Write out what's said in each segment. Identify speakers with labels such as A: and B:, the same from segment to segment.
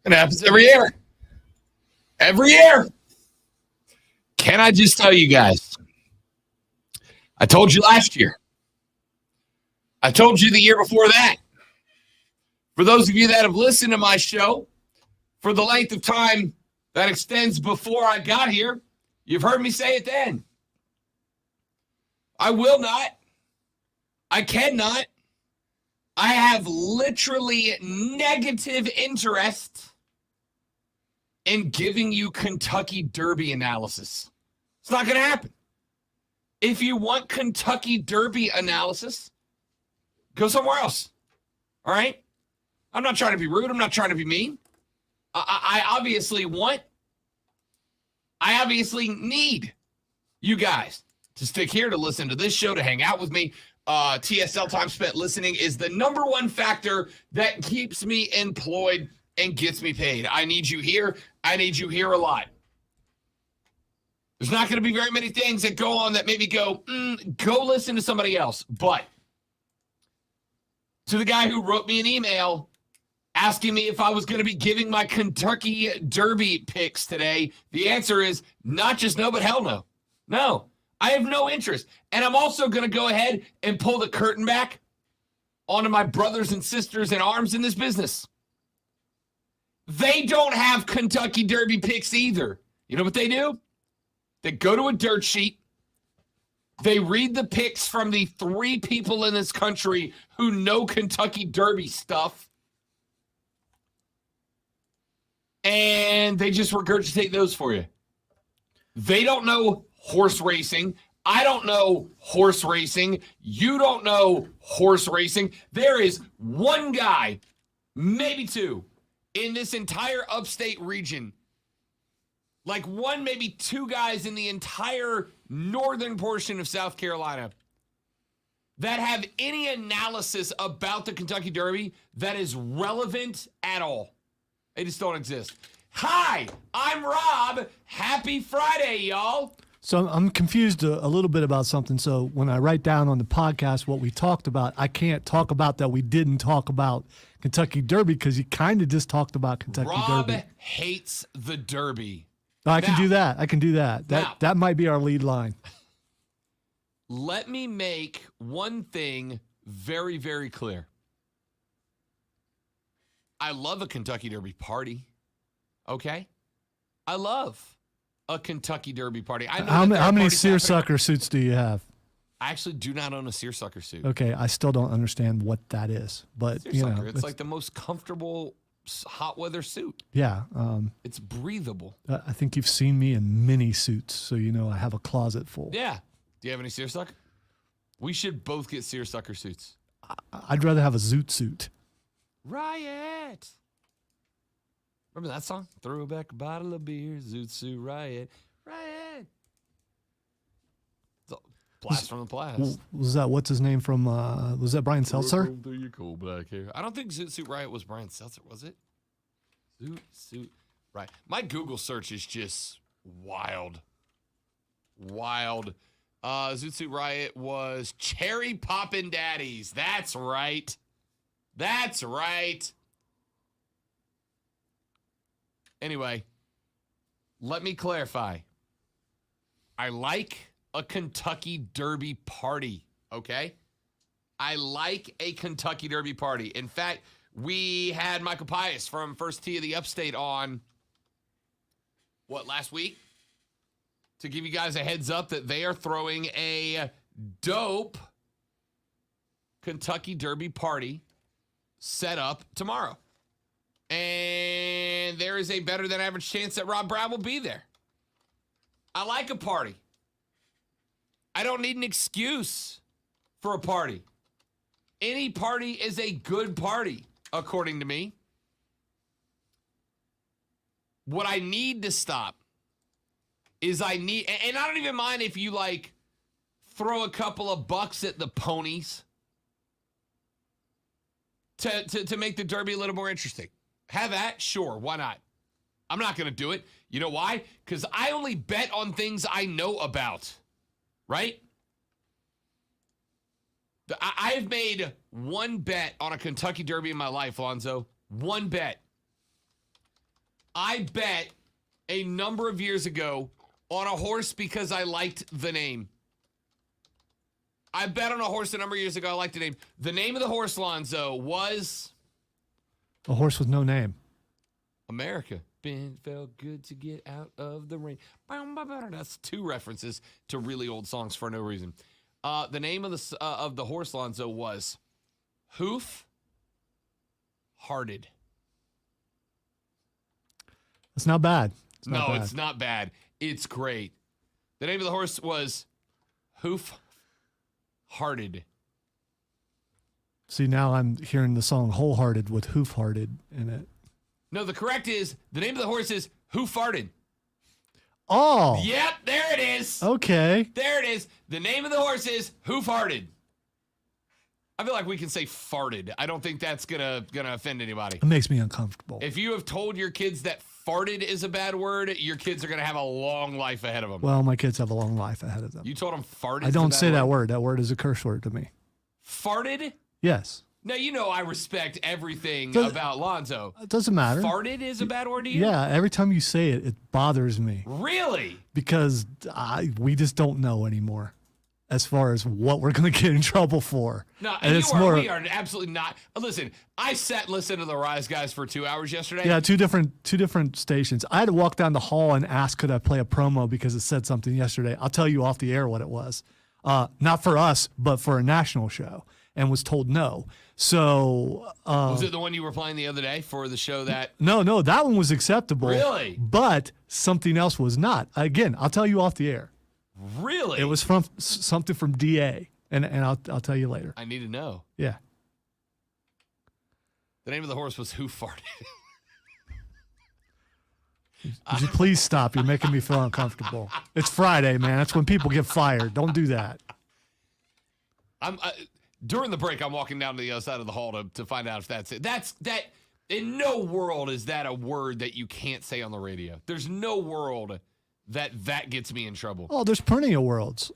A: It happens every year. Every year. Can I just tell you guys? I told you last year. I told you the year before that. For those of you that have listened to my show for the length of time that extends before I got here, you've heard me say it then. I will not. I cannot. I have literally negative interest in giving you Kentucky Derby analysis. It's not going to happen. If you want Kentucky Derby analysis, go somewhere else. All right? I'm not trying to be rude. I'm not trying to be mean. I obviously need you guys to stick here to listen to this show, to hang out with me. TSL, time spent listening, is the number one factor that keeps me employed and gets me paid. I need you here. I need you here a lot. There's not going to be very many things that go on that maybe go listen to somebody else. But to the guy who wrote me an email asking me if I was going to be giving my Kentucky Derby picks today, the answer is not just no, but hell no. No, I have no interest. And I'm also going to go ahead and pull the curtain back onto my brothers and sisters in arms in this business. They don't have Kentucky Derby picks either. You know what they do? They go to a dirt sheet. They read the picks from the 3 people in this country who know Kentucky Derby stuff. And they just regurgitate those for you. They don't know horse racing. I don't know horse racing. You don't know horse racing. There is one guy, maybe 2, in this entire upstate region. Like 1, maybe 2 guys in the entire northern portion of South Carolina that have any analysis about the Kentucky Derby that is relevant at all. They just don't exist. Hi, I'm Rob. Happy Friday, y'all.
B: So I'm confused a little bit about something. So when I write down on the podcast what we talked about, I can't talk about that we didn't talk about Kentucky Derby because you kind of just talked about Kentucky Derby.
A: Rob hates the Derby.
B: I can do that. I can do that. That might be our lead line.
A: Let me make one thing very, very clear. I love a Kentucky Derby party. Okay? I love a Kentucky Derby party. I know
B: how many seersucker suits do you have?
A: I actually do not own a seersucker suit.
B: Okay, I still don't understand what that is, but
A: it's like the most comfortable hot weather suit.
B: Yeah,
A: it's breathable.
B: I think you've seen me in mini suits, so you know I have a closet full.
A: Yeah. Do you have any seersucker? We should both get seersucker suits.
B: I'd rather have a zoot suit.
A: Riot. Remember that song? Throw back a bottle of beer, zoot suit, riot, riot. Blast from the past.
B: Was that, what's his name from, was that Brian Seltzer?
A: Your cool black hair. I don't think Zoot Suit Riot was Brian Seltzer, was it? Zoot Suit Riot. My Google search is just wild. Wild. Zoot Suit Riot was Cherry Poppin' Daddies. That's right. That's right. Anyway, let me clarify. I like a Kentucky Derby party, okay? I like a Kentucky Derby party. In fact, we had Michael Pius from First Tee of the Upstate on, last week? To give you guys a heads up that they are throwing a dope Kentucky Derby party set up tomorrow. And there is a better than average chance that Rob Brown will be there. I like a party. I don't need an excuse for a party. Any party is a good party, according to me. What I need to stop is and I don't even mind if you throw a couple of bucks at the ponies to make the Derby a little more interesting. Have that? Sure, why not? I'm not going to do it. You know why? Because I only bet on things I know about. Right? I've made one bet on a Kentucky Derby in my life, Lonzo. One bet. I bet a number of years ago on a horse because I liked the name. I bet on a horse a number of years ago. I liked the name. The name of the horse, Lonzo, was...
B: A horse with no name.
A: America. Been felt good to get out of the rain. That's two references to really old songs for no reason. The name of the horse, Lonzo, was Hoof Hearted.
B: It's not bad.
A: It's not bad. It's great. The name of the horse was Hoof Hearted.
B: See, now I'm hearing the song Wholehearted with Hoof Hearted in it.
A: No, the correct is, the name of the horse is Who Farted.
B: Oh.
A: Yep, there it is.
B: Okay.
A: There it is. The name of the horse is Who Farted. I feel like we can say farted. I don't think that's gonna offend anybody.
B: It makes me uncomfortable.
A: If you have told your kids that farted is a bad word, your kids are gonna have a long life ahead of them.
B: Well, my kids have a long life ahead of them.
A: You told them farted.
B: I don't say that word. That word is a curse word to me.
A: Farted?
B: Yes.
A: Now, you know I respect everything about Lonzo.
B: It doesn't matter.
A: Farted is a bad word to you?
B: Yeah, every time you say it, it bothers me.
A: Really?
B: Because we just don't know anymore as far as what we're going to get in trouble for.
A: No,
B: and
A: we are absolutely not. Listen, I sat and listened to the Rise Guys for 2 hours yesterday.
B: Yeah, two different stations. I had to walk down the hall and ask, could I play a promo because it said something yesterday. I'll tell you off the air what it was. Not for us, but for a national show, and was told no. So
A: was it the one you were playing the other day for the show that?
B: No, that one was acceptable.
A: Really?
B: But something else was not. Again, I'll tell you off the air.
A: Really?
B: It was from something from DA, and I'll tell you later.
A: I need to know.
B: Yeah.
A: The name of the horse was Who Farted.
B: Would you please stop? You're making me feel uncomfortable. It's Friday, man. That's when people get fired. Don't do that.
A: During the break, I'm walking down to the other side of the hall to find out if that's it. That in no world is that a word that you can't say on the radio. There's no world that gets me in trouble.
B: Oh, there's plenty of worlds.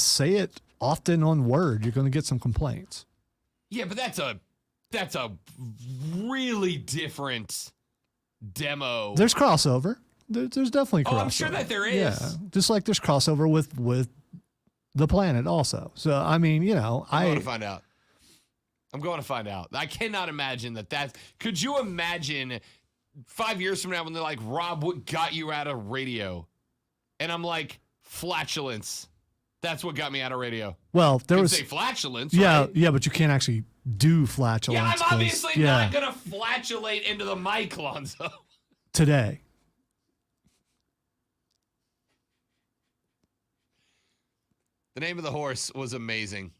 B: Say it often on Word. You're going to get some complaints.
A: Yeah, but that's a really different demo.
B: There's crossover. There's definitely crossover.
A: Oh, I'm sure that there is.
B: Yeah, just like there's crossover with the planet also. So, I mean, you know,
A: I'm going to find out. I'm going to find out. I cannot imagine that. Could you imagine 5 years from now when they're like, Rob, what got you out of radio? And I'm like, flatulence. That's what got me out of radio.
B: Well, there was
A: say flatulence.
B: Yeah,
A: right?
B: yeah, but you can't actually do flatulence.
A: Yeah, I'm obviously not going to flatulate into the mic, Lonzo.
B: Today.
A: The name of the horse was amazing.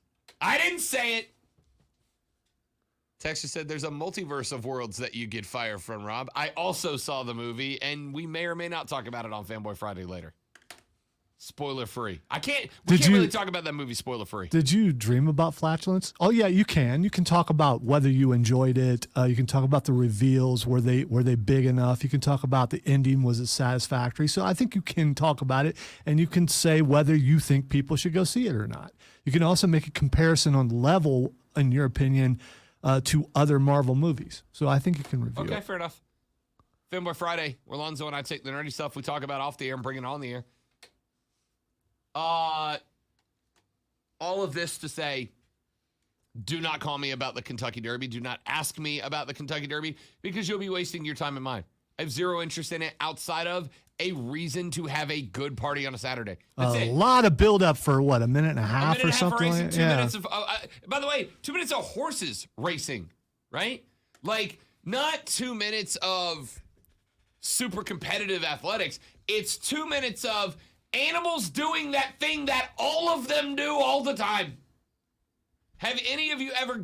A: I didn't say it. Texture said there's a multiverse of worlds that you get fired from, Rob. I also saw the movie, and we may or may not talk about it on Fanboy Friday later. Spoiler free. We can't really talk about that movie spoiler free.
B: Did you dream about flatulence? Oh yeah, you can. You can talk about whether you enjoyed it. You can talk about the reveals. Were they big enough? You can talk about the ending. Was it satisfactory? So I think you can talk about it, and you can say whether you think people should go see it or not. You can also make a comparison on level, in your opinion, to other Marvel movies. So I think you can review it.
A: Okay, fair enough. Fanboy Friday, where Lonzo and I take the nerdy stuff we talk about off the air and bring it on the air. All of this to say, do not call me about the Kentucky Derby. Do not ask me about the Kentucky Derby because you'll be wasting your time and mine. I have zero interest in it outside of a reason to have a good party on a Saturday. That's it.
B: A lot of build-up for, what, a minute and a half or something?
A: Racing, 2 minutes of, by the way, 2 minutes of horses racing, right? Like, not 2 minutes of super competitive athletics. It's 2 minutes of animals doing that thing that all of them do all the time. Have any of you ever,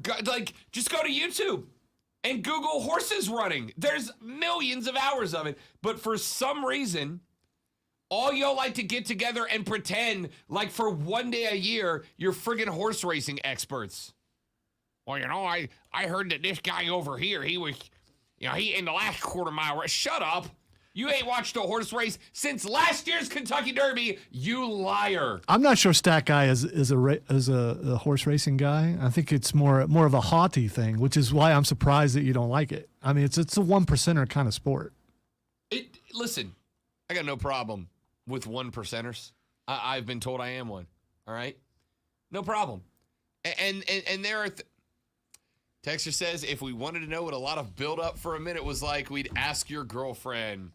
A: just go to YouTube and Google horses running. There's millions of hours of it. But for some reason, all y'all like to get together and pretend like for one day a year, you're friggin' horse racing experts. Well, you know, I heard that this guy over here, he was, you know, he in the last quarter mile race. Shut up. You ain't watched a horse race since last year's Kentucky Derby, you liar.
B: I'm not sure Stat Guy is a horse racing guy. I think it's more of a haughty thing, which is why I'm surprised that you don't like it. I mean, it's a 1%er kind of sport.
A: Listen, I got no problem with 1%ers. I've been told I am one. All right, no problem. And there are. Texter says, if we wanted to know what a lot of build-up for a minute was like, we'd ask your girlfriend.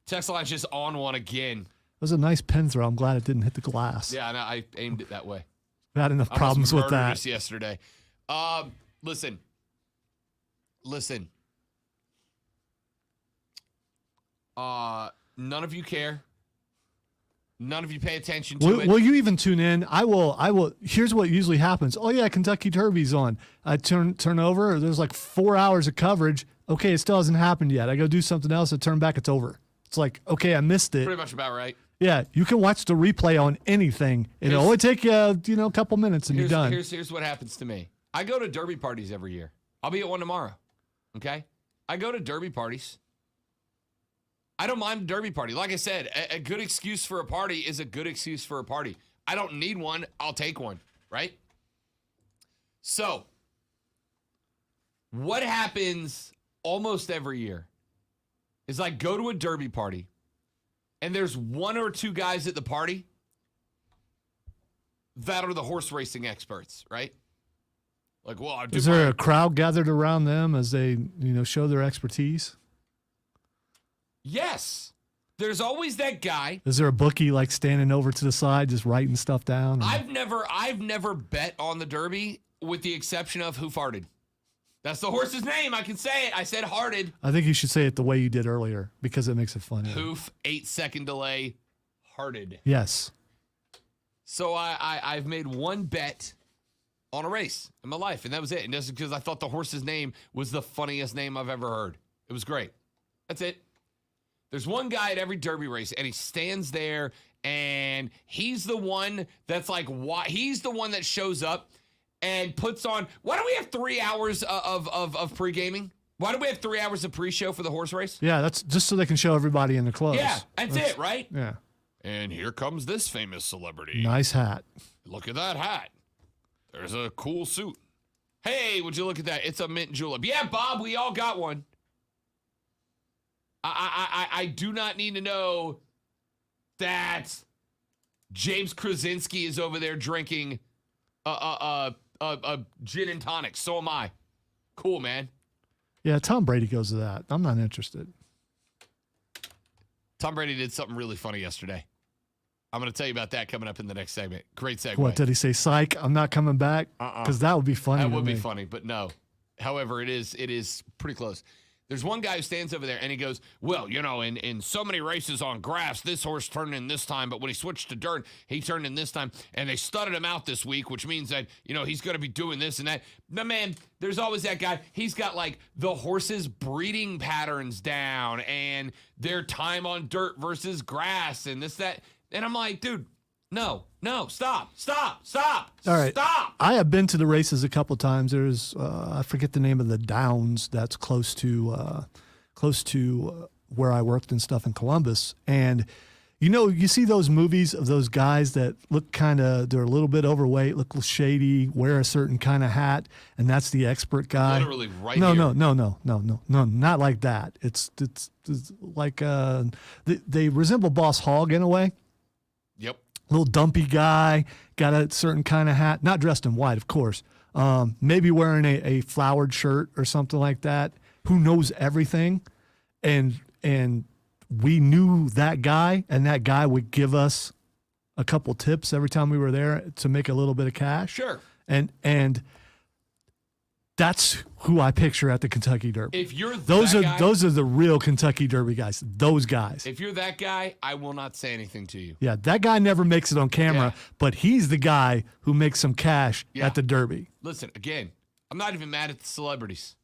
A: Text line's just on one again.
B: It was a nice pin throw. I'm glad it didn't hit the glass.
A: Yeah, I aimed it that way.
B: I had enough problems with that.
A: Us yesterday. Listen. None of you care. None of you pay attention to it.
B: Will you even tune in? I will. Here's what usually happens. Oh, yeah, Kentucky Derby's on. I turn over. There's like 4 hours of coverage. Okay, it still hasn't happened yet. I go do something else. I turn back. It's over. It's like, okay, I missed it.
A: Pretty much about right.
B: Yeah, you can watch the replay on anything. It'll only take you, a couple minutes and you're done.
A: Here's what happens to me. I go to Derby parties every year. I'll be at one tomorrow. Okay? I go to Derby parties. I don't mind a Derby party. Like I said, a good excuse for a party is a good excuse for a party. I don't need one. I'll take one, right? So, what happens almost every year is I go to a Derby party, and there's one or two guys at the party that are the horse racing experts, right? Like, well,
B: is there a crowd gathered around them as they, show their expertise?
A: Yes. There's always that guy.
B: Is there a bookie like standing over to the side just writing stuff down?
A: I've never bet on the Derby with the exception of Who Farted. That's the horse's name. I can say it. I said hearted.
B: I think you should say it the way you did earlier because it makes it funny.
A: Hoof, 8-second delay, hearted.
B: Yes.
A: So I've made one bet on a race in my life, and that was it. And that's because I thought the horse's name was the funniest name I've ever heard. It was great. That's it. There's one guy at every Derby race, and he stands there, and he's the one that's like, he's the one that shows up and puts on. Why do we have 3 hours of pre-gaming? Why do we have 3 hours of pre-show for the horse race?
B: Yeah, that's just so they can show everybody in the clothes.
A: Yeah, that's it, right?
B: Yeah.
A: And here comes this famous celebrity.
B: Nice hat.
A: Look at that hat. There's a cool suit. Hey, would you look at that? It's a mint julep. Yeah, Bob, we all got one. I do not need to know that James Krasinski is over there drinking a gin and tonic. So am I. Cool, man.
B: Yeah, Tom Brady goes to that. I'm not interested.
A: Tom Brady did something really funny yesterday. I'm going to tell you about that coming up in the next segment. Great segue.
B: What, did he say, psych, I'm not coming back? Because that would be funny.
A: That would be funny, but no. However, it is pretty close. There's one guy who stands over there and he goes, well, in so many races on grass, this horse turned in this time, but when he switched to dirt, he turned in this time, and they studded him out this week, which means that, he's going to be doing this and that. But man, there's always that guy. He's got like the horse's breeding patterns down and their time on dirt versus grass and this, that. And I'm like, dude, no, stop.
B: All right.
A: Stop.
B: I have been to the races a couple of times. There's, I forget the name of the downs that's close to where I worked and stuff in Columbus. And, you see those movies of those guys that look they're a little bit overweight, look shady, wear a certain kind of hat, and that's the expert guy.
A: Literally right
B: here. No, not like that. It's like, they resemble Boss Hogg in a way.
A: Yep.
B: Little dumpy guy, got a certain kind of hat, not dressed in white, of course. Maybe wearing a flowered shirt or something like that. Who knows everything? And we knew that guy, and that guy would give us a couple tips every time we were there to make a little bit of cash.
A: Sure.
B: And that's who I picture at the Kentucky Derby.
A: If you're
B: those are the real Kentucky Derby guys. Those guys.
A: If you're that guy, I will not say anything to you.
B: Yeah, that guy never makes it on camera, but he's the guy who makes some cash at the Derby.
A: Listen, again, I'm not even mad at the celebrities.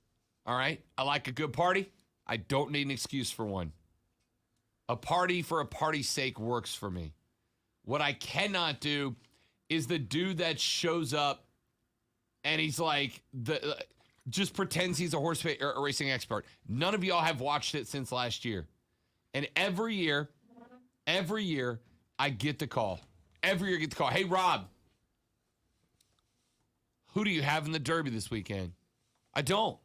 A: All right? I like a good party. I don't need an excuse for one. A party for a party's sake works for me. What I cannot do is the dude that shows up and he's like, just pretends he's a horse racing expert. None of y'all have watched it since last year. And every year, I get the call. Every year I get the call. Hey, Rob, who do you have in the Derby this weekend? I don't.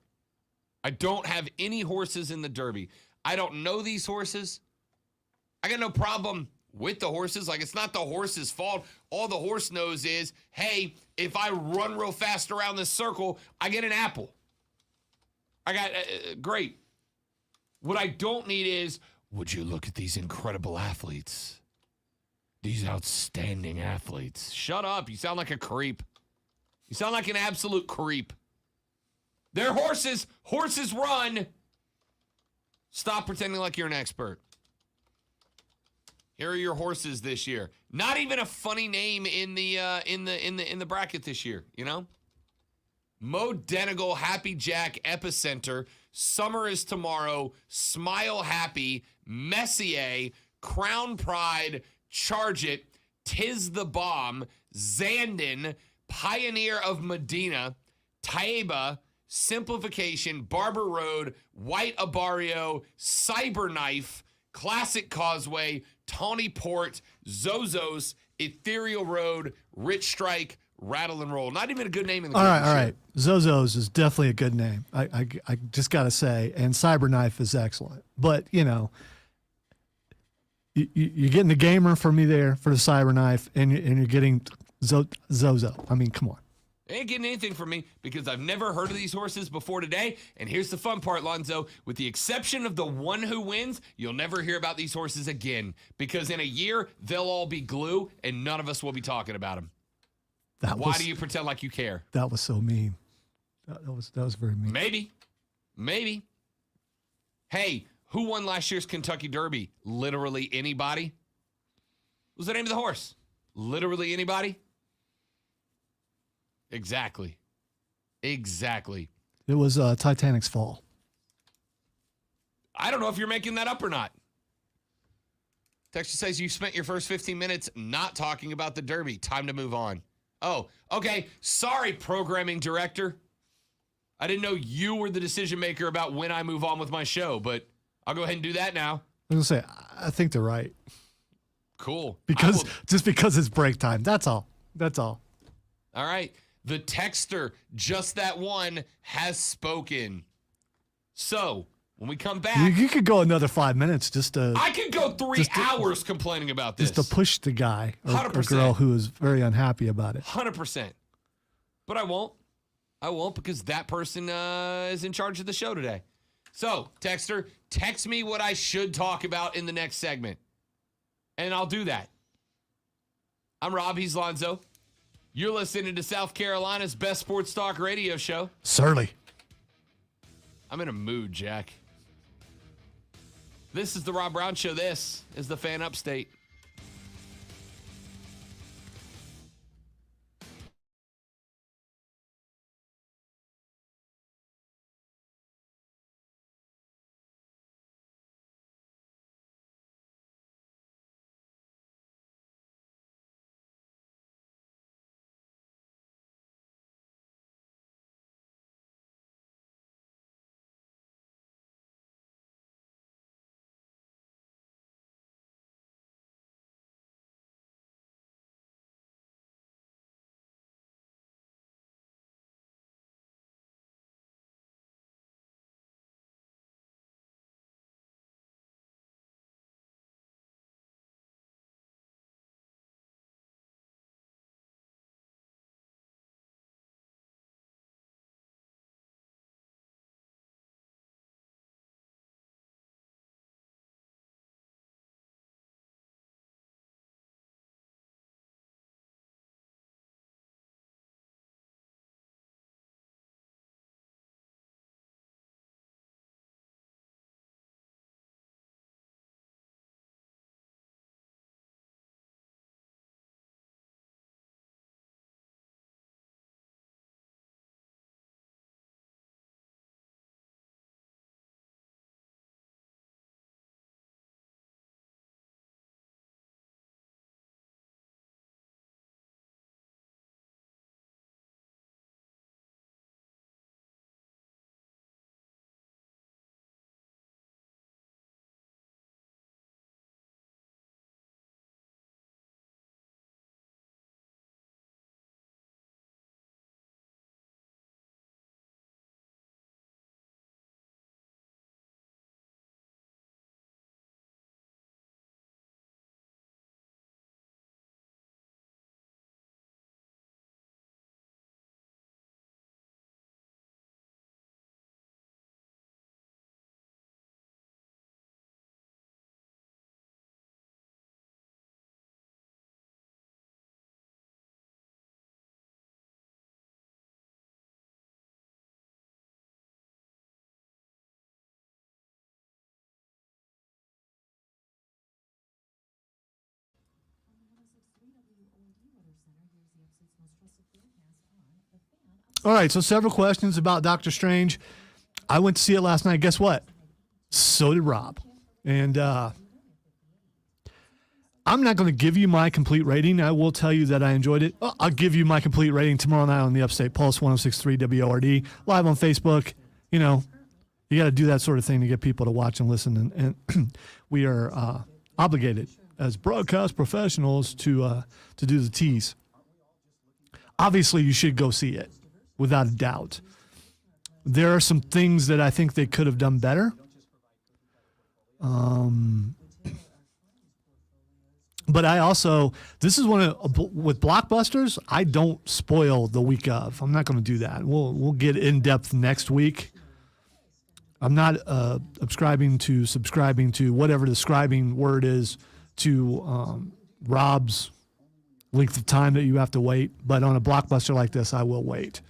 A: I don't have any horses in the Derby. I don't know these horses. I got no problem with the horses. Like, it's not the horse's fault. All the horse knows is, hey, if I run real fast around this circle, I get an apple. I got, great. What I don't need is, would you look at these incredible athletes? These outstanding athletes. Shut up. You sound like a creep. You sound like an absolute creep. They're horses. Horses run. Stop pretending like you're an expert. Here are your horses this year. Not even a funny name in the bracket this year, you know? Mo Denegal, Happy Jack, Epicenter, Summer is Tomorrow, Smile Happy, Messier, Crown Pride, Charge It, Tis the Bomb, Zandon, Pioneer of Medina, Taiba, Simplification, Barber Road, White Abario, Cyberknife, Classic Causeway, Tawny Port, Zozos, Ethereal Road, Rich Strike, Rattle and Roll. Not even a good name in the
B: All right. Zozos is definitely a good name. I just got to say. And Cyberknife is excellent. But, you know, you're getting the gamer for me there for the Cyberknife, and you're getting Zozo. I mean, come on.
A: Ain't getting anything from me because I've never heard of these horses before today. And here's the fun part, Lonzo. With the exception of the one who wins, you'll never hear about these horses again because in a year, they'll all be glue and none of us will be talking about them. Why do you pretend like you care?
B: That was so mean. That was very mean.
A: Maybe. Hey, who won last year's Kentucky Derby? Literally anybody? What was the name of the horse? Literally anybody? Exactly.
B: It was Titanic's Fall.
A: I don't know if you're making that up or not. Texture says you spent your first 15 minutes not talking about the Derby. Time to move on. Oh, okay. Sorry, programming director. I didn't know you were the decision maker about when I move on with my show, but I'll go ahead and do that now.
B: I was going to say, I think they're right.
A: Cool.
B: Just because it's break time. That's all.
A: All right. The texter, just that one, has spoken. So, when we come back...
B: You could go another 5 minutes just to...
A: I could go 3 hours complaining about this.
B: Just to push the guy or girl who is very unhappy about it.
A: 100%. But I won't. Because that person is in charge of the show today. So, texter, text me what I should talk about in the next segment. And I'll do that. I'm Rob. He's Lonzo. You're listening to South Carolina's best sports talk radio show.
B: Certainly.
A: I'm in a mood, Jack. This is the Rob Brown Show. This is the Fan Upstate.
B: All right, so several questions about Doctor Strange. I went to see it last night. Guess what? So did Rob. And I'm not going to give you my complete rating. I will tell you that I enjoyed it. I'll give you my complete rating tomorrow night on the Upstate Pulse 106.3 WORD, live on Facebook. You know, you got to do that sort of thing to get people to watch and listen. And we are obligated as broadcast professionals to do the tease. Obviously, you should go see it, without a doubt. There are some things that I think they could have done better. But I also, this is one of, with blockbusters, I don't spoil the week of. I'm not going to do that. We'll get in depth next week. I'm not subscribing to whatever the scribing word is to Rob's length of time that you have to wait. But on a blockbuster like this, I will wait.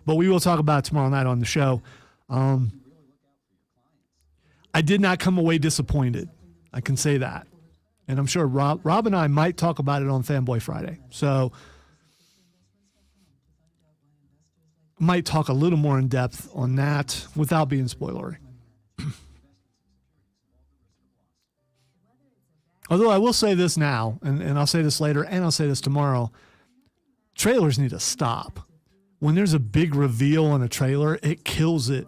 B: But we will talk about it tomorrow night on the show. I did not come away disappointed. I can say that. And I'm sure Rob and I might talk about it on Fanboy Friday. So might talk a little more in depth on that without being spoilery. Although I will say this now, and I'll say this later, and I'll say this tomorrow, trailers need to stop. When there's a big reveal on a trailer, it kills it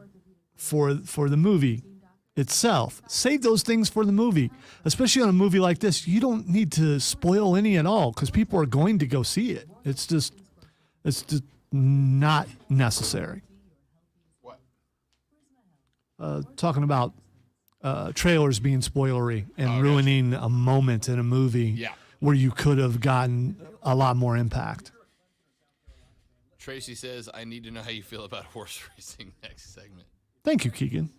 B: for the movie itself. Save those things for the movie, especially on a movie like this. You don't need to spoil any at all because people are going to go see it. It's just not necessary.
A: What?
B: Talking about trailers being spoilery and ruining a moment in a movie where you could have gotten a lot more impact.
A: Tracy says, I need to know how you feel about horse racing next segment.
B: Thank you, Keegan.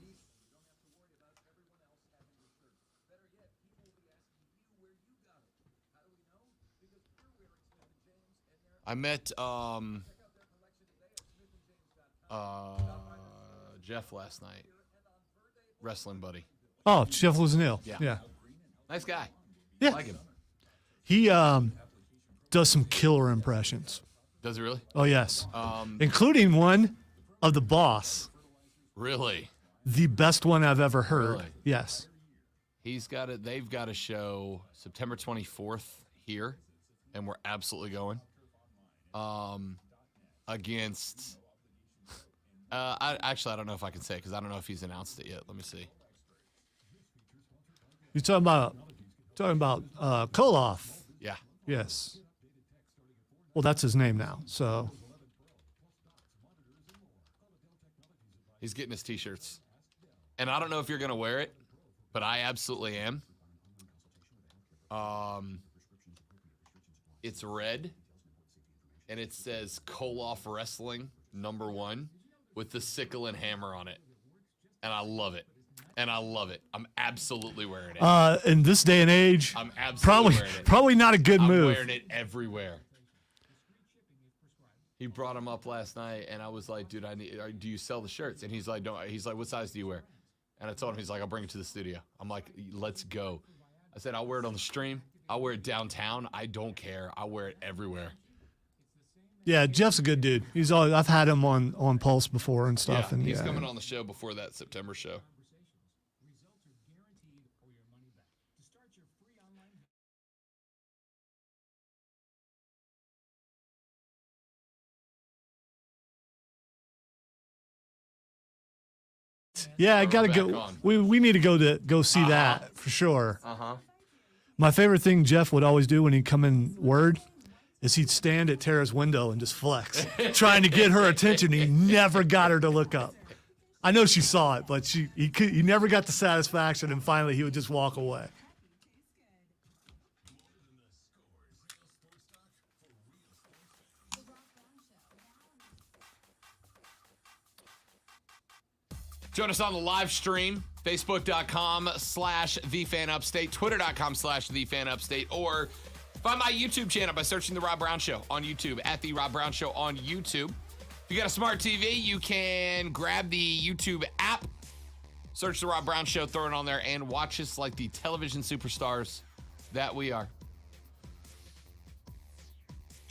A: I met Jeff last night. Wrestling buddy.
B: Oh, Jeff Luznil. Yeah.
A: Nice guy.
B: Yeah.
A: Like him.
B: He does some killer impressions.
A: Does he really?
B: Oh, yes. Including one of the boss.
A: Really?
B: The best one I've ever heard.
A: Really?
B: Yes.
A: They've got a show September 24th here, and we're absolutely going. Against I don't know if I can say it because I don't know if he's announced it yet. Let me see.
B: You're talking about Koloff.
A: Yeah.
B: Yes. Well, that's his name now. So
A: he's getting his t-shirts. And I don't know if you're going to wear it, but I absolutely am. It's red. And it says Koloff Wrestling #1 with the sickle and hammer on it. And I love it. I'm absolutely wearing it.
B: In this day and age,
A: I'm absolutely wearing it.
B: Probably not a good move.
A: I'm wearing it everywhere. He brought him up last night, and I was like, dude, do you sell the shirts? And he's like, no. He's like, what size do you wear? And I told him, he's like, I'll bring it to the studio. I'm like, let's go. I said, I'll wear it on the stream. I'll wear it downtown. I don't care. I'll wear it everywhere.
B: Yeah, Jeff's a good dude. I've had him on Pulse before and stuff.
A: Yeah,
B: and
A: he's coming on the show before that September show.
B: Yeah, I gotta go. We need to go see that for sure. My favorite thing Jeff would always do when he'd come in Word is he'd stand at Tara's window and just flex, trying to get her attention. He never got her to look up. I know she saw it, but he never got the satisfaction, and finally he would just walk away.
A: Join us on the live stream, facebook.com/thefanupstate, twitter.com/thefanupstate, or find my YouTube channel by searching The Rob Brown Show on YouTube, at The Rob Brown Show on YouTube. If you got a smart TV, you can grab the YouTube app, search The Rob Brown Show, throw it on there, and watch us like the television superstars that we are.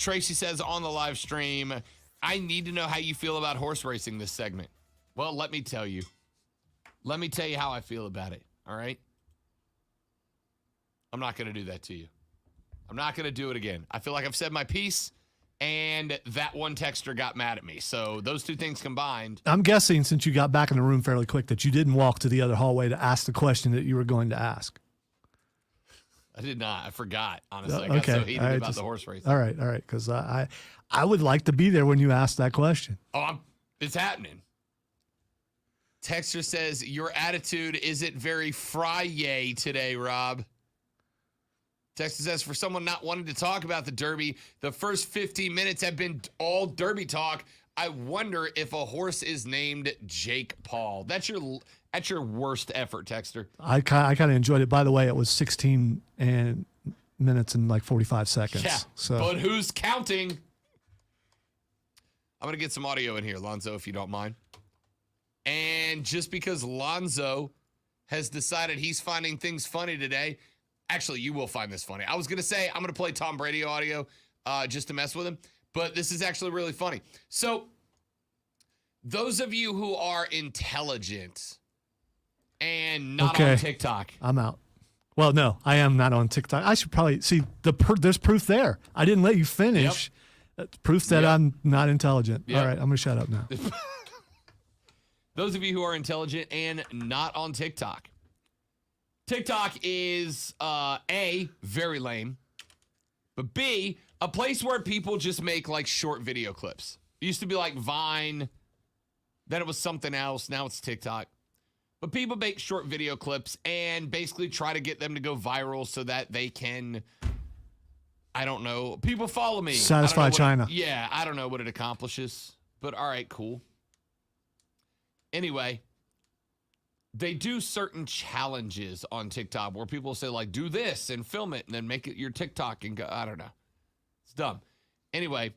A: Tracy says on the live stream, I need to know how you feel about horse racing this segment. Well, let me tell you. Let me tell you how I feel about it, all right? I'm not going to do that to you. I'm not going to do it again. I feel like I've said my piece, and that one texter got mad at me. So those two things combined.
B: I'm guessing, since you got back in the room fairly quick, that you didn't walk to the other hallway to ask the question that you were going to ask.
A: I did not. I forgot, honestly. I got so heated about the horse race.
B: All right. Because I would like to be there when you asked that question.
A: Oh, it's happening. Texter says, your attitude isn't very fry-yay today, Rob. Texter says, for someone not wanting to talk about the Derby, the first 15 minutes have been all Derby talk. I wonder if a horse is named Jake Paul. That's your worst effort, Texter.
B: I kind of enjoyed it. By the way, it was 16 minutes and like 45 seconds.
A: Yeah,
B: so.
A: But who's counting? I'm going to get some audio in here, Lonzo, if you don't mind. And just because Lonzo has decided he's finding things funny today, actually, you will find this funny. I was going to say I'm going to play Tom Brady audio just to mess with him, but this is actually really funny. So those of you who are intelligent and not on TikTok.
B: I'm out. Well, no, I am not on TikTok. I should probably see there's proof there. I didn't let you finish. Yep. That's proof that I'm not intelligent. Yep. All right, I'm going to shut up now.
A: Those of you who are intelligent and not on TikTok. TikTok is A, very lame, but B, a place where people just make like short video clips. It used to be like Vine, then it was something else, now it's TikTok. But people make short video clips and basically try to get them to go viral so that they can, I don't know, people follow me.
B: Satisfy China.
A: I don't know what it accomplishes, but all right, cool. Anyway, they do certain challenges on TikTok where people say, like, do this and film it and then make it your TikTok and go, I don't know. It's dumb. Anyway,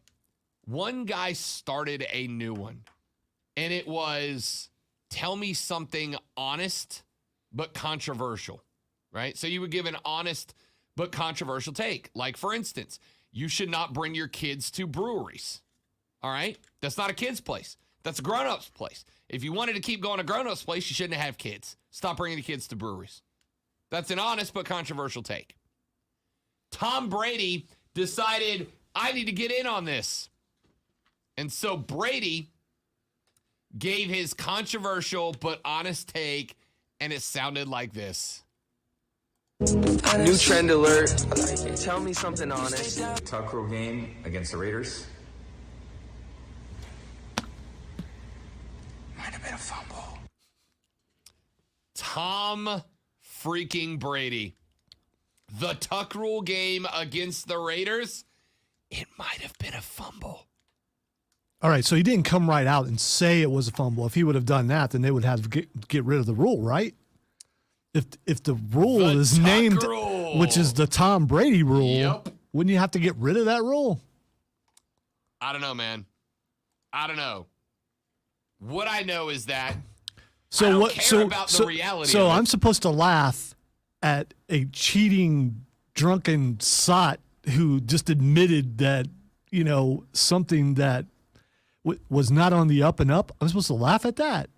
A: one guy started a new one, and it was tell me something honest but controversial, right? So you would give an honest but controversial take. Like, for instance, you should not bring your kids to breweries, all right? That's not a kid's place. That's a grown-up's place. If you wanted to keep going to grown-up's place, you shouldn't have kids. Stop bringing the kids to breweries. That's an honest but controversial take. Tom Brady decided, I need to get in on this. And so Brady gave his controversial but honest take, and it sounded like this.
C: New trend alert. Tell me something honest.
D: Tuck rule game against the Raiders. Might have been a fumble.
A: Tom freaking Brady. The tuck rule game against the Raiders, it might have been a fumble.
B: All right, so he didn't come right out and say it was a fumble. If he would have done that, then they would have to get rid of the rule, right? If the rule is named,
A: rule,
B: which is the Tom Brady rule, wouldn't you have to get rid of that rule?
A: I don't know, man. I don't know. What I know is that
B: so
A: I don't
B: what?
A: care
B: So
A: about the reality.
B: So
A: of it.
B: I'm supposed to laugh at a cheating, drunken sot who just admitted that something that was not on the up and up. I'm supposed to laugh at that.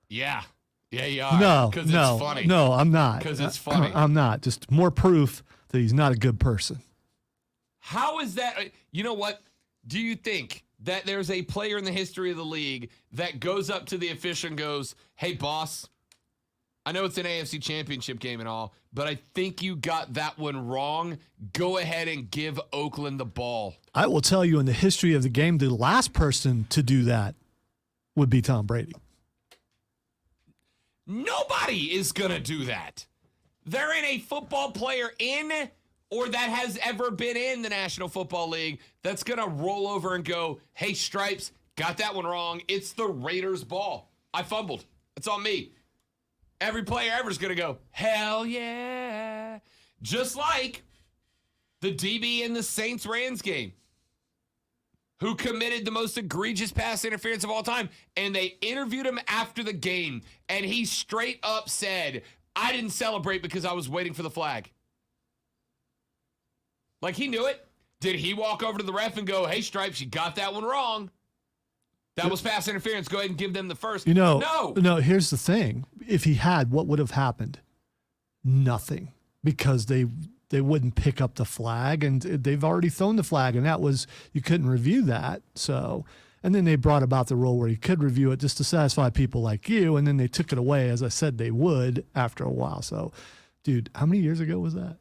A: Yeah, you are.
B: No,
A: because it's funny.
B: No, I'm not.
A: Because it's funny.
B: I'm not. Just more proof that he's not a good person.
A: How is that? You know what? Do you think that there's a player in the history of the league that goes up to the official and goes, hey, boss, I know it's an AFC championship game and all, but I think you got that one wrong. Go ahead and give Oakland the ball.
B: I will tell you, in the history of the game, the last person to do that would be Tom Brady.
A: Nobody is going to do that. There ain't a football player in or that has ever been in the National Football League that's going to roll over and go, hey, Stripes, got that one wrong. It's the Raiders' ball. I fumbled. It's on me. Every player ever is going to go, hell yeah. Just like the DB in the Saints-Rams game, who committed the most egregious pass interference of all time. And they interviewed him after the game, and he straight up said, I didn't celebrate because I was waiting for the flag. Like, he knew it. Did he walk over to the ref and go, hey, Stripes, you got that one wrong? That was pass interference. Go ahead and give them the first. No.
B: Here's the thing. If he had, what would have happened? Nothing, because they wouldn't pick up the flag, and they've already thrown the flag, and that was, you couldn't review that. So, and then they brought about the rule where you could review it just to satisfy people like you, and then they took it away, as I said they would after a while. So, dude, how many years ago was that?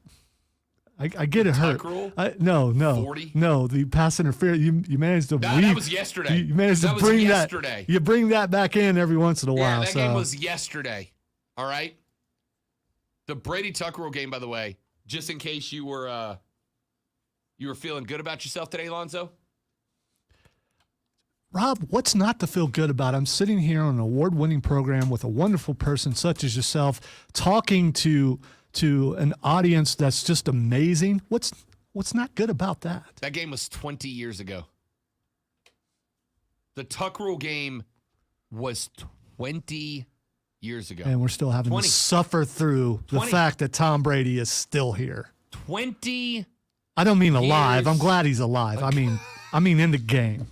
B: I get it hurt.
A: Rule?
B: No.
A: 40?
B: No, the pass interference. You managed to.
A: That was yesterday.
B: You managed to bring that. You bring that back in every once in a while.
A: Yeah, that game was yesterday. All right. The Brady Tuck Rule game, by the way, just in case you were feeling good about yourself today, Lonzo.
B: Rob, what's not to feel good about? I'm sitting here on an award-winning program with a wonderful person such as yourself, talking to an audience that's just amazing. What's not good about that?
A: That game was 20 years ago. The Tuck Rule game was 20 years ago.
B: And we're still having to suffer through the fact that Tom Brady is still here.
A: 20
B: I don't mean alive. I'm glad he's alive. I mean in the game.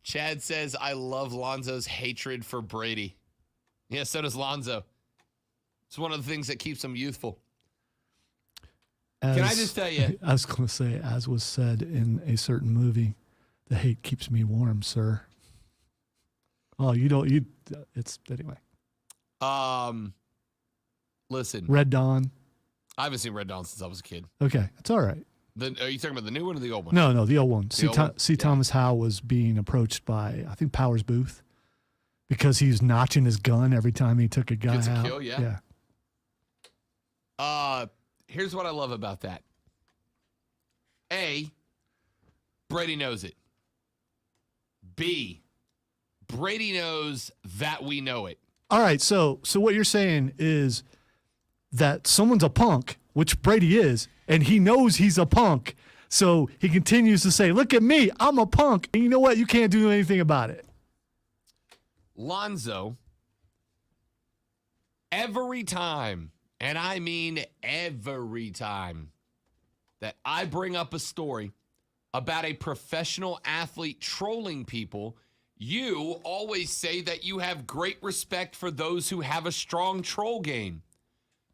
A: Chad says, I love Lonzo's hatred for Brady. Yeah, so does Lonzo. It's one of the things that keeps him youthful. Can I just tell you?
B: I was going to say, as was said in a certain movie, the hate keeps me warm, sir. Oh, it's anyway.
A: Listen.
B: Red Dawn.
A: I haven't seen Red Dawn since I was a kid.
B: Okay, it's all right.
A: Are you talking about the new one or the old one?
B: No, the old one. Thomas Howell was being approached by, I think, Powers Booth, because he was notching his gun every time he took a guy
A: Gets
B: out.
A: A kill, yeah. Here's what I love about that. A, Brady knows it. B, Brady knows that we know it.
B: All right, so what you're saying is that someone's a punk, which Brady is, and he knows he's a punk. So he continues to say, look at me, I'm a punk. And you know what? You can't do anything about it.
A: Lonzo, every time, and I mean every time, that I bring up a story about a professional athlete trolling people, you always say that you have great respect for those who have a strong troll game.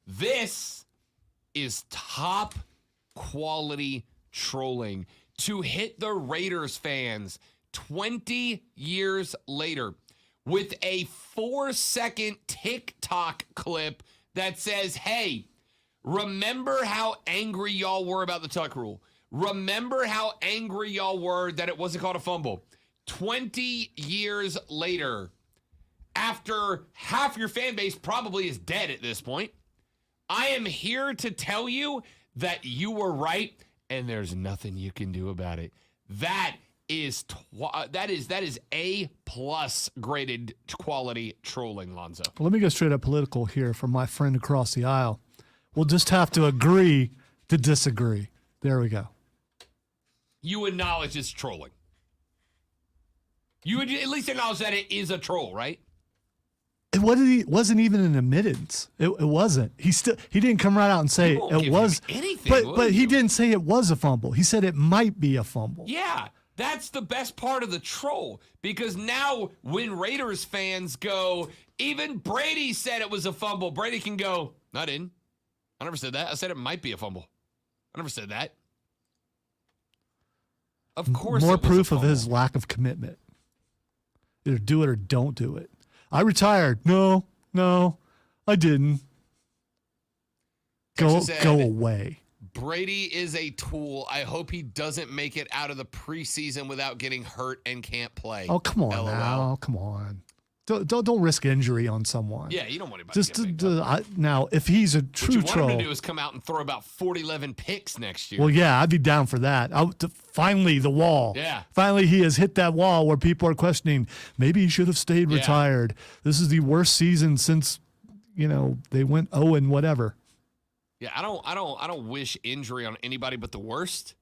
A: This is top quality trolling to hit the Raiders fans 20 years later with a 4-second TikTok clip that says, hey, remember how angry y'all were about the Tuck Rule? Remember how angry y'all were that it wasn't called a fumble? 20 years later, after half your fan base probably is dead at this point, I am here to tell you that you were right and there's nothing you can do about it. That is A+ graded quality trolling, Lonzo.
B: Well, let me go straight up political here from my friend across the aisle. We'll just have to agree to disagree. There we go.
A: You acknowledge it's trolling. You would at least acknowledge that it is a troll, right?
B: It wasn't even an admittance. It wasn't. He didn't come right out and say it was
A: anything.
B: But he didn't say it was a fumble. He said it might be a fumble.
A: Yeah, that's the best part of the troll, because now when Raiders fans go, even Brady said it was a fumble, Brady can go, I didn't. I never said that. I said it might be a fumble. I never said that. Of course,
B: more proof of his lack of commitment. Either do it or don't do it. I retired. No, I didn't. Go away.
A: Brady is a tool. I hope he doesn't make it out of the preseason without getting hurt and can't play.
B: Oh, come on now. Come on. Don't risk injury on someone.
A: Yeah, you don't want anybody to get
B: now, if he's a true troll.
A: What you want him to do is come out and throw about 40-11 picks next year.
B: Well, yeah, I'd be down for that. Finally, the wall.
A: Yeah.
B: Finally, he has hit that wall where people are questioning, maybe he should have stayed retired. This is the worst season since, they went 0 and whatever.
A: Yeah, I don't wish injury on anybody but the worst.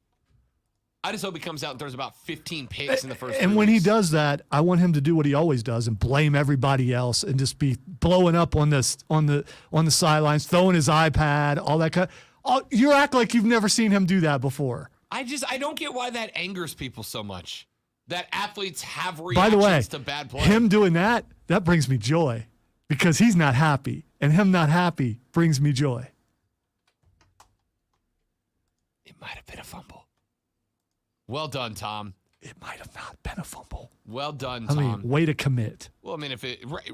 A: I just hope he comes out and throws about 15 picks in the first.
B: And
A: 3
B: when he
A: weeks.
B: does that, I want him to do what he always does and blame everybody else and just be blowing up on this on the sidelines, throwing his iPad, all that kind. You act like you've never seen him do that before.
A: I don't get why that angers people so much. That athletes have reactions
B: By the way,
A: to bad play.
B: him doing that brings me joy because he's not happy, and him not happy brings me joy.
A: It might have been a fumble. Well done, Tom.
B: It might have not been a fumble.
A: Well done,
B: I
A: Tom.
B: mean, way to commit.
A: Well, I mean, if it. Right.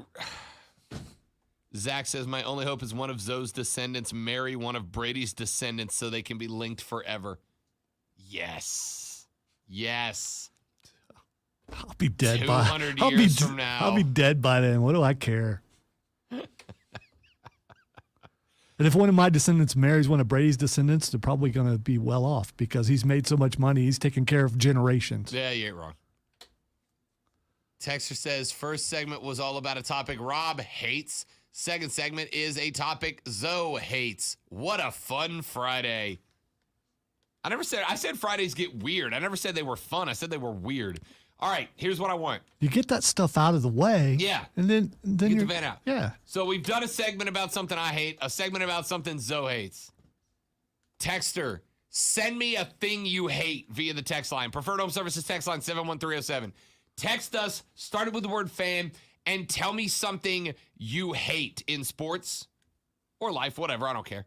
A: Zach says, my only hope is one of Zoe's descendants marry one of Brady's descendants so they can be linked forever. Yes. Yes.
B: I'll be dead
A: 200
B: by
A: years from now.
B: I'll be dead by then. What do I care? And if one of my descendants marries one of Brady's descendants, they're probably going to be well off because he's made so much money. He's taken care of generations.
A: Yeah, you ain't wrong. Texter says, first segment was all about a topic Rob hates. Second segment is a topic Zoe hates. What a fun Friday. I said Fridays get weird. I never said they were fun. I said they were weird. All right, here's what I want.
B: You get that stuff out of the way.
A: Yeah.
B: And then
A: Get
B: you're,
A: the van out.
B: Yeah.
A: So we've done a segment about something I hate, a segment about something Zoe hates. Texter, send me a thing you hate via the text line. Preferred Home Services text line 71307. Text us, started with the word fan, and tell me something you hate in sports or life, whatever, I don't care.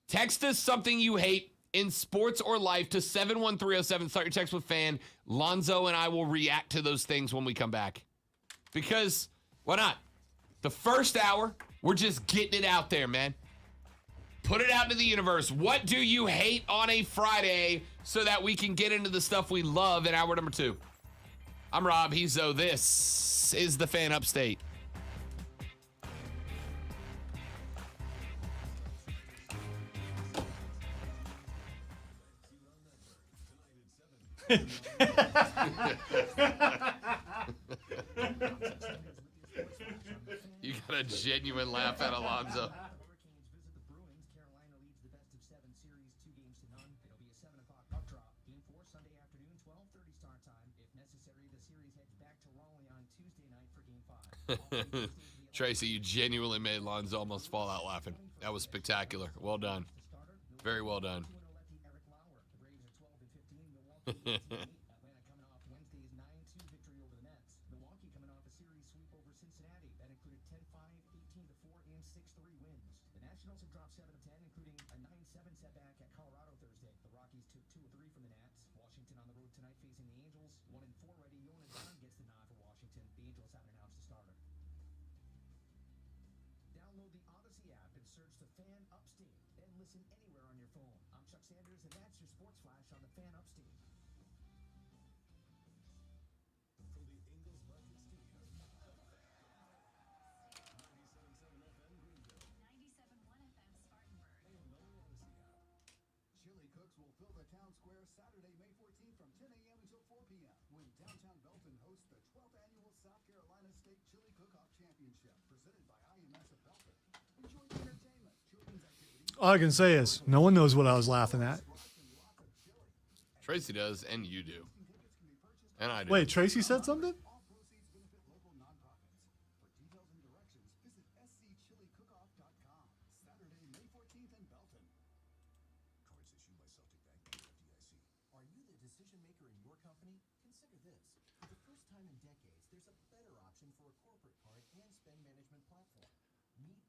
A: Text us something you hate in sports or life to 71307. Start your text with fan. Lonzo and I will react to those things when we come back. Because, why not? The first hour, we're just getting it out there, man. Put it out into the universe. What do you hate on a Friday so that we can get into the stuff we love in hour number 2? I'm Rob. He's Zoe. This is the Fan Upstate. You got a genuine laugh at Alonzo. Tracy, you genuinely made Lonzo almost fall out laughing. That was spectacular. Well done. Very well done.
B: All I can say is no one knows what I was laughing at.
A: Tracy does, and you do. And I do.
B: Wait, Tracy said something?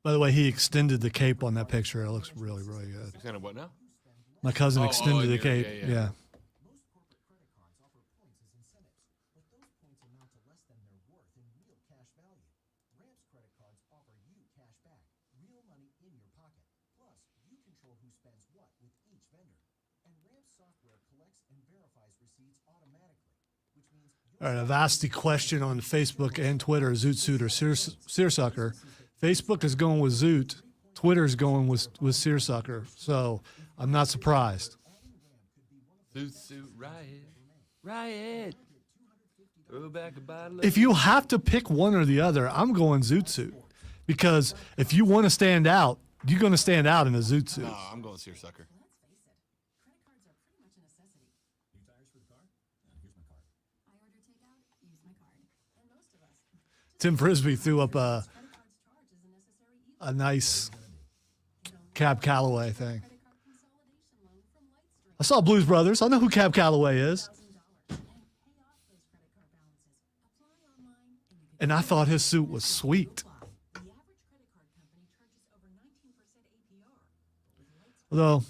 B: By the way, he extended the cape on that picture. It looks really, really good.
A: Kind of what now?
B: My cousin extended the cape. Yeah. All right, I've asked the question on Facebook and Twitter, Zoot Suit or Seersucker. Facebook is going with Zoot. Twitter is going with Seersucker. So I'm not surprised.
A: Zoot Suit Riot. Riot. Throw back a bottle of-
B: If you have to pick one or the other, I'm going Zoot Suit. Because if you want to stand out, you're going to stand out in a Zoot Suit.
A: No, I'm going Seersucker.
B: Tim Frisbee threw up a nice Cab Calloway thing. I saw Blues Brothers. I know who Cab Calloway is. And I thought his suit was sweet. Although,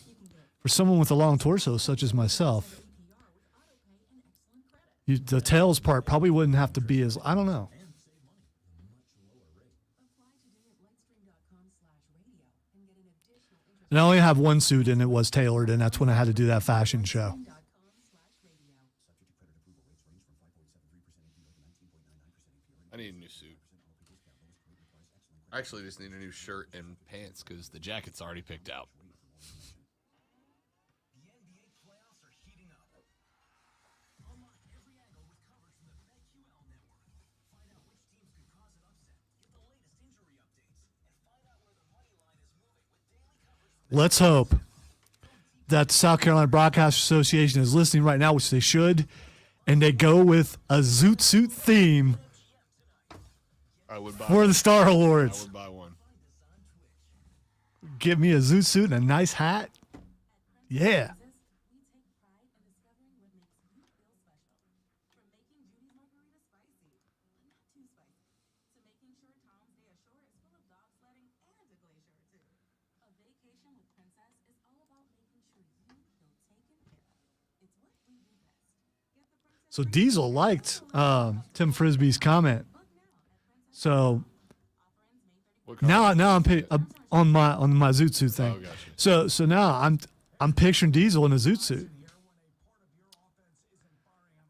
B: for someone with a long torso such as myself, the tails part probably wouldn't have to be as, I don't know. And I only have one suit, and it was tailored, and that's when I had to do that fashion show.
A: I need a new suit. I actually just need a new shirt and pants because the jacket's already picked out.
B: Let's hope that the South Carolina Broadcast Association is listening right now, which they should, and they go with a Zoot Suit theme for the Star Awards.
A: I would buy one.
B: Give me a Zoot Suit and a nice hat. Yeah. So Diesel liked Tim Frisbee's comment. So now I'm on my Zoot Suit thing.
A: Oh, gotcha.
B: So now I'm picturing Diesel in a Zoot Suit.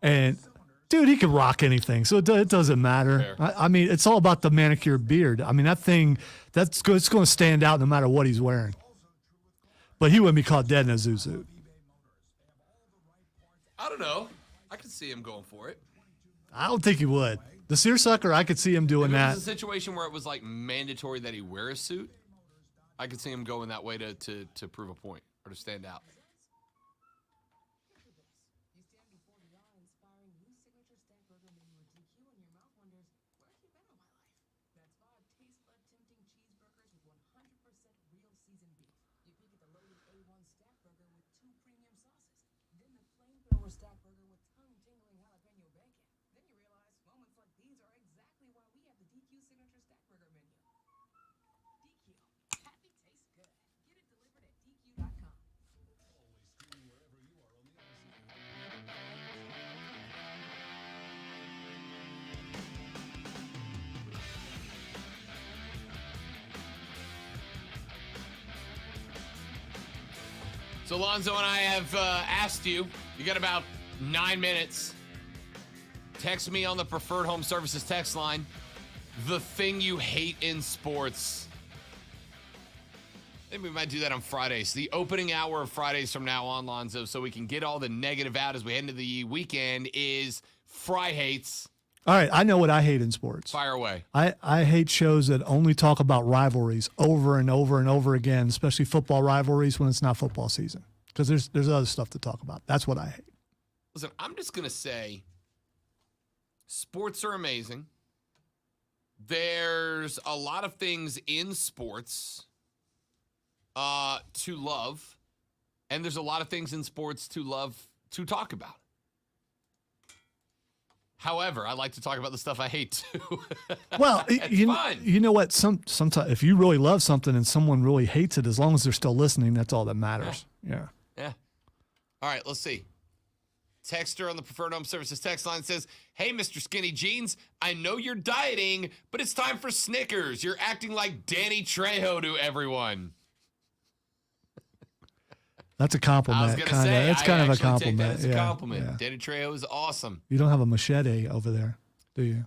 B: And dude, he can rock anything, so it doesn't matter. I mean, it's all about the manicured beard. I mean, it's going to stand out no matter what he's wearing. But he wouldn't be caught dead in a Zoot Suit.
A: I don't know. I could see him going for it.
B: I don't think he would. The seersucker, I could see him doing
A: If it
B: that.
A: was a situation where it was like mandatory that he wear a suit, I could see him going that way to prove a point or to stand out. So Lonzo and I have asked you, you got about 9 minutes. Text me on the Preferred Home Services text line, the thing you hate in sports. I think we might do that on Fridays. The opening hour of Fridays from now on, Lonzo, so we can get all the negative out as we head into the weekend is Fry Hates.
B: All right, I know what I hate in sports.
A: Fire away.
B: I hate shows that only talk about rivalries over and over and over again, especially football rivalries when it's not football season, because there's other stuff to talk about. That's what I hate.
A: Listen, I'm just going to say sports are amazing. There's a lot of things in sports to love, and there's a lot of things in sports to love to talk about. However, I like to talk about the stuff I hate too.
B: Well,
A: fun.
B: You know what? Sometimes if you really love something and someone really hates it, as long as they're still listening, that's all that matters. Yeah.
A: Yeah. All right, let's see. Texter on the Preferred Home Services text line says, "Hey, Mr. Skinny Jeans, I know you're dieting, but it's time for Snickers. You're acting like Danny Trejo to everyone."
B: That's a compliment.
A: I was going to say,
B: it's kind of a compliment.
A: Take that as a
B: yeah,
A: compliment.
B: yeah.
A: Danny Trejo is awesome.
B: You don't have a machete over there, do you?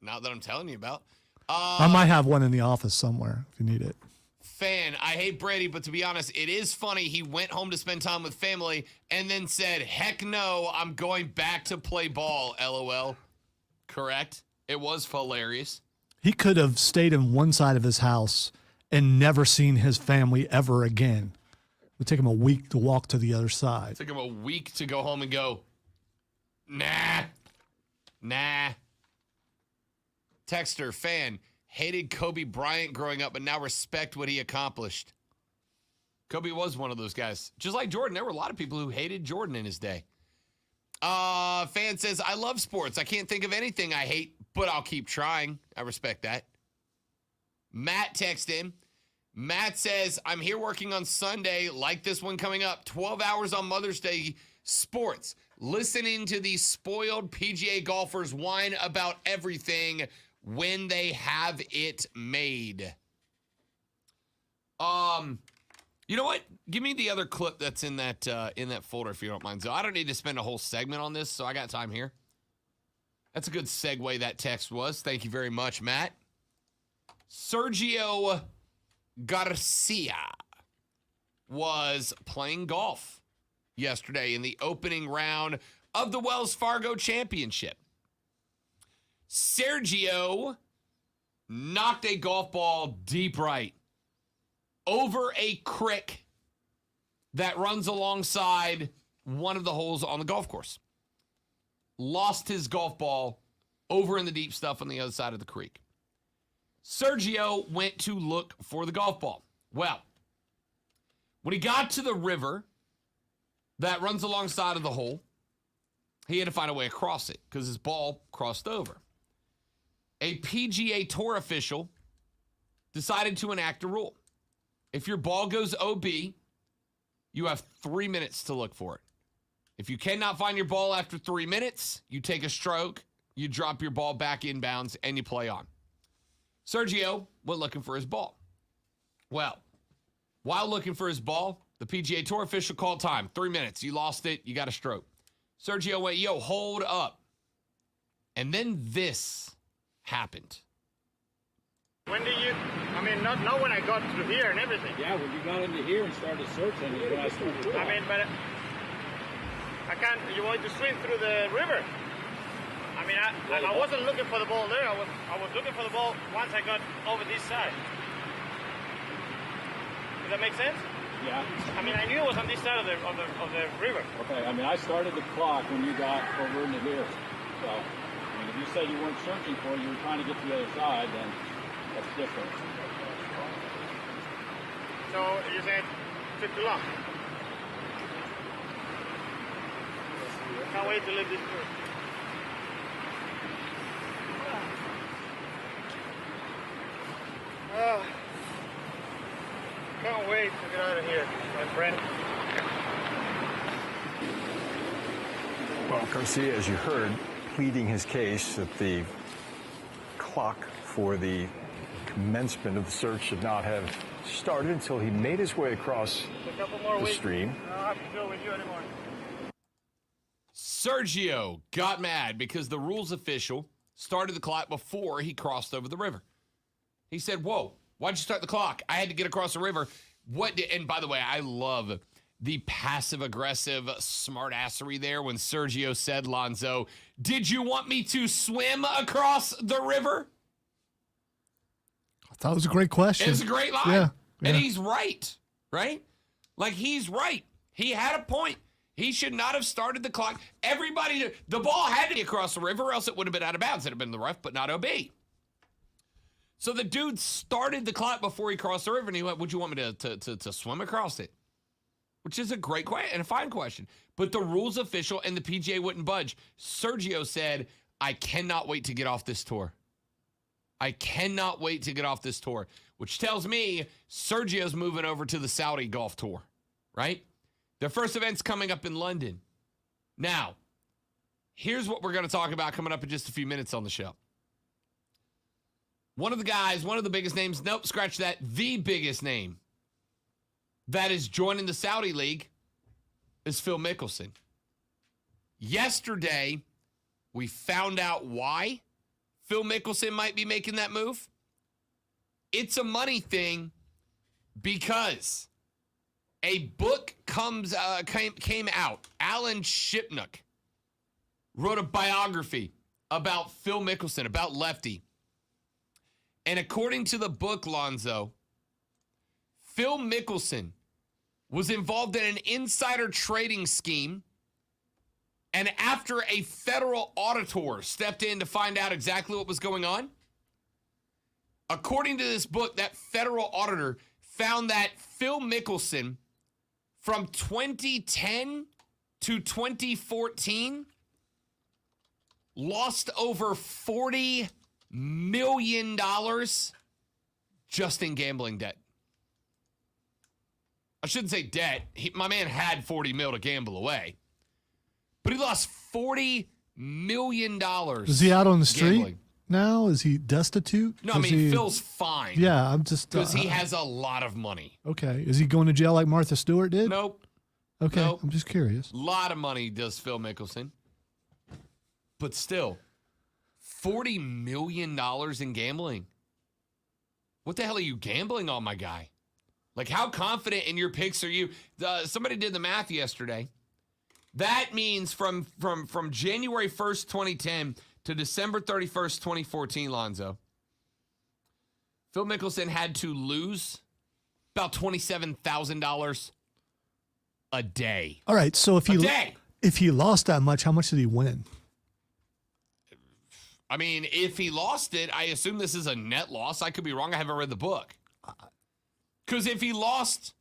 A: Not that I'm telling you about.
B: I might have one in the office somewhere if you need it.
A: Fan, I hate Brady, but to be honest, it is funny. He went home to spend time with family and then said, "Heck no, I'm going back to play ball." LOL. Correct. It was hilarious.
B: He could have stayed in one side of his house and never seen his family ever again. It would take him a week to walk to the other side.
A: It took him a week to go home and go, nah. Texter, fan, hated Kobe Bryant growing up, but now respect what he accomplished. Kobe was one of those guys. Just like Jordan, there were a lot of people who hated Jordan in his day. Fan says, I love sports. I can't think of anything I hate, but I'll keep trying. I respect that. Matt texted in. Matt says, I'm here working on Sunday, like this one coming up. 12 hours on Mother's Day sports. Listening to these spoiled PGA golfers whine about everything when they have it made. You know what? Give me the other clip that's in that folder if you don't mind. So I don't need to spend a whole segment on this, so I got time here. That's a good segue that text was. Thank you very much, Matt. Sergio Garcia was playing golf yesterday in the opening round of the Wells Fargo Championship. Sergio knocked a golf ball deep right over a creek that runs alongside one of the holes on the golf course. Lost his golf ball over in the deep stuff on the other side of the creek. Sergio went to look for the golf ball. Well, when he got to the river that runs alongside of the hole, he had to find a way across it because his ball crossed over. A PGA Tour official decided to enact a rule. If your ball goes OB, you have 3 minutes to look for it. If you cannot find your ball after 3 minutes, you take a stroke, you drop your ball back inbounds, and you play on. Sergio went looking for his ball. Well, while looking for his ball, the PGA Tour official called time. 3 minutes. You lost it. You got a stroke. Sergio went, yo, hold up. And then this happened.
E: When did you, not when I got through here and everything.
F: Yeah, when you got into here and started searching is when I started doing.
E: But I can't, you want to swim through the river. I wasn't looking for the ball there. I was looking for the ball once I got over this side. Does that make sense?
F: Yeah.
E: I knew it was on this side of the river.
F: Okay, I started the clock when you got over into here. So, if you said you weren't searching for it, you were trying to get to the other side, then that's different.
E: So you said it took too long. Can't wait to live this through. Can't wait to get out of here, my friend.
G: Well, Garcia, as you heard, pleading his case that the clock for the commencement of the search should not have started until he made his way across the stream.
E: I don't have to deal with you anymore.
A: Sergio got mad because the rules official started the clock before he crossed over the river. He said, whoa, why'd you start the clock? I had to get across the river. And by the way, I love the passive-aggressive smartassery there when Sergio said, Lonzo, did you want me to swim across the river?
B: I thought it was a great question.
A: It's a great line.
B: Yeah.
A: And he's right? Like, he's right. He had a point. He should not have started the clock. The ball had to be across the river, or else it would have been out of bounds. It would have been the rough, but not OB. So the dude started the clock before he crossed the river, and he went, would you want me to swim across it? Which is a great question and a fine question. But the rules official and the PGA wouldn't budge. Sergio said, I cannot wait to get off this tour. I cannot wait to get off this tour, which tells me Sergio's moving over to the Saudi Golf Tour, right? Their first event's coming up in London. Now, here's what we're going to talk about coming up in just a few minutes on the show. One of the guys, one of the biggest names, nope, scratch that, the biggest name that is joining the Saudi League is Phil Mickelson. Yesterday, we found out why Phil Mickelson might be making that move. It's a money thing because a book came out. Alan Shipnuck wrote a biography about Phil Mickelson, about Lefty. And according to the book, Lonzo, Phil Mickelson was involved in an insider trading scheme. And after a federal auditor stepped in to find out exactly what was going on, According to this book, that federal auditor found that Phil Mickelson from 2010 to 2014 lost over $40 million just in gambling debt. I shouldn't say debt. My man had 40 mil to gamble away. But he lost $40 million.
B: Is he out on the street
A: gambling.
B: now? Is he destitute?
A: No, I mean, Phil's fine.
B: Yeah, I'm just...
A: Because he has a lot of money.
B: Okay. Is he going to jail like Martha Stewart did?
A: Nope.
B: Okay,
A: Nope.
B: I'm just curious.
A: A lot of money does Phil Mickelson. But still, $40 million in gambling. What the hell are you gambling on, my guy? Like, how confident in your picks are you? Somebody did the math yesterday. That means from January 1st, 2010 to December 31st, 2014, Lonzo, Phil Mickelson had to lose about $27,000 a day.
B: All right, so if he lost that much, how much did he win?
A: I mean, if he lost it, I assume this is a net loss. I could be wrong. I haven't read the book. Because if he lost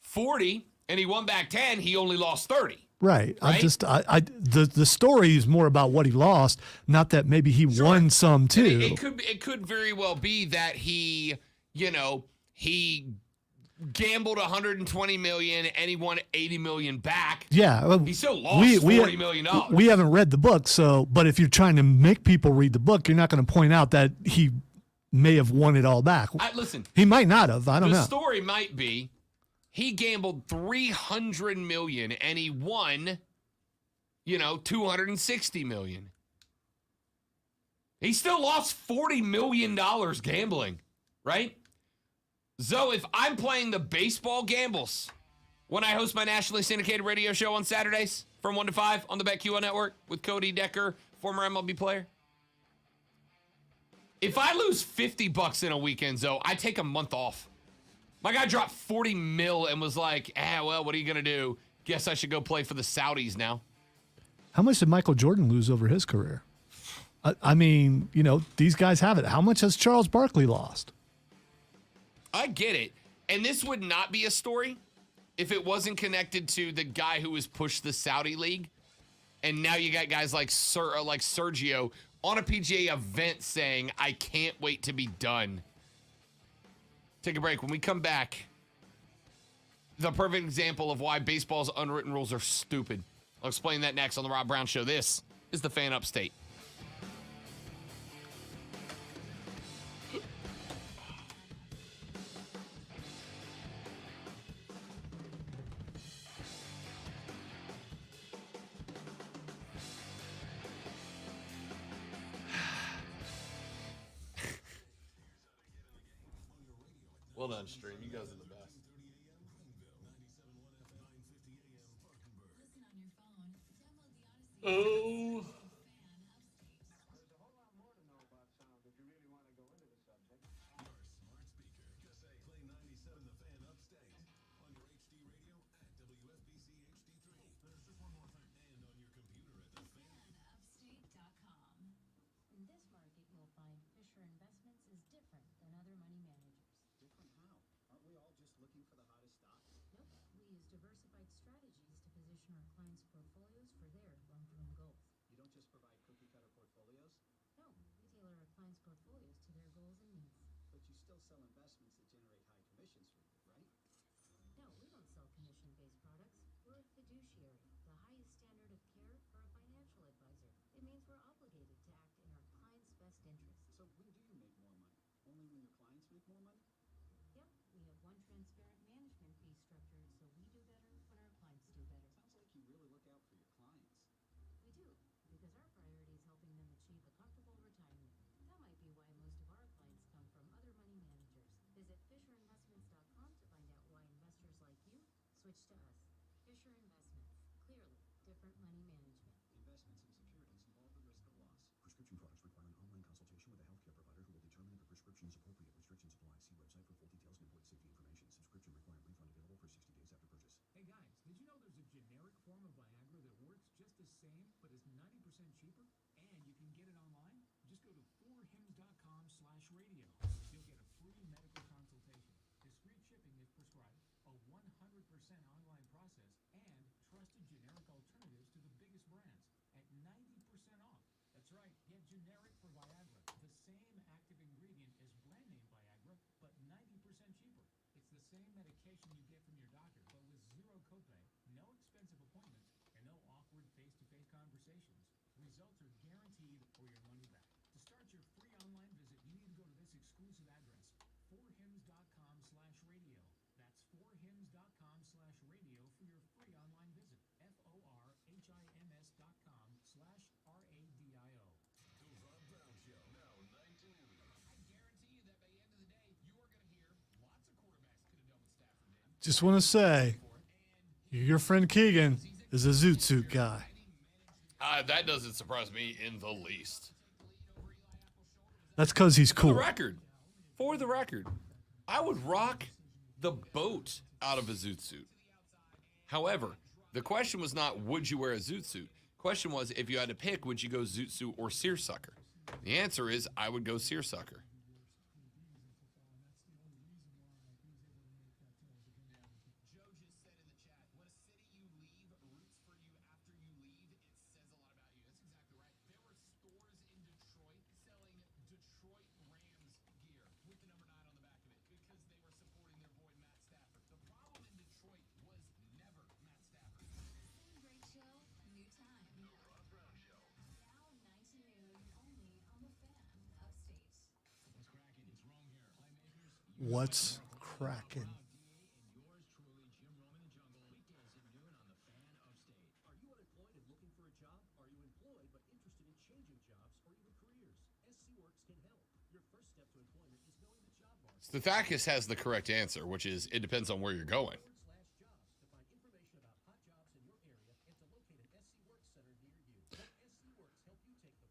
A: 40 and he won back 10, he only lost 30.
B: Right.
A: Right?
B: The story is more about what he lost, not that maybe he won some too.
A: It could very well be that he gambled 120 million and he won 80 million back.
B: Yeah, well,
A: he still lost $40 million.
B: We haven't read the book, but if you're trying to make people read the book, you're not going to point out that he may have won it all back.
A: Listen,
B: he might not have. I don't know.
A: The story might be he gambled 300 million and he won, 260 million. He still lost $40 million gambling, right? So if I'm playing the baseball gambles when I host my nationally syndicated radio show on Saturdays from 1 to 5 on the BetQL network with Cody Decker, former MLB player. If I lose $50 in a weekend, Zoe, I take a month off. My guy dropped 40 mil and was like, well, what are you going to do? Guess I should go play for the Saudis now.
B: How much did Michael Jordan lose over his career? I mean, these guys have it. How much has Charles Barkley lost?
A: I get it. And this would not be a story if it wasn't connected to the guy who was pushed the Saudi league. And now you got guys like Sergio on a PGA event saying, I can't wait to be done. Take a break. When we come back, the perfect example of why baseball's unwritten rules are stupid. I'll explain that next on The Rob Brown Show. This is the Fan Upstate. Well done, stream. You guys are the best. Oh.
H: cheaper, and you can get it online. Just go to 4hims.com/radio. You'll get online process and trusted generic alternatives to the biggest brands at 90% off. That's right, get generic for Viagra, the same active ingredient as brand name Viagra, but 90% cheaper. It's the same medication you get from your doctor, but with zero copay, no expensive appointments, and no awkward face-to-face conversations. Results are guaranteed or your money back. To start your free online visit, you need to go to this exclusive address, forhims.com/radio. That's forhims.com/radio for your free online visit. forhims.com/radio.
I: The Rob Brown Show, now 9 to noon.
A: I guarantee you that by the end of the day, you are going to hear lots of quarterbacks could have done what Stafford did.
B: Just want to say, your friend Keegan is a zoot suit guy.
A: That doesn't surprise me in the least.
B: That's because he's cool.
A: For the record, I would rock the boat out of a zoot suit. However, the question was not, would you wear a zoot suit? The question was, if you had to pick, would you go zoot suit or seersucker? The answer is, I would go seersucker.
B: What's cracking?
A: Stathakis has the correct answer, which is it depends on where you're going.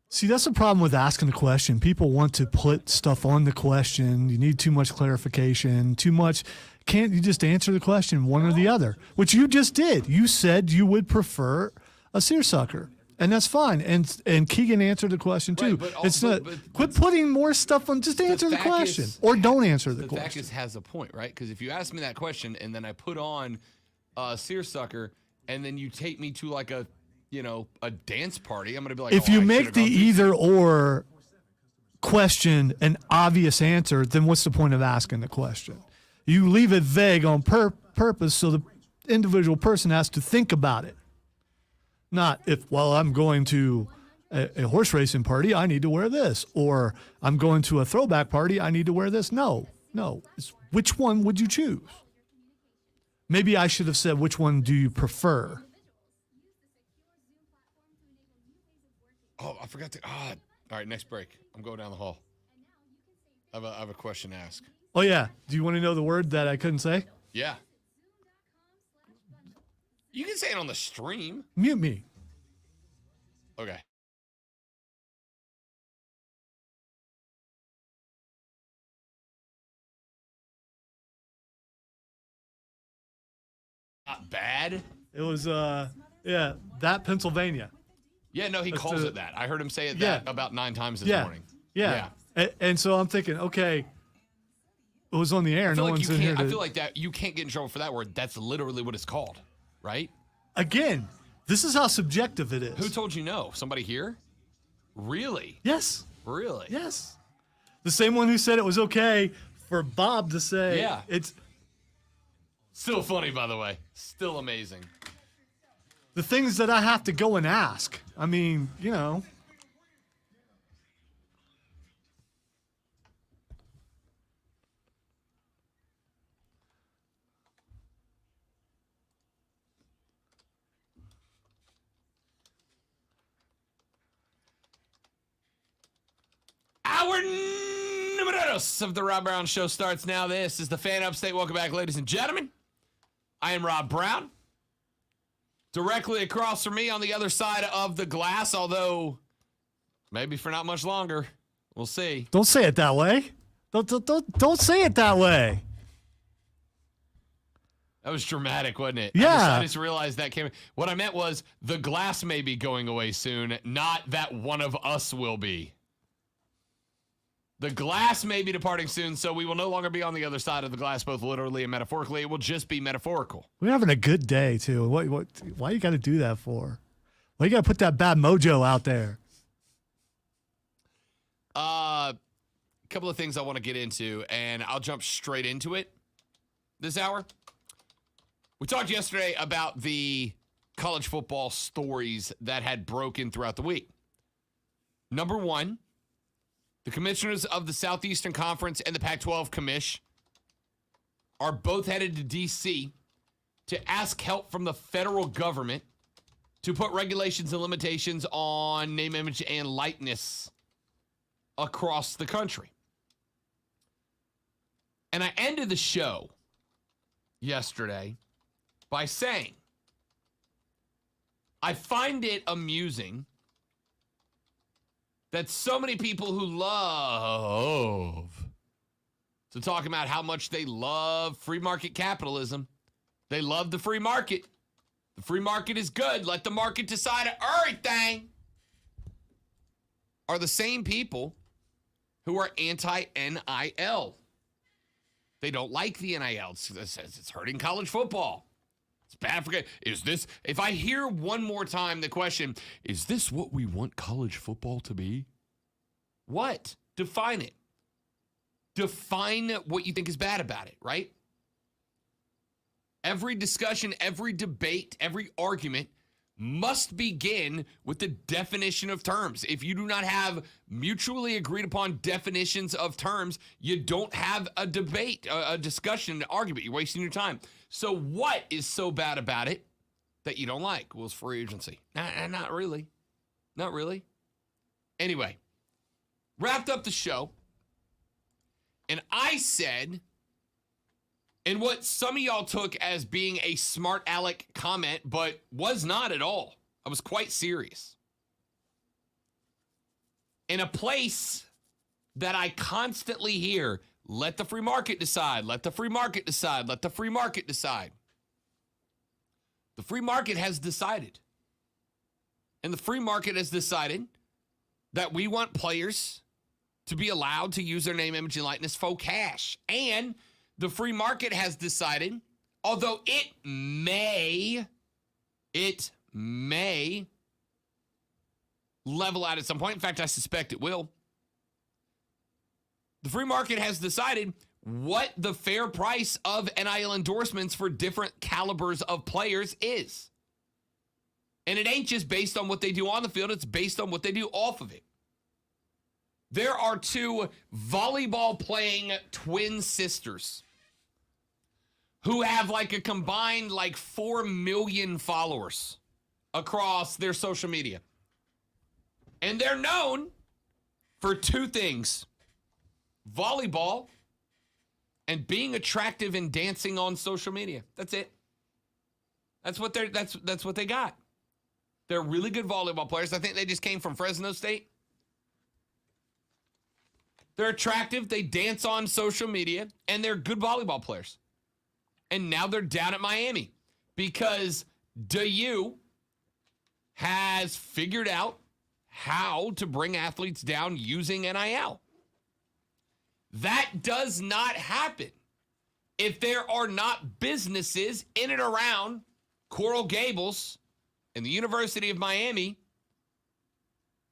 B: See, that's the problem with asking the question. People want to put stuff on the question. You need too much clarification, too much. Can't you just answer the question one or the other? Which you just did. You said you would prefer a seersucker, and that's fine. And Keegan answered the question too.
A: Right,
B: it's not. Quit putting more stuff on. Just answer the question, or don't answer the question.
A: Stathakis has a point, right? Because if you ask me that question and then I put on a seersucker, and then you take me to like a dance party, I'm going to be like,
B: if you make the either or question an obvious answer, then what's the point of asking the question? You leave it vague on purpose so the individual person has to think about it. Not I'm going to a horse racing party, I need to wear this. Or I'm going to a throwback party, I need to wear this. No. It's which one would you choose? Maybe I should have said, which one do you prefer?
A: Oh, I forgot to. All right, next break. I'm going down the hall. I have a question to ask.
B: Oh, yeah. Do you want to know the word that I couldn't say?
A: Yeah. You can say it on the stream.
B: Mute me.
A: Okay. Not bad.
B: It was, that Pennsylvania.
A: Yeah, no, he calls it that. I heard him say it about 9 times this morning.
B: Yeah. And so I'm thinking, okay, it was on the air. No one's in here.
A: I feel like that you can't get in trouble for that word. That's literally what it's called, right?
B: Again, this is how subjective it is.
A: Who told you no? Somebody here? Really?
B: Yes.
A: Really?
B: Yes. The same one who said it was okay for Bob to say.
A: Yeah.
B: It's
A: still funny, by the way. Still amazing.
B: The things that I have to go and ask. I mean,
A: Hour numero dos of the Rob Brown Show starts now. This is the Fan Upstate. Welcome back, ladies and gentlemen. I am Rob Brown. Directly across from me on the other side of the glass, although maybe for not much longer. We'll see.
B: Don't say it that way. Don't say it that way.
A: That was dramatic, wasn't it?
B: Yeah.
A: I just realized that came. What I meant was the glass may be going away soon, not that one of us will be. The glass may be departing soon, so we will no longer be on the other side of the glass, both literally and metaphorically. It will just be metaphorical.
B: We're having a good day, too. Why you got to do that for? Why you got to put that bad mojo out there?
A: A couple of things I want to get into, and I'll jump straight into it this hour. We talked yesterday about the college football stories that had broken throughout the week. Number one, the commissioners of the Southeastern Conference and the Pac-12 commish are both headed to D.C. to ask help from the federal government to put regulations and limitations on name, image, and likeness across the country. And I ended the show yesterday by saying, I find it amusing that so many people who love to talk about how much they love free market capitalism, they love the free market. The free market is good. Let the market decide everything. Are the same people who are anti-NIL. They don't like the NIL. It's hurting college football. It's bad for. Is this, if I hear one more time the question, is this what we want college football to be? What? Define it. Define what you think is bad about it, right? Every discussion, every debate, every argument must begin with the definition of terms. If you do not have mutually agreed upon definitions of terms, you don't have a debate, a discussion, an argument. You're wasting your time. So what is so bad about it that you don't like? Well, it's free agency. Not really. Not really. Anyway, wrapped up the show, and I said, and what some of y'all took as being a smart aleck comment, but was not at all. I was quite serious. In a place that I constantly hear, let the free market decide, let the free market decide, let the free market decide. The free market has decided. And the free market has decided that we want players to be allowed to use their name, image, and likeness for cash. And the free market has decided, although it may level out at some point. In fact, I suspect it will. The free market has decided what the fair price of NIL endorsements for different calibers of players is. And it ain't just based on what they do on the field, it's based on what they do off of it. There are two volleyball playing twin sisters who have like a combined like 4 million followers across their social media. And they're known for two things: volleyball and being attractive and dancing on social media. That's it. That's what they got. They're really good volleyball players. I think they just came from Fresno State. They're attractive, they dance on social media, and they're good volleyball players. And now they're down at Miami because DU has figured out how to bring athletes down using NIL. That does not happen if there are not businesses in and around Coral Gables and the University of Miami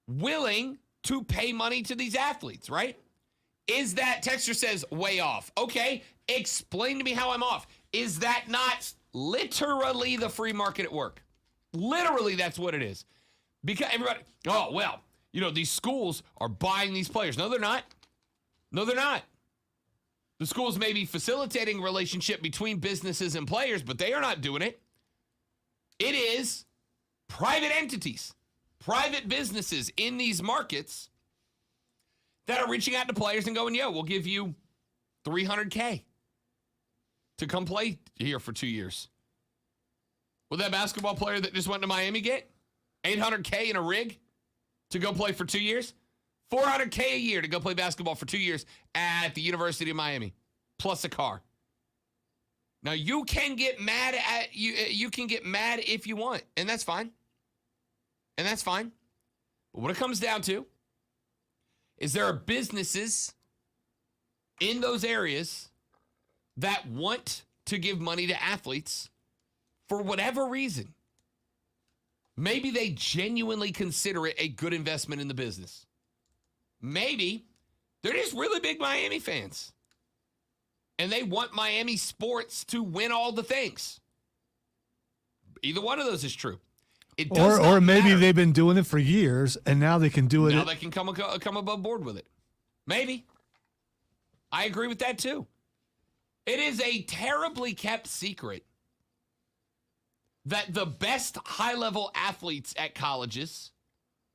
A: willing to pay money to these athletes, right? Is that, Texture says, way off? Okay, explain to me how I'm off. Is that not literally the free market at work? Literally, that's what it is. Because everybody, oh, well, you know, these schools are buying these players. No, they're not. No, they're not. The schools may be facilitating a relationship between businesses and players, but they are not doing it. It is private entities, private businesses in these markets that are reaching out to players and going, yo, we'll give you $300K to come play here for 2 years. Will that basketball player that just went to Miami get $800K in a rig to go play for 2 years? $400K a year to go play basketball for 2 years at the University of Miami, plus a car. Now you can get mad at you can get mad if you want, and that's fine. And that's fine. But what it comes down to is there are businesses in those areas that want to give money to athletes for whatever reason. Maybe they genuinely consider it a good investment in the business. Maybe they're just really big Miami fans. And they want Miami sports to win all the things. Either one of those is true. It does
B: Or
A: not
B: maybe
A: matter.
B: they've been doing it for years, and now they can do it.
A: Now they can come above board with it. Maybe. I agree with that too. It is a terribly kept secret that the best high-level athletes at colleges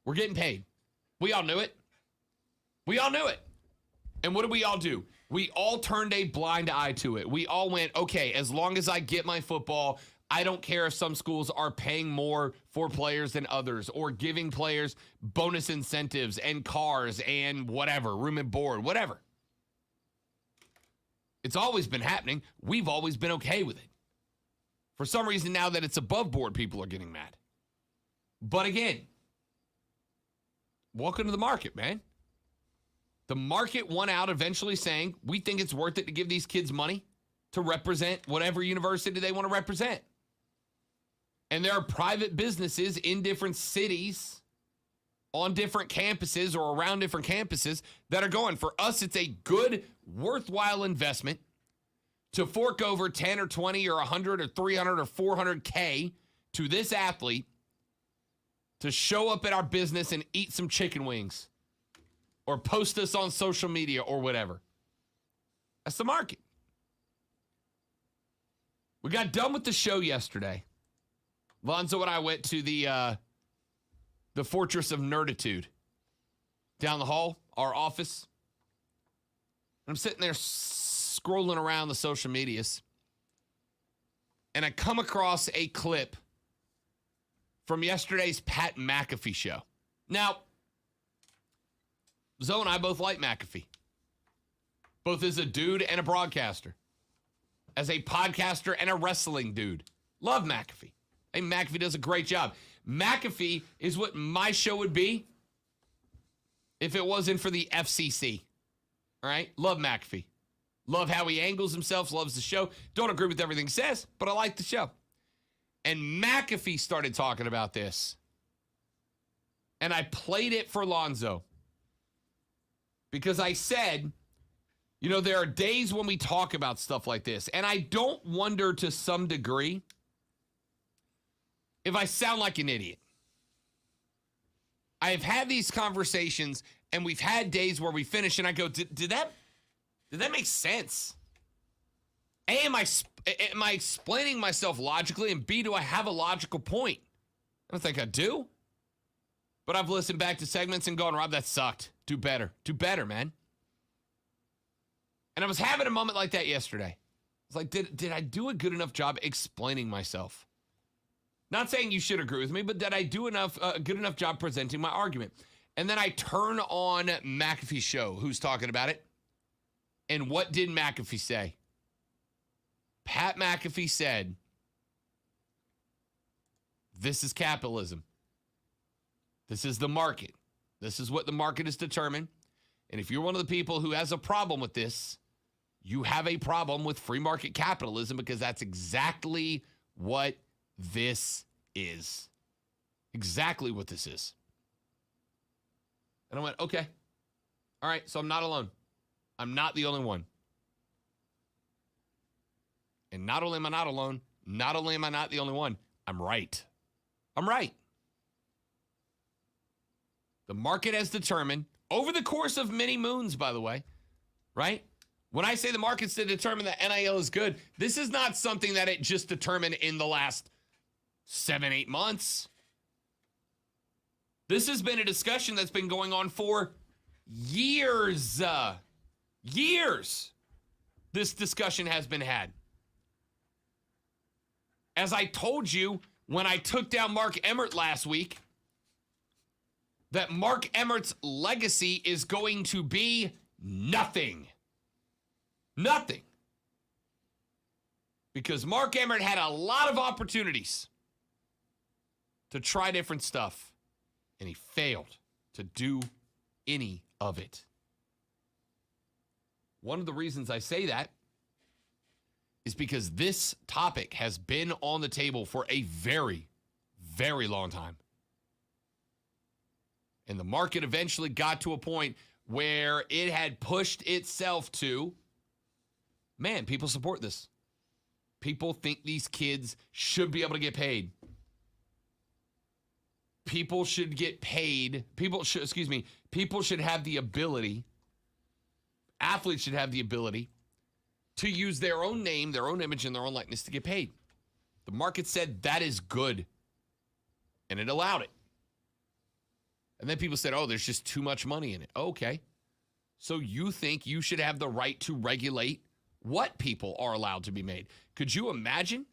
A: were getting paid. We all knew it. We all knew it. And what did we all do? We all turned a blind eye to it. We all went, okay, as long as I get my football, I don't care if some schools are paying more for players than others or giving players bonus incentives and cars and whatever, room and board, whatever. It's always been happening. We've always been okay with it. For some reason, now that it's above board, people are getting mad. But again, welcome to the market, man. The market won out eventually saying, we think it's worth it to give these kids money to represent whatever university they want to represent. And there are private businesses in different cities, on different campuses or around different campuses that are going. For us, it's a good, worthwhile investment to fork over 10 or 20 or 100 or 300 or 400K to this athlete to show up at our business and eat some chicken wings or post us on social media or whatever. That's the market. We got done with the show yesterday. Lonzo and I went to the Fortress of Nerditude down the hall, our office. I'm sitting there scrolling around the social medias, and I come across a clip from yesterday's Pat McAfee show. Now, Zoe and I both like McAfee, both as a dude and a broadcaster, as a podcaster and a wrestling dude. Love McAfee. Hey, McAfee does a great job. McAfee is what my show would be if it wasn't for the FCC. All right? Love McAfee. Love how he angles himself, loves the show. Don't agree with everything he says, but I like the show. And McAfee started talking about this. And I played it for Lonzo. Because I said, you know, there are days when we talk about stuff like this. And I don't wonder to some degree if I sound like an idiot. I have had these conversations, and we've had days where we finish, and I go, did that make sense? A, am I explaining myself logically? And B, do I have a logical point? I don't think I do. But I've listened back to segments and gone, Rob, that sucked. Do better. Do better, man. And I was having a moment like that yesterday. It's like, did I do a good enough job explaining myself? Not saying you should agree with me, but did I do a good enough job presenting my argument? And then I turn on McAfee's show, who's talking about it. And what did McAfee say? Pat McAfee said, this is capitalism. This is the market. This is what the market is determined. And if you're one of the people who has a problem with this, you have a problem with free market capitalism, because that's exactly what this is. Exactly what this is. And I went, okay. All right, so I'm not alone. I'm not the only one. And not only am I not alone, not only am I not the only one, I'm right. I'm right. The market has determined, over the course of many moons, by the way, right? When I say the market's to determine that NIL is good, this is not something that it just determined in the last 7-8 months. This has been a discussion that's been going on for years. Years. This discussion has been had. As I told you when I took down Mark Emmert last week, that Mark Emmert's legacy is going to be nothing. Nothing. Because Mark Emmert had a lot of opportunities to try different stuff, and he failed to do any of it. One of the reasons I say that is because this topic has been on the table for a very, very long time. And the market eventually got to a point where it had pushed itself to, man, people support this. People think these kids should be able to get paid. People should get paid. People should have the ability, athletes should have the ability to use their own name, their own image, and their own likeness to get paid. The market said that is good, and it allowed it. And then people said, oh, there's just too much money in it. Okay. So you think you should have the right to regulate what people are allowed to be made. Could you imagine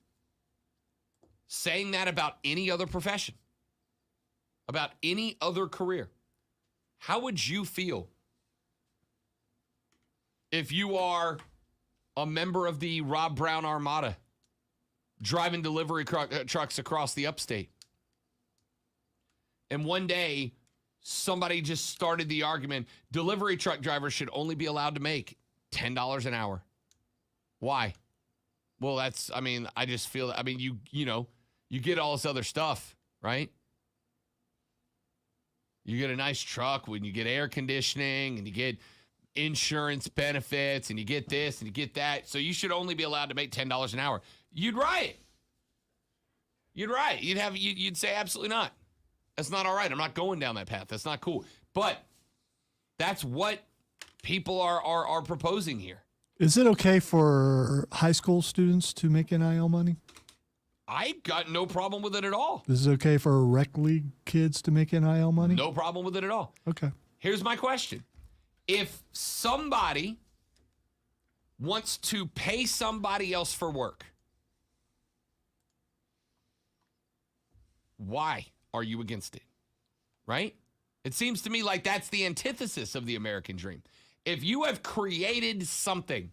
A: saying that about any other profession? About any other career? How would you feel if you are a member of the Rob Brown Armada driving delivery trucks across the upstate? And one day, somebody just started the argument, delivery truck drivers should only be allowed to make $10 an hour. Why? Well, I just feel, you get all this other stuff, right? You get a nice truck when you get air conditioning and you get insurance benefits and you get this and you get that. So you should only be allowed to make $10 an hour. You'd riot. You'd say absolutely not. That's not all right. I'm not going down that path. That's not cool. But that's what people are proposing here.
B: Is it okay for high school students to make NIL money?
A: I've got no problem with it at all.
B: Is it okay for rec league kids to make NIL money?
A: No problem with it at all.
B: Okay.
A: Here's my question. If somebody wants to pay somebody else for work, why are you against it? Right? It seems to me like that's the antithesis of the American dream. If you have created something,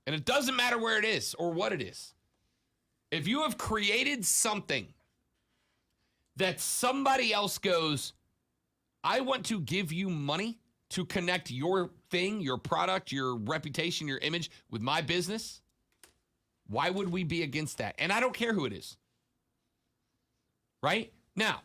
A: and it doesn't matter where it is or what it is, if you have created something that somebody else goes, I want to give you money to connect your thing, your product, your reputation, your image with my business, why would we be against that? And I don't care who it is. Right? Now,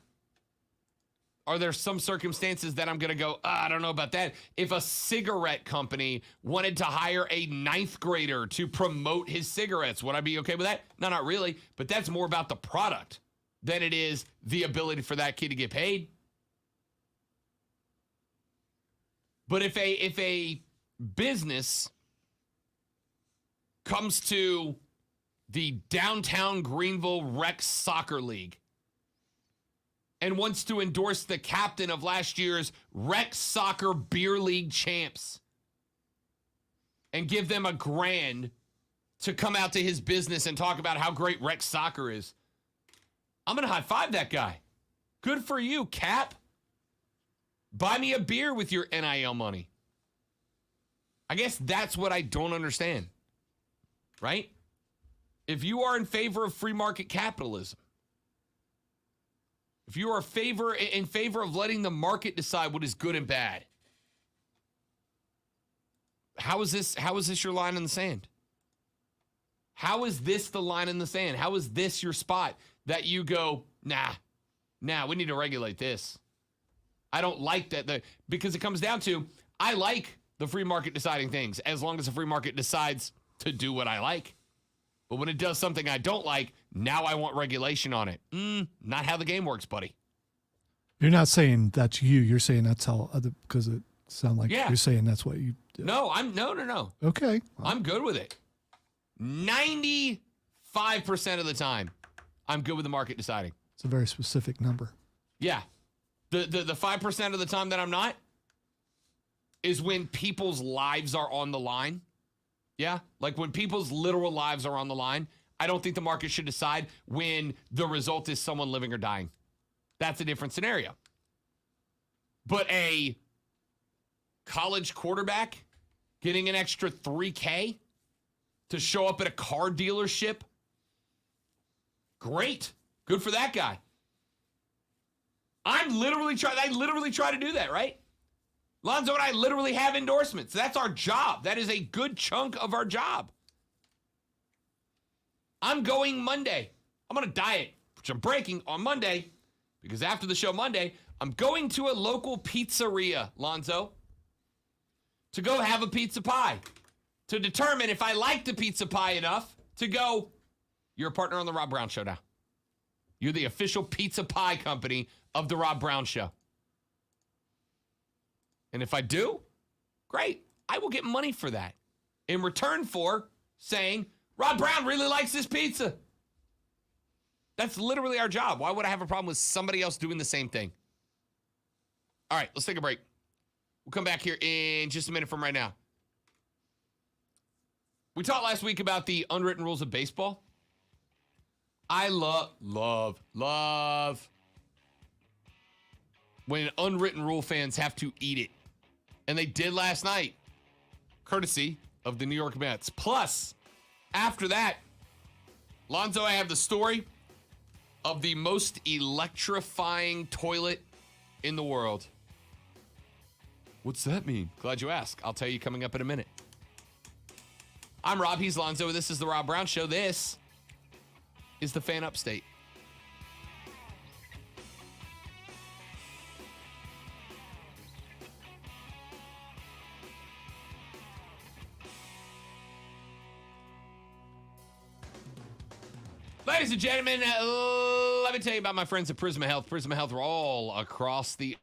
A: are there some circumstances that I'm going to go, I don't know about that? If a cigarette company wanted to hire a 9th grader to promote his cigarettes, would I be okay with that? No, not really. But that's more about the product than it is the ability for that kid to get paid. But if a business comes to the downtown Greenville Rec Soccer League and wants to endorse the captain of last year's Rec Soccer Beer League champs and give them $1,000 to come out to his business and talk about how great Rec Soccer is, I'm going to high five that guy. Good for you, Cap. Buy me a beer with your NIL money. I guess that's what I don't understand, right? If you are in favor of free market capitalism, if you are in favor of letting the market decide what is good and bad, how is this your line in the sand? How is this the line in the sand? How is this your spot that you go, nah, we need to regulate this? I don't like that, because it comes down to, I like the free market deciding things as long as the free market decides to do what I like. But when it does something I don't like, now I want regulation on it. Not how the game works, buddy.
B: You're not saying that's you. You're saying that's how other, because it sounds like you're saying that's what you do.
A: No, no.
B: Okay.
A: I'm good with it. 95% of the time, I'm good with the market deciding.
B: It's a very specific number.
A: Yeah. The 5% of the time that I'm not is when people's lives are on the line. Yeah, like when people's literal lives are on the line, I don't think the market should decide when the result is someone living or dying. That's a different scenario. But a college quarterback getting an extra $3,000 to show up at a car dealership, great. Good for that guy. I literally try to do that, right? Lonzo and I literally have endorsements. That's our job. That is a good chunk of our job. I'm going Monday. I'm on a diet, which I'm breaking on Monday, because after the show Monday, I'm going to a local pizzeria, Lonzo, to go have a pizza pie, to determine if I like the pizza pie enough to go, you're a partner on the Rob Brown Show now. You're the official pizza pie company of the Rob Brown Show. And if I do, great. I will get money for that in return for saying, Rob Brown really likes this pizza. That's literally our job. Why would I have a problem with somebody else doing the same thing? All right, let's take a break. We'll come back here in just a minute from right now. We talked last week about the unwritten rules of baseball. I love when unwritten rule fans have to eat it. And they did last night, courtesy of the New York Mets. Plus, after that, Lonzo, I have the story of the most electrifying toilet in the world. What's that mean? Glad you asked. I'll tell you coming up in a minute. I'm Rob. He's Lonzo. This is the Rob Brown Show. This is the Fan Upstate. Ladies and gentlemen, let me tell you about my friends at Prisma Health. Prisma Health are all across the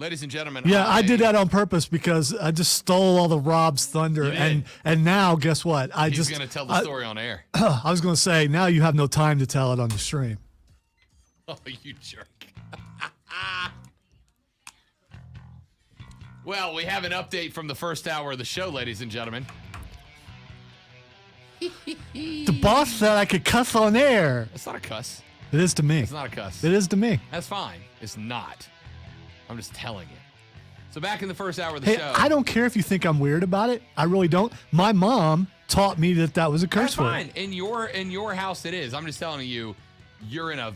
A: Ladies and gentlemen.
B: Yeah, I did that on purpose because I just stole all the Rob's thunder, and now guess what?
A: He's going to tell the story on air.
B: I was going to say now you have no time to tell it on the stream.
A: Oh, you jerk. Well, we have an update from the first hour of the show, ladies and gentlemen.
B: The boss said I could cuss on air.
A: It's not a cuss.
B: It is to me.
A: It's not a cuss.
B: It is to me.
A: That's fine. It's not. I'm just telling you. So back in the first hour of the
B: Hey,
A: show.
B: I don't care if you think I'm weird about it. I really don't. My mom taught me that was a curse word.
A: That's fine. In your house it is. I'm just telling you, you're in a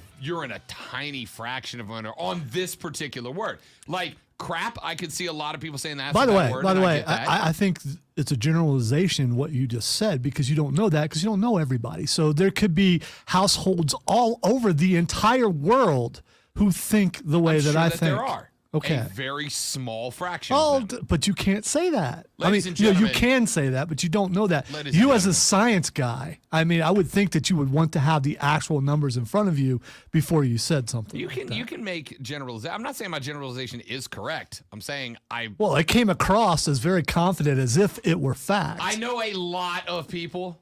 A: tiny fraction of an on this particular word. Like crap, I could see a lot of people saying that's
B: By the way,
A: word,
B: I think it's a generalization what you just said because you don't know that because you don't know everybody. So there could be households all over the entire world who think the way that I think.
A: There are.
B: Okay.
A: A very small fraction.
B: Oh,
A: of them.
B: but you can't say that.
A: Ladies and
B: you
A: gentlemen,
B: can say that, but you don't know that.
A: Ladies
B: You
A: and
B: as a
A: gentlemen.
B: science guy, I would think that you would want to have the actual numbers in front of you before you said something.
A: You can make generalization. I'm not saying my generalization is correct. I'm saying
B: Well, it came across as very confident as if it were fact.
A: I know a lot of people,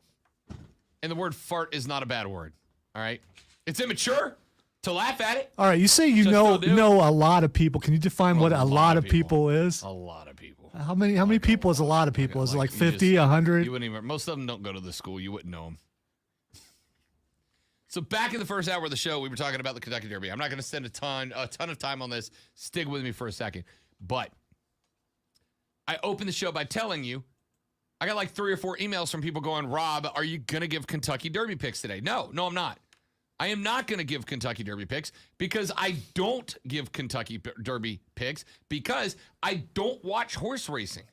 A: and the word fart is not a bad word. All right? It's immature to laugh at it.
B: All right, you say you know a lot of people. Can you define what a lot of people is?
A: A lot of people.
B: How many people is a lot of people? Is it like 50, 100?
A: You wouldn't even. Most of them don't go to the school. You wouldn't know them. So back in the first hour of the show, we were talking about the Kentucky Derby. I'm not going to spend a ton of time on this. Stick with me for a second. But I opened the show by telling you, I got like 3 or 4 emails from people going, Rob, are you going to give Kentucky Derby picks today? No, I'm not. I am not going to give Kentucky Derby picks because I don't give Kentucky Derby picks because I don't watch horse racing.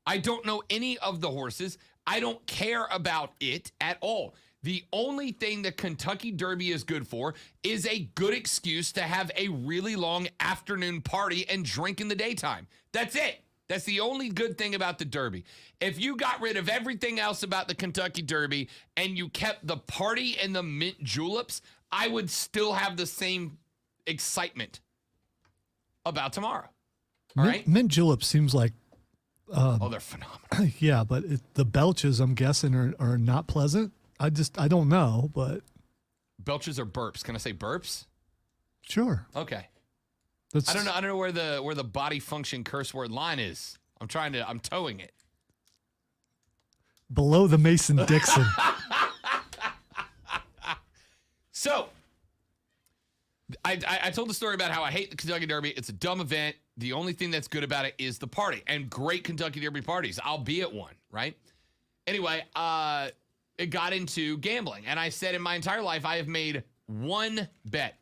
A: I don't know any of the horses. I don't care about it at all. The only thing that Kentucky Derby is good for is a good excuse to have a really long afternoon party and drink in the daytime. That's it. That's the only good thing about the Derby. If you got rid of everything else about the Kentucky Derby and you kept the party and the mint juleps, I would still have the same excitement about tomorrow. All right?
B: Mint julep seems like.
A: They're phenomenal.
B: Yeah, but the belches, I'm guessing, are not pleasant. I don't know, but.
A: Belches or burps? Can I say burps?
B: Sure.
A: Okay. I don't know where the body function curse word line is. I'm towing it.
B: Below the Mason-Dixon.
A: So, I told the story about how I hate the Kentucky Derby. It's a dumb event. The only thing that's good about it is the party. And great Kentucky Derby parties. I'll be at one, right? Anyway, it got into gambling. And I said in my entire life, I have made one bet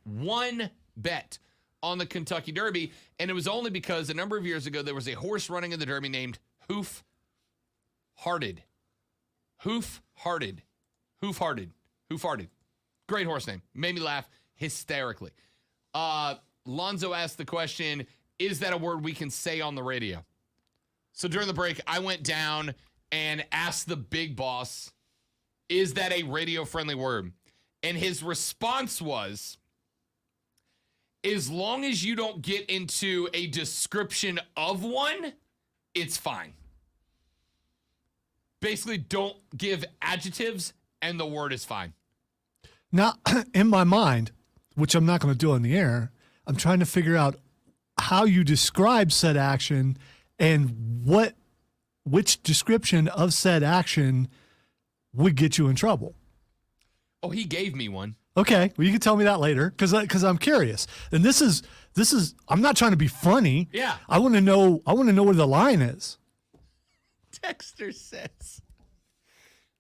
A: on the Kentucky Derby, and it was only because a number of years ago there was a horse running in the Derby named Hoof Hearted. Great horse name. Made me laugh hysterically. Lonzo asked the question, is that a word we can say on the radio? So during the break, I went down and asked the big boss, is that a radio-friendly word? And his response was, as long as you don't get into a description of one, it's fine. Basically, don't give adjectives, and the word is fine.
B: Now, in my mind, which I'm not going to do on the air, I'm trying to figure out how you describe said action and which description of said action would get you in trouble.
A: Oh, he gave me one.
B: Okay, well, you can tell me that later because I'm curious. And this is I'm not trying to be funny.
A: Yeah.
B: I want to know where the line is.
A: Texter says,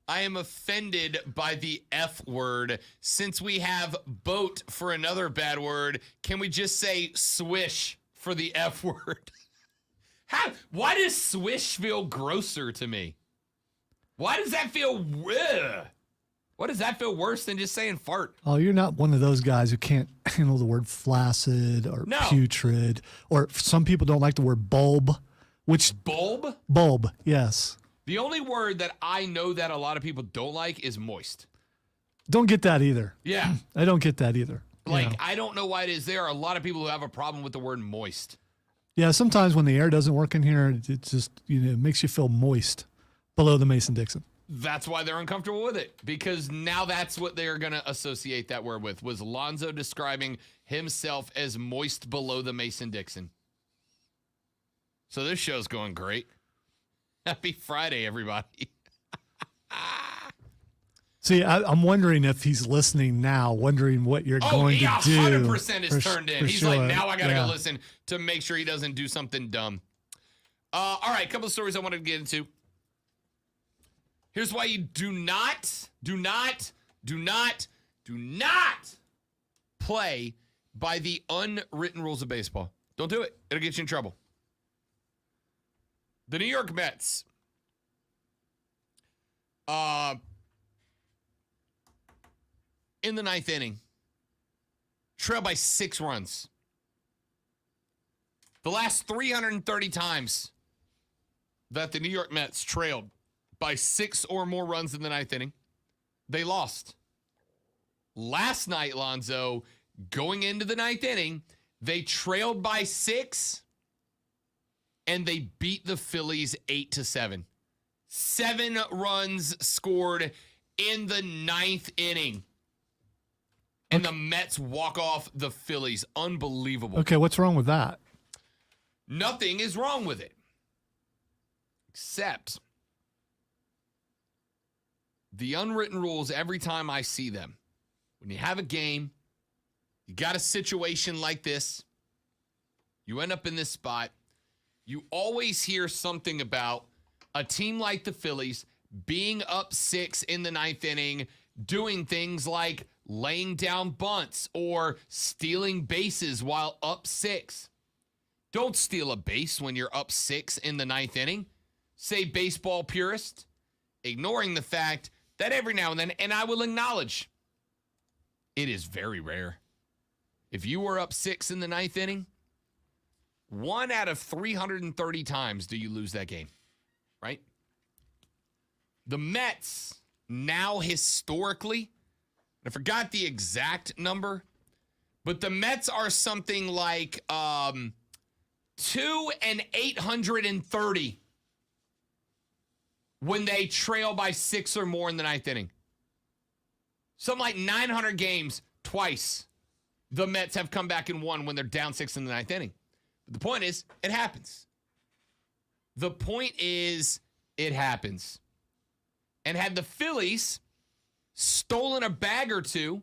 A: I am offended by the F word. Since we have boat for another bad word, can we just say swish for the F word? Why does swish feel grosser to me? Why does that feel What does that feel worse than just saying fart?
B: Oh, you're not one of those guys who can't handle the word flaccid or putrid, or some people don't like the word bulb, which
A: bulb?
B: Bulb, yes.
A: The only word that I know that a lot of people don't like is moist.
B: Don't get that either.
A: Yeah.
B: I don't get that either.
A: Like, I don't know why it is. There are a lot of people who have a problem with the word moist.
B: Yeah, sometimes when the air doesn't work in here, it just it makes you feel moist below the Mason-Dixon.
A: That's why they're uncomfortable with it, because now that's what they're going to associate that word with. Was Lonzo describing himself as moist below the Mason-Dixon? So this show's going great. Happy Friday, everybody.
B: See, I'm wondering if he's listening now, wondering what you're going to do.
A: 100% is turned in. He's like, now I got to
B: Yeah.
A: go listen to make sure he doesn't do something dumb. All right, a couple of stories I wanted to get into. Here's why you do not play by the unwritten rules of baseball. Don't do it. It'll get you in trouble. The New York Mets in the ninth inning trailed by 6 runs. The last 330 times that the New York Mets trailed by 6 or more runs in the ninth inning, they lost. Last night, Lonzo, going into the ninth inning, they trailed by 6, and they beat the Phillies 8-7. 7 runs scored in the ninth inning. And the Mets walk off the Phillies. Unbelievable.
B: Okay, what's wrong with that?
A: Nothing is wrong with it. Except the unwritten rules, every time I see them, when you have a game, you got a situation like this, you end up in this spot, you always hear something about a team like the Phillies being up 6 in the ninth inning, doing things like laying down bunts or stealing bases while up 6. Don't steal a base when you're up 6 in the ninth inning. Say baseball purist, ignoring the fact that every now and then, and I will acknowledge, it is very rare. If you were up 6 in the ninth inning, 1 out of 330 times do you lose that game, right? The Mets now historically, I forgot the exact number, but the Mets are something like 2,830 when they trail by 6 or more in the ninth inning. Something like 900 games twice the Mets have come back and won when they're down 6 in the ninth inning. But the point is, it happens. The point is, it happens. And had the Phillies stolen a bag or two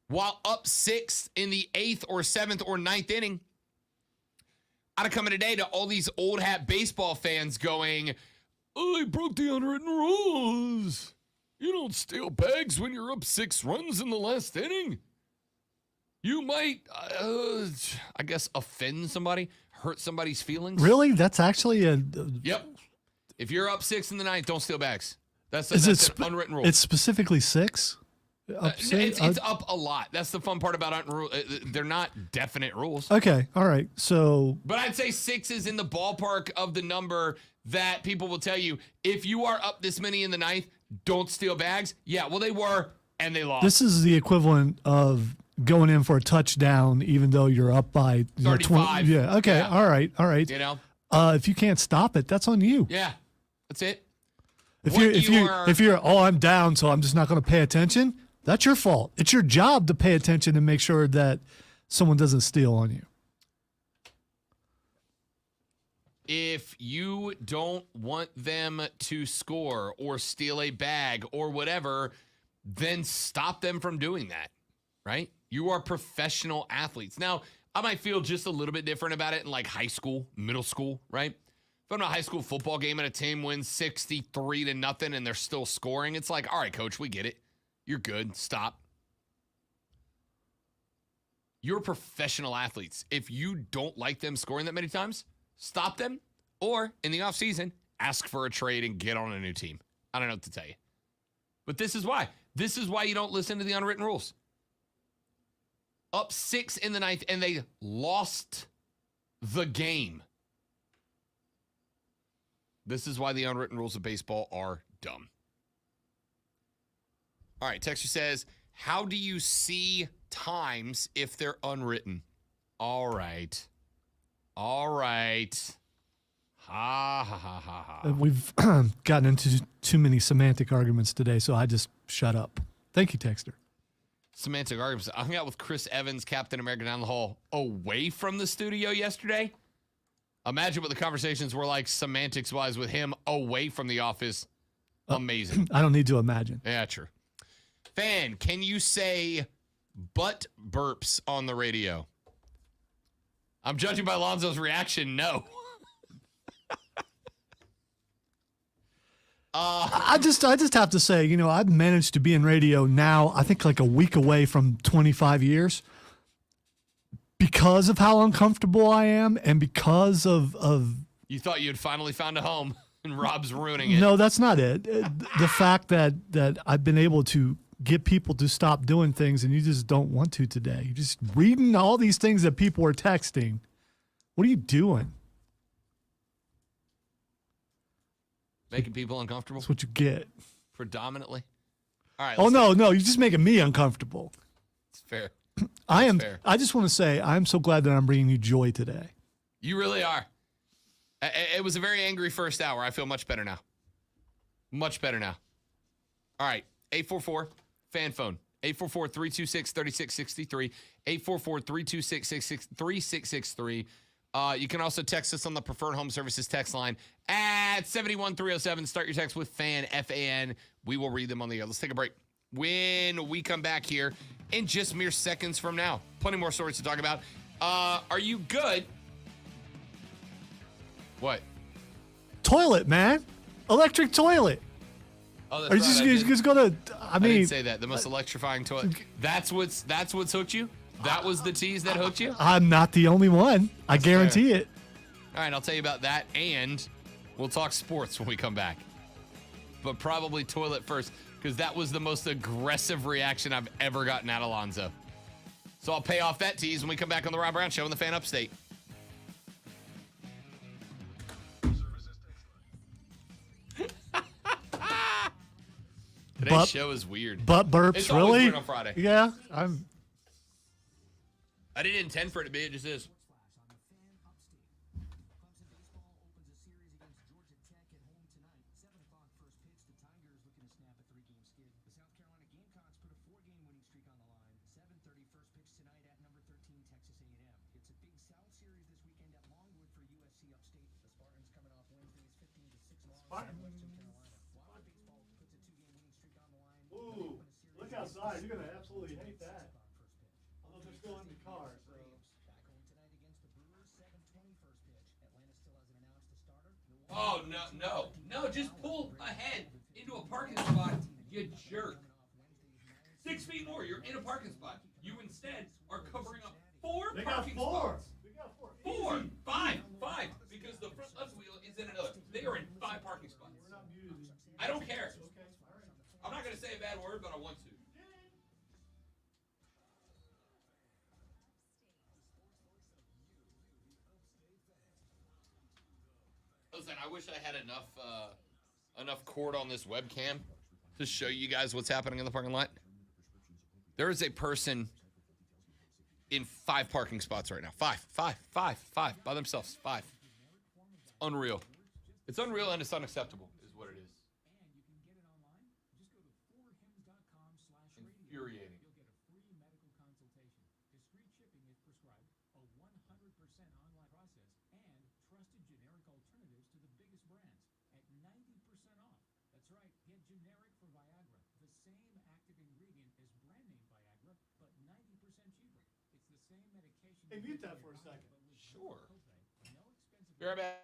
A: while up 6 in the 8th or 7th or 9th inning, I'd have come in today to all these old hat baseball fans going, oh, they broke the unwritten rules. You don't steal bags when you're up 6 runs in the last inning. You might, I guess, offend somebody, hurt somebody's feelings.
B: Really? That's actually a...
A: Yep. If you're up 6 in the ninth, don't steal bags. That's
B: Is
A: an
B: it
A: unwritten rule.
B: It's specifically 6?
A: It's up a lot. That's the fun part about unwritten rules. They're not definite rules.
B: Okay, all right. So...
A: But I'd say 6 is in the ballpark of the number that people will tell you, if you are up this many in the ninth, don't steal bags. Yeah, well, they were, and they lost.
B: This is the equivalent of going in for a touchdown, even though you're up by
A: 35.
B: Yeah. Okay.
A: Yeah.
B: All right.
A: You know?
B: If you can't stop it, that's on you.
A: Yeah, that's it.
B: If you're I'm down, so I'm just not going to pay attention. That's your fault. It's your job to pay attention and make sure that someone doesn't steal on you.
A: If you don't want them to score or steal a bag or whatever, then stop them from doing that, right? You are professional athletes. Now, I might feel just a little bit different about it in like high school, middle school, right? If I'm in a high school football game and a team wins 63-0 and they're still scoring, it's like, all right, coach, we get it. You're good. Stop. You're professional athletes. If you don't like them scoring that many times, stop them, or in the offseason, ask for a trade and get on a new team. I don't know what to tell you. But this is why. This is why you don't listen to the unwritten rules. Up 6 in the ninth, and they lost the game. This is why the unwritten rules of baseball are dumb. All right, Texter says, how do you see times if they're unwritten? All right. All right. Ha ha ha ha ha.
B: We've gotten into too many semantic arguments today, so I just shut up. Thank you, Texter.
A: Semantic arguments. I hung out with Chris Evans, Captain America, down the hall, away from the studio yesterday. Imagine what the conversations were like semantics-wise with him away from the office. Amazing.
B: I don't need to imagine.
A: Yeah, true. Fan, can you say butt burps on the radio? I'm judging by Lonzo's reaction, no.
B: I just have to say, you know, I've managed to be in radio now, I think like a week away from 25 years because of how uncomfortable I am and because of
A: You thought you had finally found a home, and Rob's ruining it.
B: No, that's not it. The fact that I've been able to get people to stop doing things and you just don't want to today. You're just reading all these things that people are texting. What are you doing?
A: Making people uncomfortable?
B: That's what you get.
A: Predominantly? All right.
B: Oh, no, you're just making me uncomfortable.
A: It's fair. Fair.
B: I just want to say, I'm so glad that I'm bringing you joy today.
A: You really are. It was a very angry first hour. I feel much better now. Much better now. All right. 844 fan phone. 844-326-3663. 844-326-3663. You can also text us on the Preferred Home Services text line at 71307. Start your text with FAN, F-A-N. We will read them on the air. Let's take a break. When we come back here in just mere seconds from now, plenty more stories to talk about. Are you good? What?
B: Toilet, man. Electric toilet.
A: Oh,
B: Are you just gonna? I mean,
A: didn't say that. The most electrifying toilet. That's what's hooked you. That was the tease that hooked you.
B: I'm not the only one. I guarantee it.
A: All right, I'll tell you about that, and we'll talk sports when we come back. But probably toilet first, because that was the most aggressive reaction I've ever gotten out of Lonzo. So I'll pay off that tease when we come back on the Rob Brown Show in the Fan Upstate. Today's show is weird.
B: Butt burps,
A: It's always
B: really?
A: weird on Friday.
B: Yeah,
A: I didn't intend for it to be. It just is.
B: Ooh, look outside. You're going to absolutely hate that. Although they're still in the car. So.
A: Oh, no. Just pull ahead into a parking spot, you jerk. 6 feet more. You're in a parking spot. You instead are covering up four parking spots.
B: We got four.
A: Four. Five. Because the front left wheel is in another. They are in 5 parking spots. I don't care. I'm not going to say a bad word, but I want to. Listen, I wish I had enough cord on this webcam to show you guys what's happening in the parking lot. There is a person in 5 parking spots right now. Five by themselves. 5. It's unreal. It's unreal and it's unacceptable is what it is. Infuriating.
B: Hey, mute that for a second.
A: Sure. Be right back.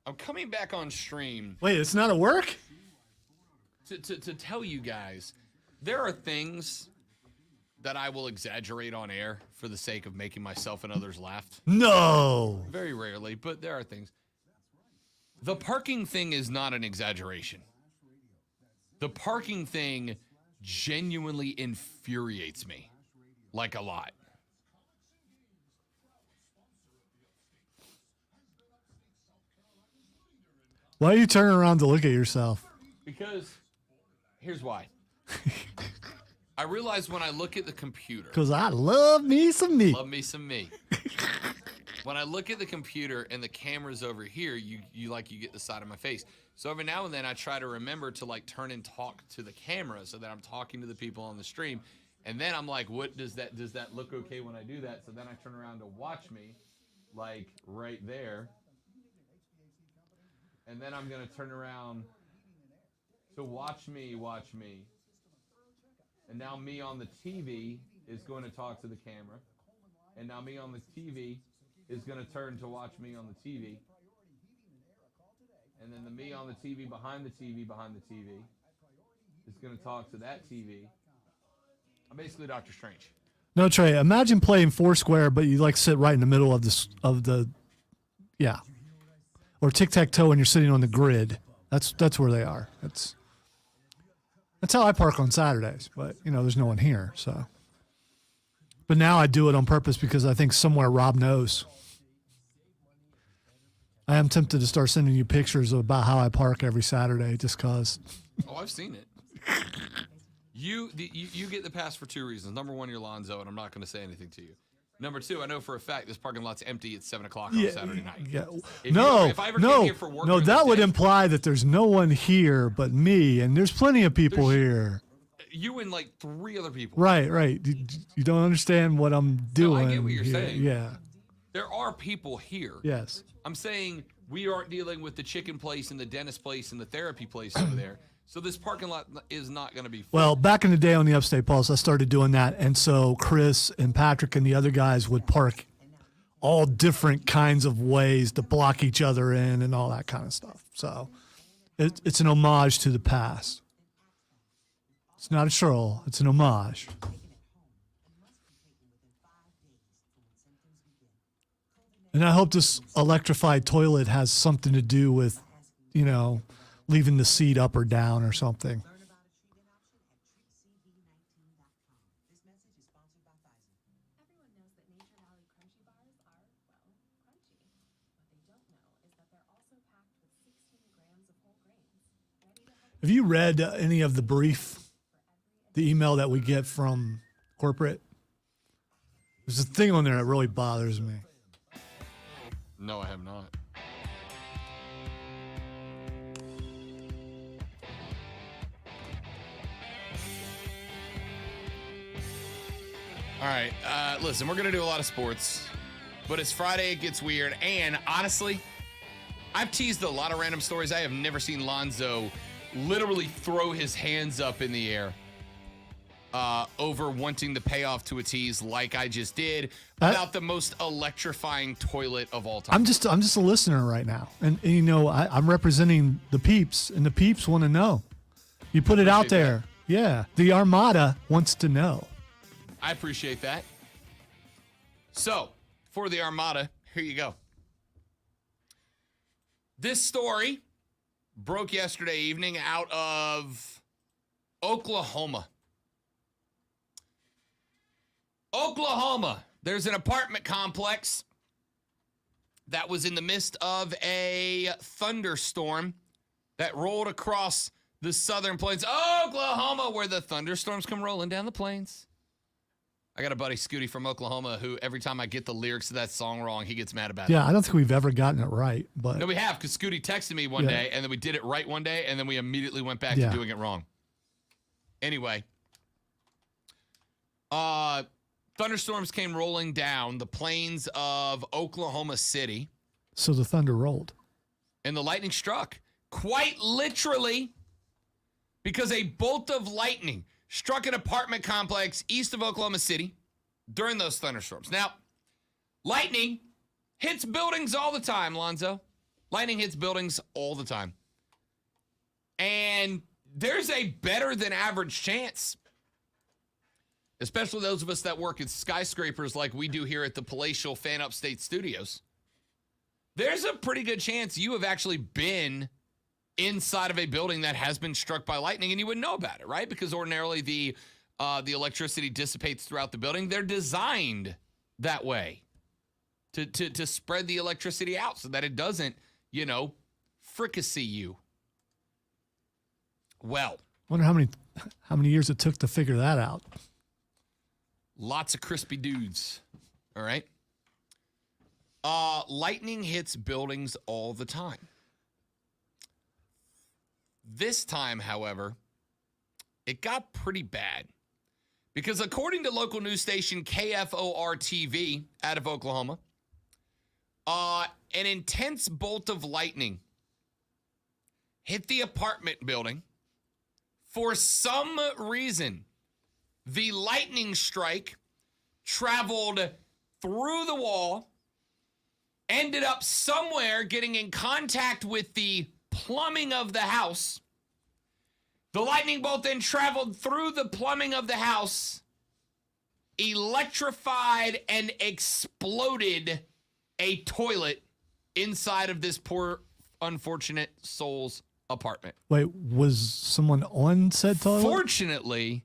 A: I'm coming back on stream
B: Wait, it's not at work?
A: to tell you guys there are things that I will exaggerate on air for the sake of making myself and others laugh.
B: No.
A: Very rarely, but there are things. The parking thing is not an exaggeration. The parking thing genuinely infuriates me, like a lot.
B: Why are you turning around to look at yourself?
A: Because here's why. I realize when I look at the computer.
B: Because I love me some me.
A: Love me some me. When I look at the computer and the camera's over here, you get the side of my face. So every now and then I try to remember to like turn and talk to the camera so that I'm talking to the people on the stream. And then I'm like, what does that look okay when I do that? So then I turn around to watch me, like right there. And then I'm gonna turn around to watch me. And now me on the TV is going to talk to the camera. And now me on the TV is going to turn to watch me on the TV. And then the me on the TV behind the TV is going to talk to that TV. I'm basically Doctor Strange.
B: No, Trey, imagine playing Foursquare, but you like sit right in the middle of the or tic-tac-toe and you're sitting on the grid. That's where they are. That's how I park on Saturdays, but there's no one here, so. But now I do it on purpose because I think somewhere Rob knows. I am tempted to start sending you pictures about how I park every Saturday just cause.
A: Oh, I've seen it. You get the pass for two reasons. Number one, you're Lonzo, and I'm not going to say anything to you. Number two, I know for a fact this parking lot's empty at 7 o'clock on Saturday night.
B: Yeah.
A: If I ever came here for work
B: that would imply that there's no one here but me, and there's plenty of people here.
A: You and like 3 other people.
B: Right. You don't understand what I'm doing.
A: No, I get what you're saying.
B: Yeah.
A: There are people here.
B: Yes.
A: I'm saying we aren't dealing with the chicken place and the dentist place and the therapy place over there. So this parking lot is not going to be full.
B: Well, back in the day on the Upstate Pulse, I started doing that. And so Chris and Patrick and the other guys would park all different kinds of ways to block each other in and all that kind of stuff. So it's an homage to the past. It's not a troll. It's an homage. And I hope this electrified toilet has something to do with, leaving the seat up or down or something. Have you read any of the email that we get from corporate? There's a thing on there that really bothers me.
A: No, I have not. All right, listen, we're going to do a lot of sports, but it's Friday, it gets weird, and honestly, I've teased a lot of random stories. I have never seen Lonzo literally throw his hands up in the air over wanting to pay off to a tease like I just did about the most electrifying toilet of all time.
B: I'm just a listener right now, and I'm representing the peeps, and the peeps want to know. You put it out there. Yeah, the Armada wants to know.
A: I appreciate that. So, for the Armada, here you go. This story broke yesterday evening out of Oklahoma. Oklahoma. There's an apartment complex that was in the midst of a thunderstorm that rolled across the southern plains. Oklahoma, where the thunderstorms come rolling down the plains. I got a buddy, Scooty, from Oklahoma, who every time I get the lyrics of that song wrong, he gets mad about it.
B: Yeah, I don't think we've ever gotten it right. But
A: no, we have, because Scooty texted me one day, and then we did it right one day, and then we immediately went back to doing it wrong. Anyway, thunderstorms came rolling down the plains of Oklahoma City.
B: So the thunder rolled.
A: And the lightning struck. Quite literally, because a bolt of lightning struck an apartment complex east of Oklahoma City during those thunderstorms. Now, lightning hits buildings all the time, Lonzo. Lightning hits buildings all the time. And there's a better than average chance, especially those of us that work in skyscrapers like we do here at the palatial Fan Upstate Studios. There's a pretty good chance you have actually been inside of a building that has been struck by lightning and you wouldn't know about it, right? Because ordinarily the electricity dissipates throughout the building. They're designed that way to spread the electricity out so that it doesn't, fricassee you. Well,
B: Wonder how many years it took to figure that out.
A: lots of crispy dudes. All right. Lightning hits buildings all the time. This time, however, it got pretty bad because according to local news station KFOR-TV out of Oklahoma, an intense bolt of lightning hit the apartment building. For some reason, the lightning strike traveled through the wall, ended up somewhere getting in contact with the plumbing of the house. The lightning bolt then traveled through the plumbing of the house, electrified and exploded a toilet inside of this poor, unfortunate soul's apartment.
B: Wait, was someone on said toilet?
A: Fortunately,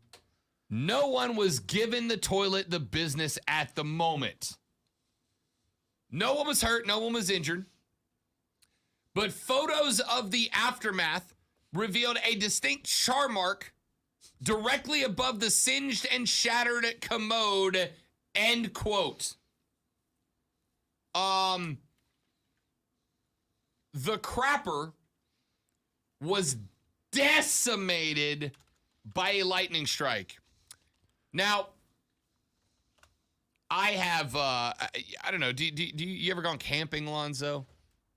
A: no one was given the toilet the business at the moment. No one was hurt. No one was injured. But photos of the aftermath revealed a distinct char mark directly above the singed and shattered commode, end quote. The crapper was decimated by a lightning strike. Now, I have, I don't know, do you ever gone camping, Lonzo?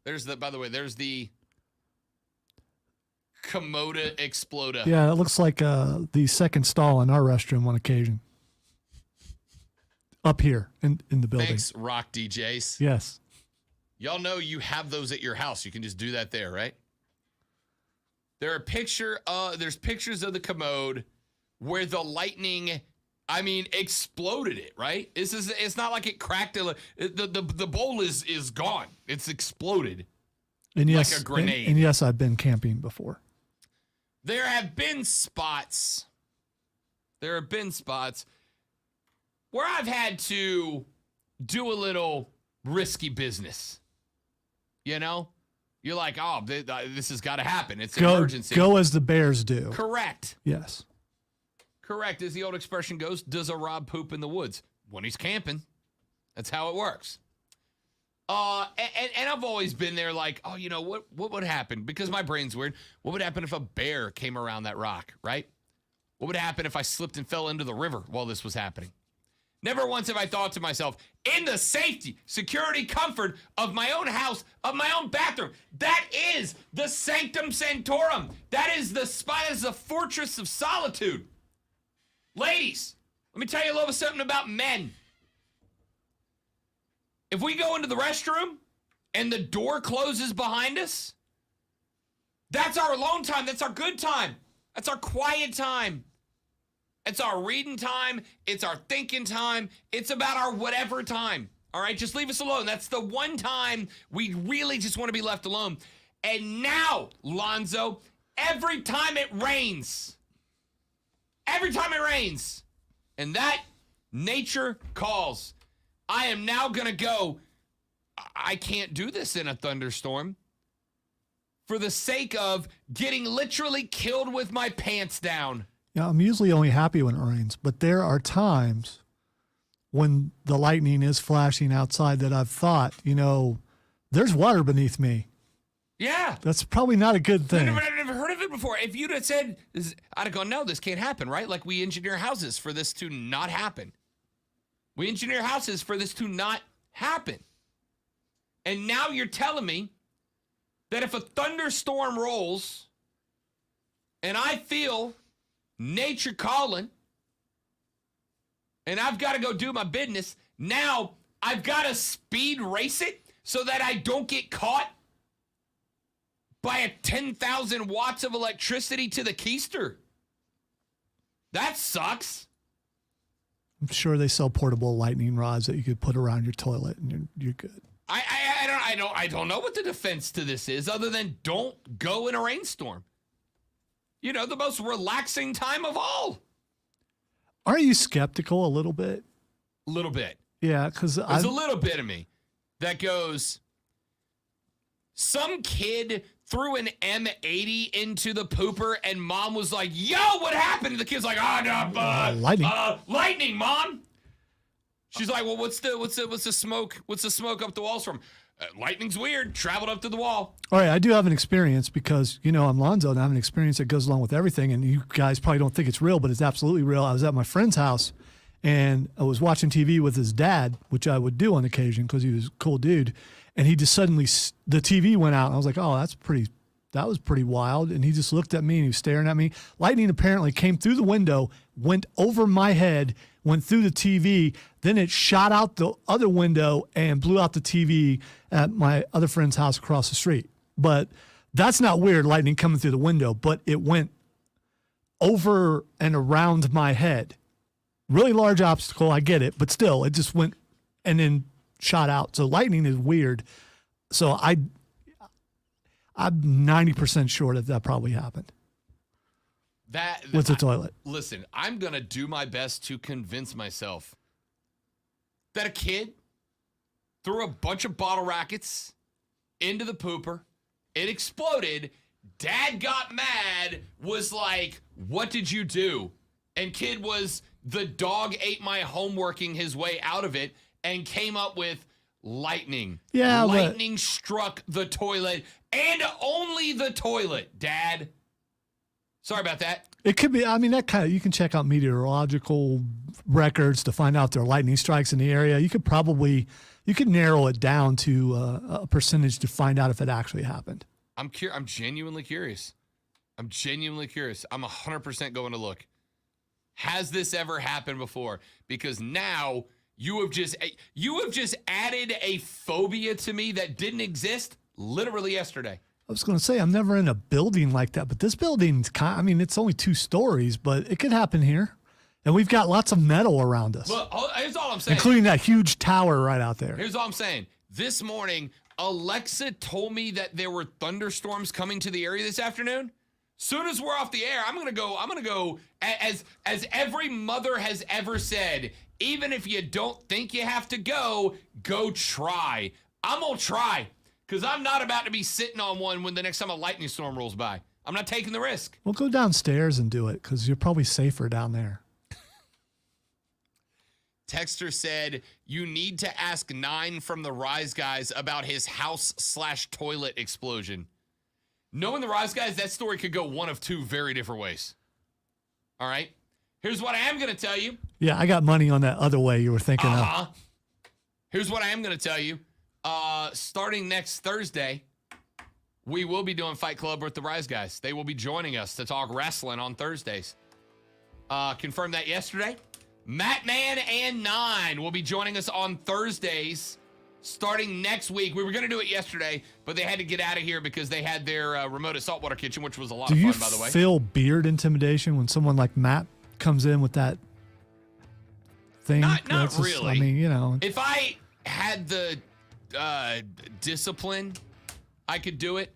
A: By the way, there's the Komoda Exploda.
B: Yeah, it looks like the second stall in our restroom on occasion. Up here in the building.
A: Thanks, rock DJs.
B: Yes.
A: Y'all know you have those at your house. You can just do that there, right? There's pictures of the commode where the lightning, exploded it, right? It's not like it cracked it. The bowl is gone. It's exploded.
B: And yes,
A: like a grenade.
B: And yes, I've been camping before.
A: There have been spots where I've had to do a little risky business. You're like, oh, this has got to happen. It's an emergency.
B: Go as the bears do.
A: Correct.
B: Yes.
A: Correct. As the old expression goes, does a Rob poop in the woods? When he's camping. That's how it works. And I've always been there like, oh, what would happen? Because my brain's weird. What would happen if a bear came around that rock, right? What would happen if I slipped and fell into the river while this was happening? Never once have I thought to myself, in the safety, security, comfort of my own house, of my own bathroom. That is the sanctum sanctorum. That is the fortress of solitude. Ladies, let me tell you a little something about men. If we go into the restroom and the door closes behind us, that's our alone time. That's our good time. That's our quiet time. It's our reading time. It's our thinking time. It's about our whatever time. All right, just leave us alone. That's the one time we really just want to be left alone. And now, Lonzo, every time it rains, and that nature calls, I am now going to go, I can't do this in a thunderstorm for the sake of getting literally killed with my pants down.
B: Yeah, I'm usually only happy when it rains, but there are times when the lightning is flashing outside that I've thought, there's water beneath me.
A: Yeah.
B: That's probably not a good thing.
A: I've never heard of it before. If you'd have said, I'd have gone, no, this can't happen, right? Like we engineer houses for this to not happen. We engineer houses for this to not happen. And now you're telling me that if a thunderstorm rolls and I feel nature calling and I've got to go do my business, now I've got to speed race it so that I don't get caught by a 10,000 watts of electricity to the keister. That sucks.
B: I'm sure they sell portable lightning rods that you could put around your toilet, and you're good.
A: I don't know what the defense to this is other than don't go in a rainstorm. You know, the most relaxing time of all.
B: Are you skeptical a little bit?
A: A little bit.
B: Yeah, because
A: there's a little bit of me that goes, some kid threw an M80 into the pooper and mom was like, yo, what happened? And the kid's like,
B: lightning.
A: Lightning, mom. She's like, well, what's the smoke? What's the smoke up the walls from? Lightning's weird. Traveled up to the wall.
B: All right, I do have an experience because, you know, I'm Lonzo and I have an experience that goes along with everything. And you guys probably don't think it's real, but it's absolutely real. I was at my friend's house and I was watching TV with his dad, which I would do on occasion because he was a cool dude. And he just suddenly, the TV went out. And I was like, oh, that was pretty wild. And he just looked at me and he was staring at me. Lightning apparently came through the window, went over my head, went through the TV. Then it shot out the other window and blew out the TV at my other friend's house across the street. But that's not weird, lightning coming through the window, but it went over and around my head. Really large obstacle, I get it, but still, it just went and then shot out. So lightning is weird. So I'm 90% sure that probably happened. With the toilet.
A: Listen, I'm going to do my best to convince myself that a kid threw a bunch of bottle rockets into the pooper. It exploded. Dad got mad, was like, what did you do? And kid was, the dog ate my homeworking his way out of it and came up with lightning.
B: Yeah,
A: lightning struck the toilet and only the toilet, Dad. Sorry about that.
B: It could be, I mean, that kind of, you can check out meteorological records to find out there are lightning strikes in the area. You could narrow it down to a percentage to find out if it actually happened.
A: I'm genuinely curious. I'm 100% going to look. Has this ever happened before? Because now you have just added a phobia to me that didn't exist literally yesterday.
B: I was going to say, I'm never in a building like that, but this building's it's only 2 stories, but it could happen here. And we've got lots of metal around us.
A: Well, here's all I'm saying.
B: Including that huge tower right out there.
A: Here's all I'm saying. This morning, Alexa told me that there were thunderstorms coming to the area this afternoon. Soon as we're off the air, I'm gonna go as every mother has ever said, even if you don't think you have to go try. I'm gonna try. Because I'm not about to be sitting on one when the next time a lightning storm rolls by. I'm not taking the risk.
B: We'll go downstairs and do it because you're probably safer down there.
A: Texter said, you need to ask Nine from the Rise Guys about his house/toilet explosion. Knowing the Rise Guys, that story could go one of 2 very different ways. All right? Here's what I am going to tell you.
B: Yeah, I got money on that other way you were thinking of.
A: Here's what I am going to tell you. Starting next Thursday, we will be doing Fight Club with the Rise Guys. They will be joining us to talk wrestling on Thursdays. Confirmed that yesterday. Matt Man and Nine will be joining us on Thursdays starting next week. We were going to do it yesterday, but they had to get out of here because they had their remote saltwater kitchen, which was a lot of fun, by the way.
B: Do you feel beard intimidation when someone like Matt comes in with that thing?
A: Not really.
B: I mean, you know.
A: If I had the discipline, I could do it.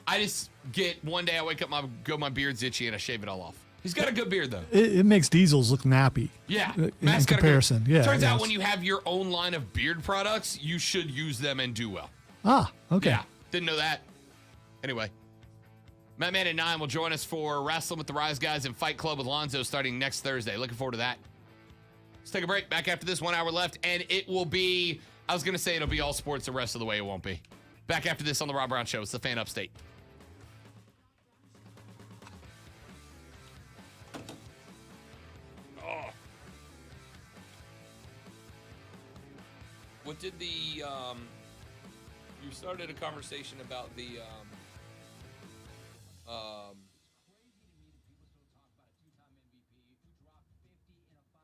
A: I just get one day I wake up, my beard's itchy, and I shave it all off. He's got a good beard though.
B: It makes Diesel's look nappy.
A: Yeah,
B: in comparison. Yeah.
A: Turns out when you have your own line of beard products, you should use them and do well.
B: Ah, okay.
A: Yeah, didn't know that. Anyway, Matt Man and Nine will join us for Wrestling with the Rise Guys and Fight Club with Lonzo starting next Thursday. Looking forward to that. Let's take a break. Back after this, 1 hour left, and it will be. I was going to say it'll be all sports the rest of the way. It won't be. Back after this on the Rob Brown Show. It's the Fan Upstate. Oh. What did the, you started a conversation about the,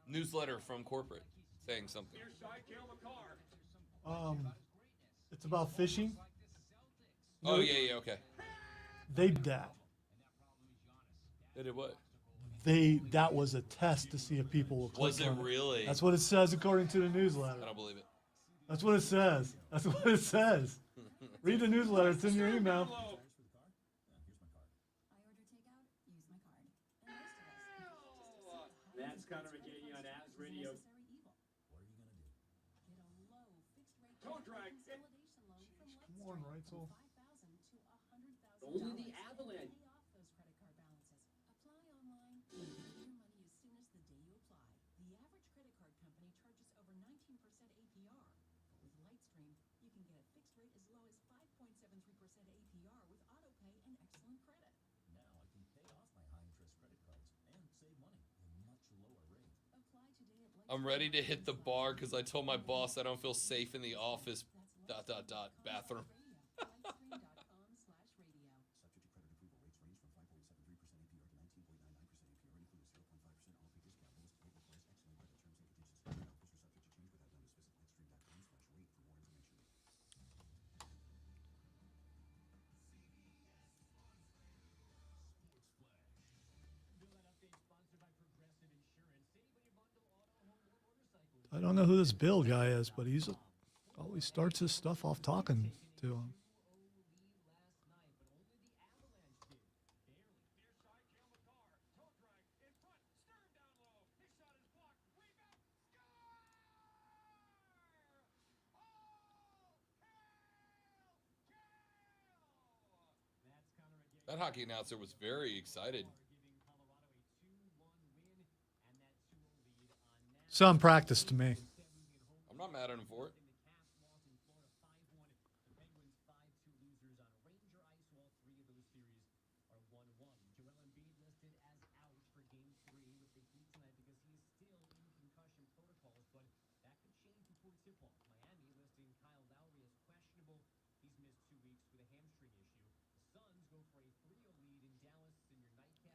A: newsletter from corporate saying something.
B: It's about fishing.
A: Oh, yeah, okay.
B: They did that.
A: They did what?
B: That was a test to see if people will click
A: Was it
B: on
A: really?
B: That's what it says according to the newsletter.
A: I don't believe it.
B: That's what it says. That's what it says. Read the newsletter. It's in your email.
F: That's Conor McGahey on Avs Radio. Toe drag.
B: Come on, Reitzel.
F: Only the Avalanche.
A: I'm ready to hit the bar because I told my boss I don't feel safe in the office. ... bathroom.
B: I don't know who this Bill guy is, but he's always starts his stuff off talking to him.
A: That hockey announcer was very excited.
B: Some practice to me.
A: I'm not mad at him for it.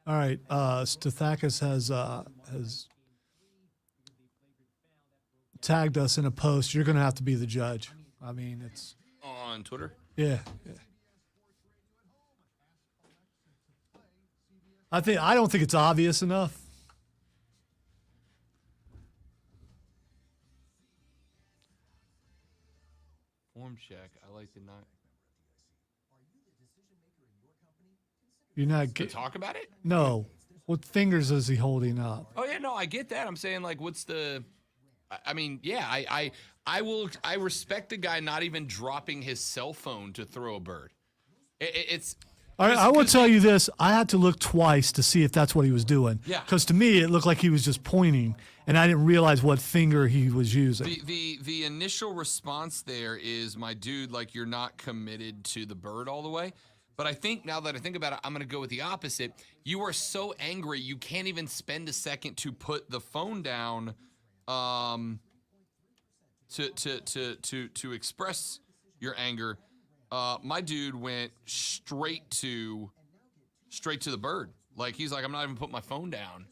B: All right, Stathakis has tagged us in a post. You're going to have to be the judge. I mean, it's
A: On Twitter?
B: yeah. I don't think it's obvious enough.
A: Form check. I like the not.
B: You're not
A: To talk about it?
B: No. What fingers is he holding up?
A: Oh yeah, no, I get that. I'm saying like, what's the? I mean, yeah, I respect the guy not even dropping his cell phone to throw a bird. It's.
B: All right, I will tell you this. I had to look twice to see if that's what he was doing.
A: Yeah.
B: Because to me, it looked like he was just pointing, and I didn't realize what finger he was using.
A: The initial response there is, my dude, like, you're not committed to the bird all the way. But I think now that I think about it, I'm going to go with the opposite. You are so angry, you can't even spend a second to put the phone down to express your anger. My dude went straight to the bird. Like, he's like, I'm not even putting my phone down.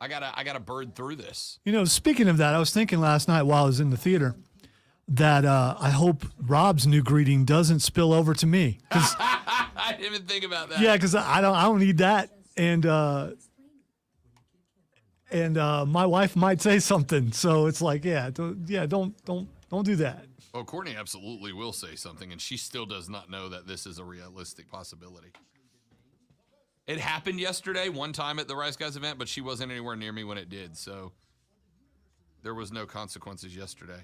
A: I gotta bird through this.
B: You know, speaking of that, I was thinking last night while I was in the theater that I hope Rob's new greeting doesn't spill over to me.
A: I didn't even think about that.
B: Yeah, because I don't need that, and my wife might say something. So it's like, don't do that.
A: Well, Courtney absolutely will say something, and she still does not know that this is a realistic possibility. It happened yesterday, one time at the Rice Guys event, but she wasn't anywhere near me when it did, so there was no consequences yesterday.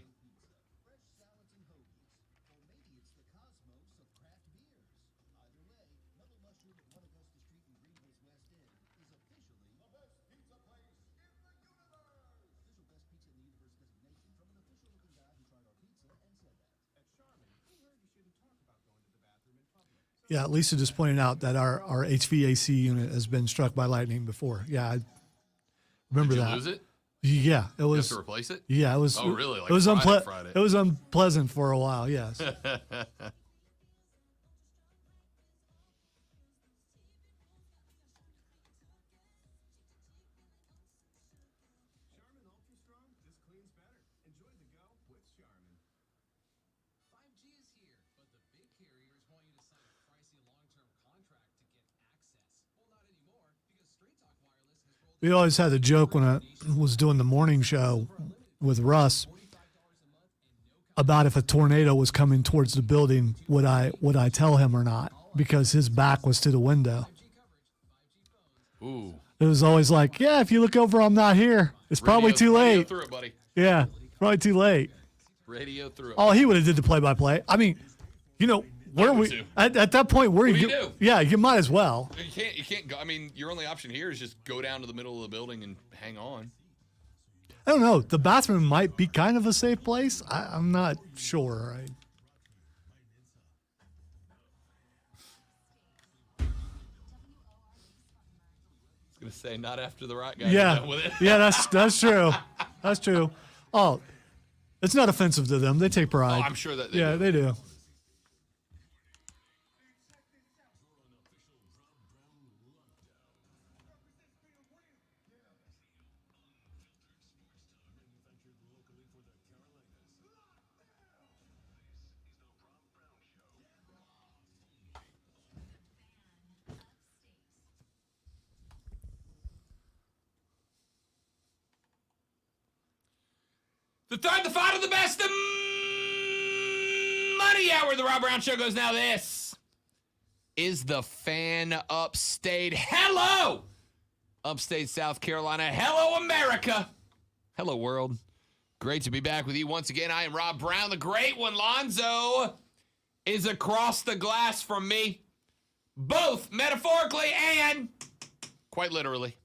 B: Yeah, Lisa just pointed out that our HVAC unit has been struck by lightning before. Yeah, I remember
A: Did you
B: that.
A: lose it?
B: Yeah, it
A: You
B: was.
A: have to replace it?
B: Yeah, it was.
A: Oh, really? Like
B: it was
A: Friday.
B: It was unpleasant for a while. Yes. We always had a joke when I was doing the morning show with Russ about if a tornado was coming towards the building, would I tell him or not? Because his back was to the window.
A: Ooh.
B: It was always like, yeah, if you look over, I'm not here. It's probably too
A: Radio
B: late.
A: through it, buddy.
B: Yeah, probably too late.
A: Radio through it.
B: Oh, he would have did the play-by-play. I mean, where
A: would
B: we
A: too.
B: at that point? Where
A: What do you do?
B: Yeah, you might as well.
A: You can't go. I mean, your only option here is just go down to the middle of the building and hang on.
B: I don't know. The bathroom might be kind of a safe place. I'm not sure.
A: I was gonna say not after the right guy.
B: Yeah,
A: With it.
B: yeah, that's true. That's true. Oh, it's not offensive to them. They take pride.
A: Oh, I'm sure that.
B: They do.
A: The third, the final, the best, the money hour. The Rob Brown Show goes now. This is the Fan Upstate. Hello, Upstate South Carolina. Hello, America. Hello, world. Great to be back with you once again. I am Rob Brown, the great one. Lonzo is across the glass from me, both metaphorically and quite literally.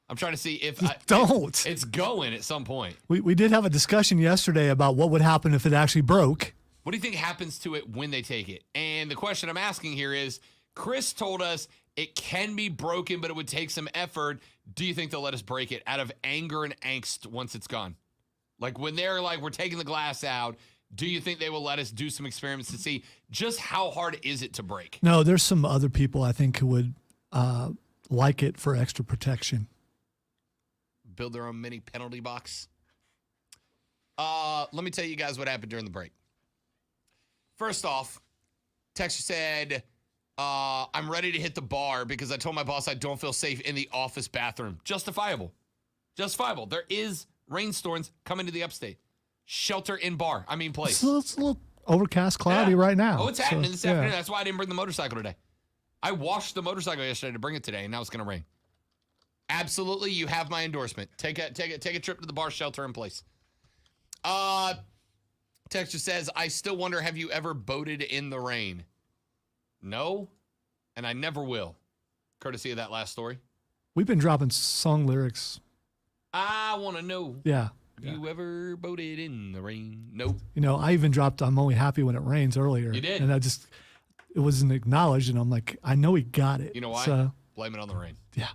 A: I'm trying to see if
B: Don't.
A: It's going at some point.
B: We did have a discussion yesterday about what would happen if it actually broke.
A: What do you think happens to it when they take it? And the question I'm asking here is, Chris told us it can be broken, but it would take some effort. Do you think they'll let us break it out of anger and angst once it's gone? Like when they're like, we're taking the glass out, do you think they will let us do some experiments to see just how hard is it to break?
B: No, there's some other people I think who would like it for extra protection.
A: Build their own mini penalty box. Let me tell you guys what happened during the break. First off, Texture said, I'm ready to hit the bar because I told my boss I don't feel safe in the office bathroom. Justifiable. Justifiable. There is rainstorms coming to the upstate. Shelter in bar. I mean, place.
B: It's a little overcast, cloudy right now.
A: Oh, it's happening this afternoon.
B: Yeah.
A: That's why I didn't bring the motorcycle today. I washed the motorcycle yesterday to bring it today, and now it's going to rain. Absolutely, you have my endorsement. Take a trip to the bar, shelter in place. Texture says, I still wonder, have you ever boated in the rain? No, and I never will. Courtesy of that last story.
B: We've been dropping song lyrics.
A: I want to know.
B: Yeah.
A: Have you ever boated in the rain? Nope.
B: I even dropped I'm only happy when it rains earlier.
A: You did.
B: And it wasn't acknowledged, and I'm like, I know he got it.
A: You know why?
B: So,
A: blame it on the rain.
B: yeah.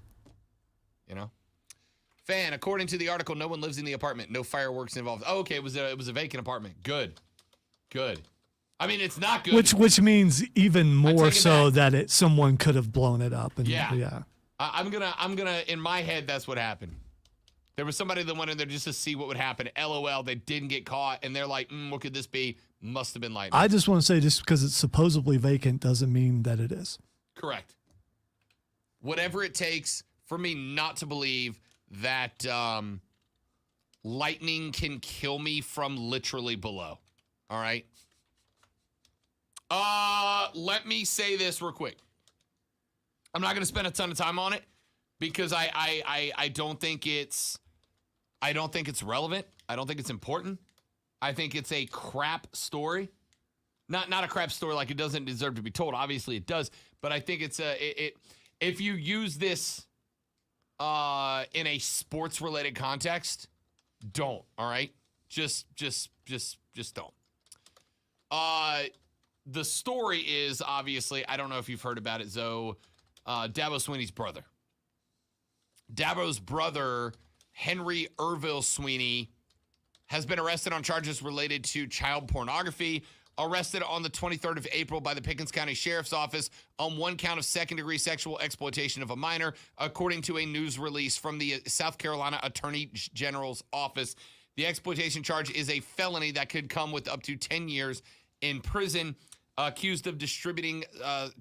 A: Fan, according to the article, no one lives in the apartment. No fireworks involved. Oh, okay, it was a vacant apartment. Good. I mean, it's not good.
B: Which means even more
A: take it
B: so
A: back.
B: that someone could have blown it up. And,
A: Yeah. I'm gonna. In my head, that's what happened. There was somebody that went in there just to see what would happen. LOL, they didn't get caught, and they're like, what could this be? Must have been lightning.
B: I just want to say, just because it's supposedly vacant doesn't mean that it is.
A: Correct. Whatever it takes for me not to believe that lightning can kill me from literally below. All right. Let me say this real quick. I'm not going to spend a ton of time on it because I don't think it's relevant. I don't think it's important. I think it's a crap story. Not a crap story like it doesn't deserve to be told. Obviously it does, but I think it's if you use this in a sports related context, don't. All right, just don't. The story is obviously, I don't know if you've heard about it, Zoe, Dabo Sweeney's brother. Dabo's brother, Henry Irville Sweeney, has been arrested on charges related to child pornography. Arrested on the 23rd of April by the Pickens County Sheriff's Office on one count of second-degree sexual exploitation of a minor, according to a news release from the South Carolina Attorney General's office. The exploitation charge is a felony that could come with up to 10 years in prison, accused of distributing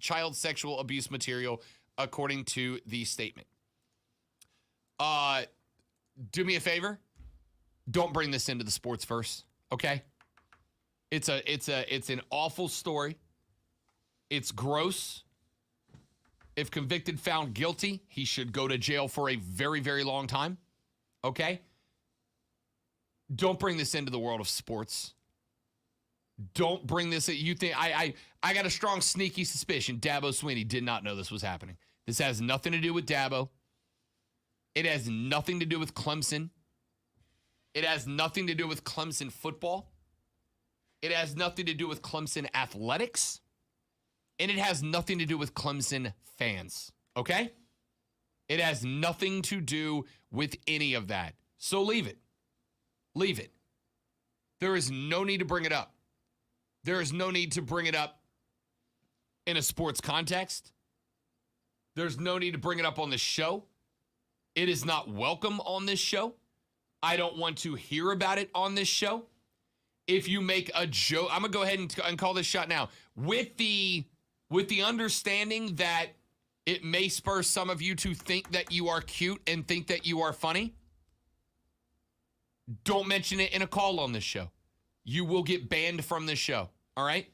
A: child sexual abuse material, according to the statement. Do me a favor. Don't bring this into the sports verse, okay? It's an awful story. It's gross. If convicted, found guilty, he should go to jail for a very, very long time. Okay? Don't bring this into the world of sports. Don't bring this. You think I got a strong, sneaky suspicion Dabo Swinney did not know this was happening. This has nothing to do with Dabo. It has nothing to do with Clemson. It has nothing to do with Clemson football. It has nothing to do with Clemson athletics. And it has nothing to do with Clemson fans. Okay? It has nothing to do with any of that. So leave it. Leave it. There is no need to bring it up. There is no need to bring it up in a sports context. There's no need to bring it up on this show. It is not welcome on this show. I don't want to hear about it on this show. If you make a joke, I'm going to go ahead and call this shot now. With the understanding that it may spur some of you to think that you are cute and think that you are funny, don't mention it in a call on this show. You will get banned from this show. All right?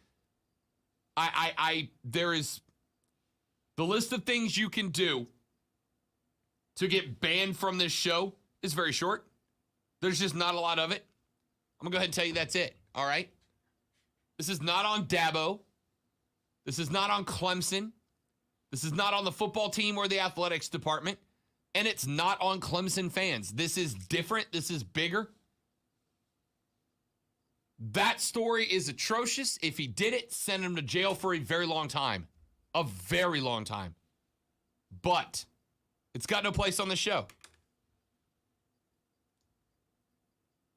A: There is the list of things you can do to get banned from this show is very short. There's just not a lot of it. I'm going to go ahead and tell you that's it. All right? This is not on Dabo. This is not on Clemson. This is not on the football team or the athletics department. And it's not on Clemson fans. This is different. This is bigger. That story is atrocious. If he did it, send him to jail for a very long time. A very long time. But it's got no place on the show.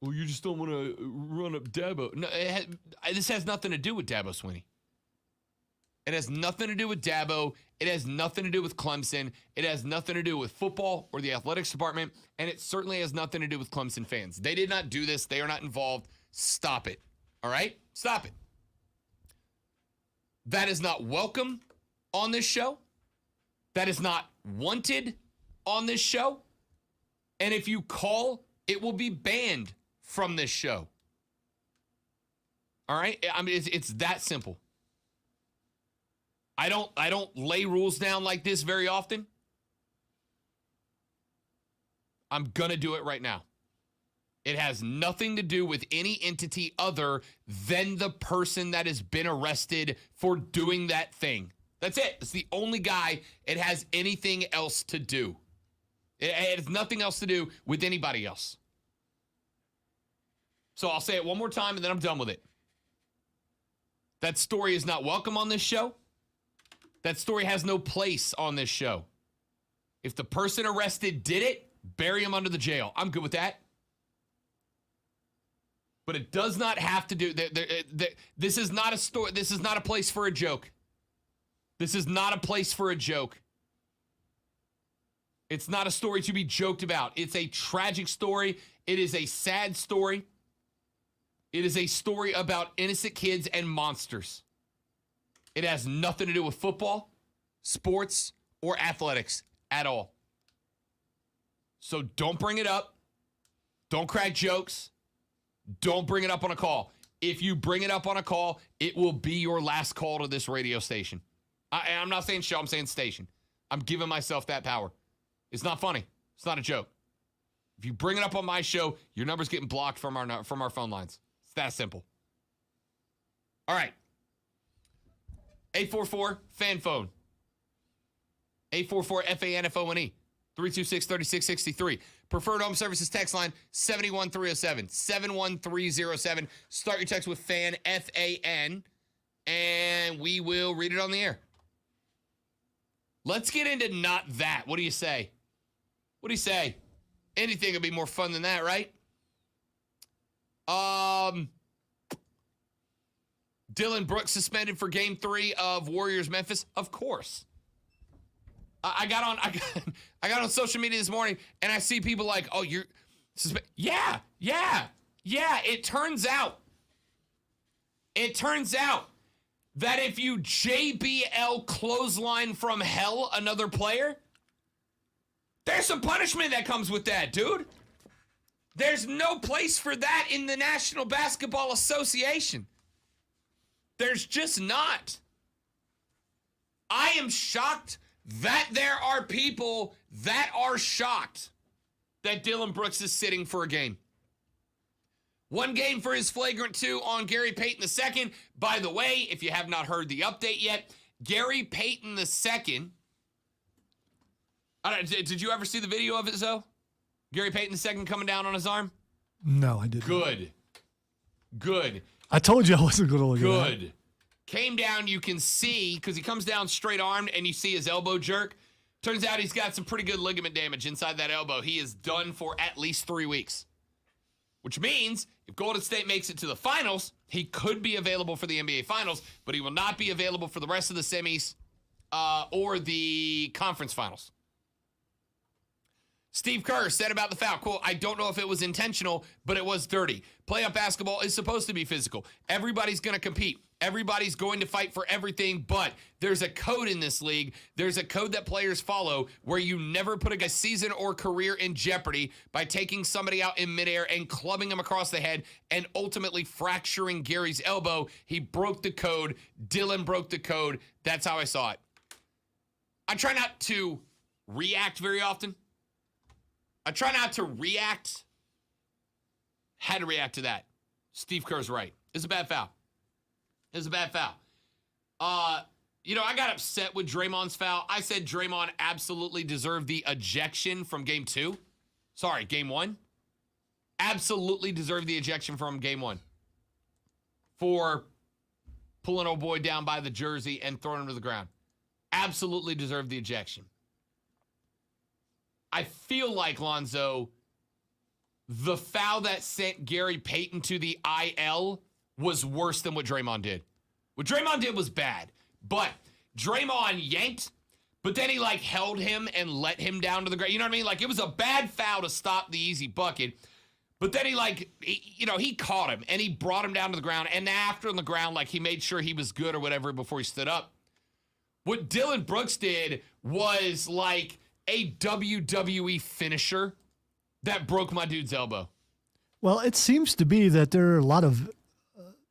A: Well, you just don't want to run up Dabo. No, this has nothing to do with Dabo Swinney. It has nothing to do with Dabo. It has nothing to do with Clemson. It has nothing to do with football or the athletics department. And it certainly has nothing to do with Clemson fans. They did not do this. They are not involved. Stop it. All right? Stop it. That is not welcome on this show. That is not wanted on this show. And if you call, it will be banned from this show. All right? I mean, it's that simple. I don't lay rules down like this very often. I'm going to do it right now. It has nothing to do with any entity other than the person that has been arrested for doing that thing. That's it. It's the only guy it has anything else to do. It has nothing else to do with anybody else. So I'll say it one more time and then I'm done with it. That story is not welcome on this show. That story has no place on this show. If the person arrested did it, bury him under the jail. I'm good with that. But it does not have to do. This is not a story. This is not a place for a joke. This is not a place for a joke. It's not a story to be joked about. It's a tragic story. It is a sad story. It is a story about innocent kids and monsters. It has nothing to do with football, sports, or athletics at all. So don't bring it up. Don't crack jokes. Don't bring it up on a call. If you bring it up on a call, it will be your last call to this radio station. I'm not saying show, I'm saying station. I'm giving myself that power. It's not funny. It's not a joke. If you bring it up on my show, your number's getting blocked from our phone lines. It's that simple. All right. 844-FAN phone. 844-FANFONE. 326-3663. Preferred Home Services text line 71307. 71307. Start your text with FAN, F-A-N, and we will read it on the air. Let's get into not that. What do you say? What do you say? Anything would be more fun than that, right? Dylan Brooks suspended for Game 3 of Warriors-Memphis? Of course. I got on social media this morning, and I see people like, oh, you're suspended. Yeah. It turns out that if you JBL clothesline from hell another player, There's some punishment that comes with that, dude. There's no place for that in the National Basketball Association. There's just not. I am shocked that there are people that are shocked that Dylan Brooks is sitting for a game. 1 game for his flagrant 2 on Gary Payton II. By the way, if you have not heard the update yet, Gary Payton II. Did you ever see the video of it, Zoe? Gary Payton II coming down on his arm?
B: No, I didn't.
A: Good.
B: I told you I wasn't going to look at that.
A: Good. Came down, you can see, because he comes down straight armed and you see his elbow jerk. Turns out he's got some pretty good ligament damage inside that elbow. He is done for at least 3 weeks. Which means if Golden State makes it to the finals, he could be available for the NBA Finals, but he will not be available for the rest of the semis or the conference finals. Steve Kerr said about the foul, quote, I don't know if it was intentional, but it was dirty. Playoff basketball is supposed to be physical. Everybody's going to compete. Everybody's going to fight for everything, but there's a code in this league. There's a code that players follow where you never put a guy's season or career in jeopardy by taking somebody out in midair and clubbing him across the head and ultimately fracturing Gary's elbow. He broke the code. Dylan broke the code. That's how I saw it. I try not to react very often. I try not to react. Had to react to that. Steve Kerr's right. It's a bad foul. It's a bad foul. I got upset with Draymond's foul. I said Draymond absolutely deserved the ejection from game 2. Sorry, game 1. Absolutely deserved the ejection from game 1 for pulling old boy down by the jersey and throwing him to the ground. Absolutely deserved the ejection. I feel like, Lonzo, the foul that sent Gary Payton to the IL was worse than what Draymond did. What Draymond did was bad, but Draymond yanked, but then he held him and let him down to the ground. You know what I mean? It was a bad foul to stop the easy bucket, but then he caught him and he brought him down to the ground, and after on the ground, he made sure he was good or whatever before he stood up. What Dylan Brooks did was a WWE finisher that broke my dude's elbow.
B: Well, it seems to be that there are a lot of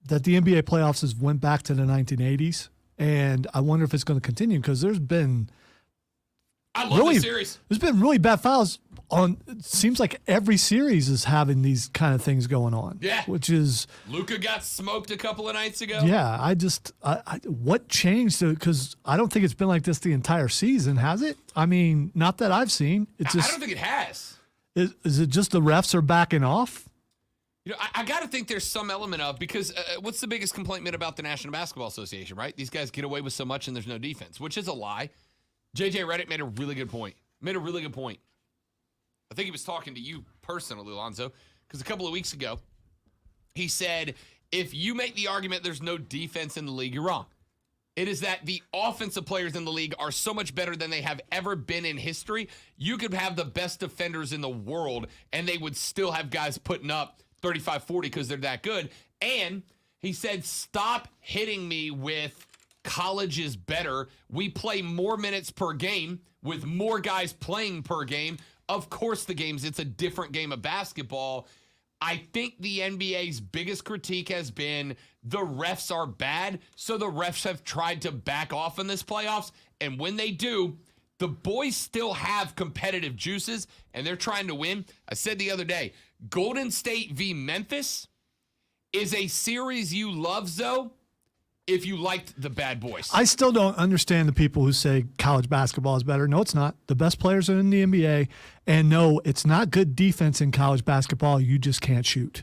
B: that the NBA playoffs has went back to the 1980s, and I wonder if it's going to continue because there's been
A: the series.
B: There's been really bad fouls on. It seems like every series is having these kind of things going on.
A: Yeah,
B: which is
A: Luka got smoked a couple of nights ago.
B: Yeah, what changed? Because I don't think it's been like this the entire season, has it? I mean, not that I've seen. It's just
A: I don't think it has.
B: Is it just the refs are backing off?
A: I got to think there's some element of, because what's the biggest complaint about the National Basketball Association, right? These guys get away with so much and there's no defense, which is a lie. JJ Redick made a really good point. I think he was talking to you personally, Alonzo, because a couple of weeks ago, he said, if you make the argument there's no defense in the league, you're wrong. It is that the offensive players in the league are so much better than they have ever been in history. You could have the best defenders in the world, and they would still have guys putting up 35, 40 because they're that good. And he said, stop hitting me with college is better. We play more minutes per game with more guys playing per game. Of course, it's a different game of basketball. I think the NBA's biggest critique has been the refs are bad, so the refs have tried to back off in this playoffs, and when they do, the boys still have competitive juices, and they're trying to win. I said the other day, Golden State v. Memphis is a series you love, Zoe, if you liked the bad boys.
B: I still don't understand the people who say college basketball is better. No, it's not. The best players are in the NBA. And no, it's not good defense in college basketball. You just can't shoot.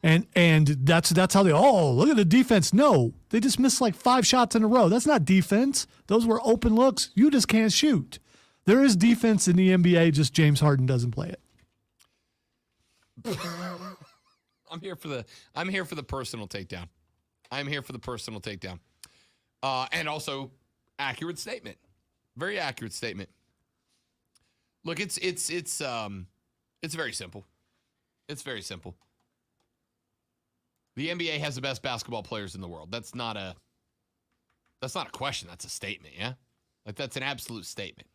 B: And that's how look at the defense. No, they just missed 5 shots in a row. That's not defense. Those were open looks. You just can't shoot. There is defense in the NBA, just James Harden doesn't play it.
A: I'm here for the personal takedown. And also accurate statement. Very accurate statement. Look, it's very simple. It's very simple. The NBA has the best basketball players in the world. That's not a question. That's a statement, yeah? That's an absolute statement.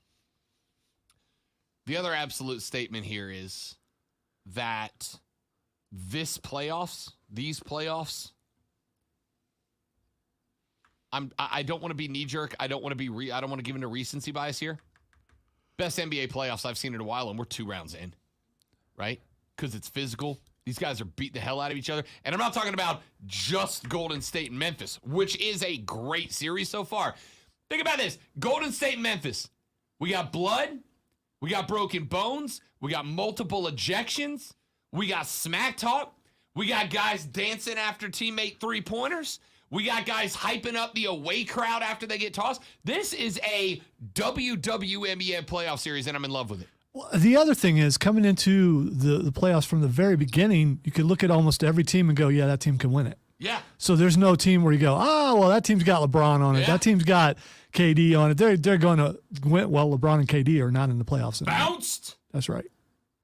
A: The other absolute statement here is that these playoffs, I don't want to be knee jerk. I don't want to give into recency bias here. Best NBA playoffs I've seen in a while, and we're 2 rounds in, right? Because it's physical. These guys are beating the hell out of each other. And I'm not talking about just Golden State and Memphis, which is a great series so far. Think about this. Golden State and Memphis. We got blood. We got broken bones. We got multiple ejections. We got smack talk. We got guys dancing after teammate 3-pointers. We got guys hyping up the away crowd after they get tossed. This is a WWNBA playoff series, and I'm in love with it.
B: Well, the other thing is, coming into the playoffs from the very beginning, you could look at almost every team and go, yeah, that team can win it.
A: Yeah.
B: So there's no team where you go, oh, well, that team's got LeBron on it.
A: Yeah.
B: That team's got KD on it. They're going to win. Well, LeBron and KD are not in the playoffs anymore.
A: Bounced.
B: That's right.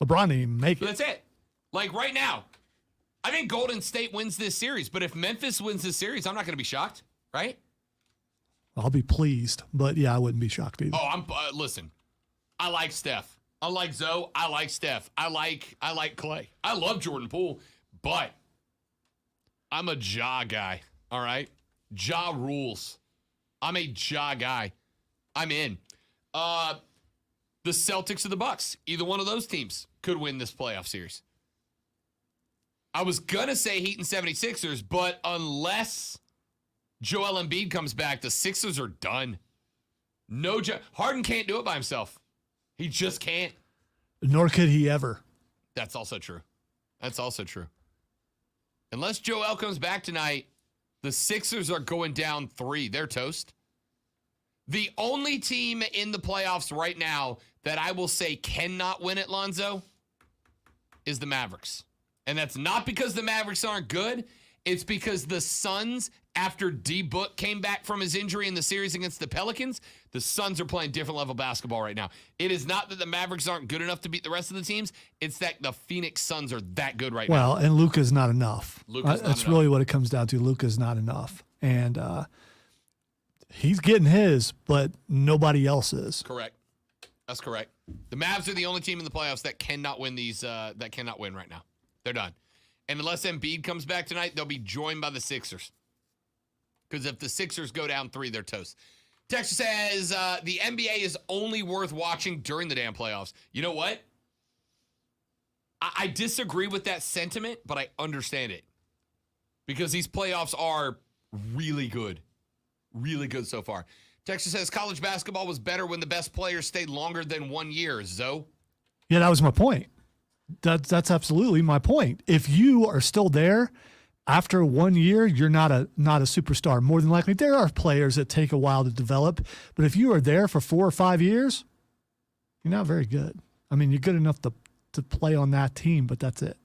B: LeBron didn't even make
A: So
B: it.
A: that's it. Like right now, I think Golden State wins this series, but if Memphis wins this series, I'm not going to be shocked, right?
B: I'll be pleased, but yeah, I wouldn't be shocked either.
A: Oh, listen. I like Steph. Unlike Zoe, I like Steph. I like Clay. I love Jordan Poole, but I'm a Ja guy, all right? Ja rules. I'm a Ja guy. I'm in. The Celtics or the Bucks, either one of those teams could win this playoff series. I was going to say Heat and 76ers, but unless Joel Embiid comes back, the Sixers are done. No, Harden can't do it by himself. He just can't.
B: Nor could he ever.
A: That's also true. Unless Joel comes back tonight, the Sixers are going down 3. They're toast. The only team in the playoffs right now that I will say cannot win it, Lonzo, is the Mavericks. And that's not because the Mavericks aren't good. It's because the Suns, after D-Book came back from his injury in the series against the Pelicans, the Suns are playing different level basketball right now. It is not that the Mavericks aren't good enough to beat the rest of the teams. It's that the Phoenix Suns are that good right now.
B: Well, and Luka's not enough.
A: That's
B: That's really what it comes down to. Luka's not enough. And he's getting his, but nobody else is.
A: Correct. That's correct. The Mavs are the only team in the playoffs that cannot win that cannot win right now. They're done. And unless Embiid comes back tonight, they'll be joined by the Sixers. Because if the Sixers go down 3, they're toast. Texas says the NBA is only worth watching during the damn playoffs. You know what? I disagree with that sentiment, but I understand it. Because these playoffs are really good. Really good so far. Texas says college basketball was better when the best players stayed longer than 1 year. Zoe?
B: Yeah, that was my point. That's absolutely my point. If you are still there after 1 year, you're not a superstar. More than likely, there are players that take a while to develop, but if you are there for 4 or 5 years, you're not very good. I mean, you're good enough to play on that team, but that's it.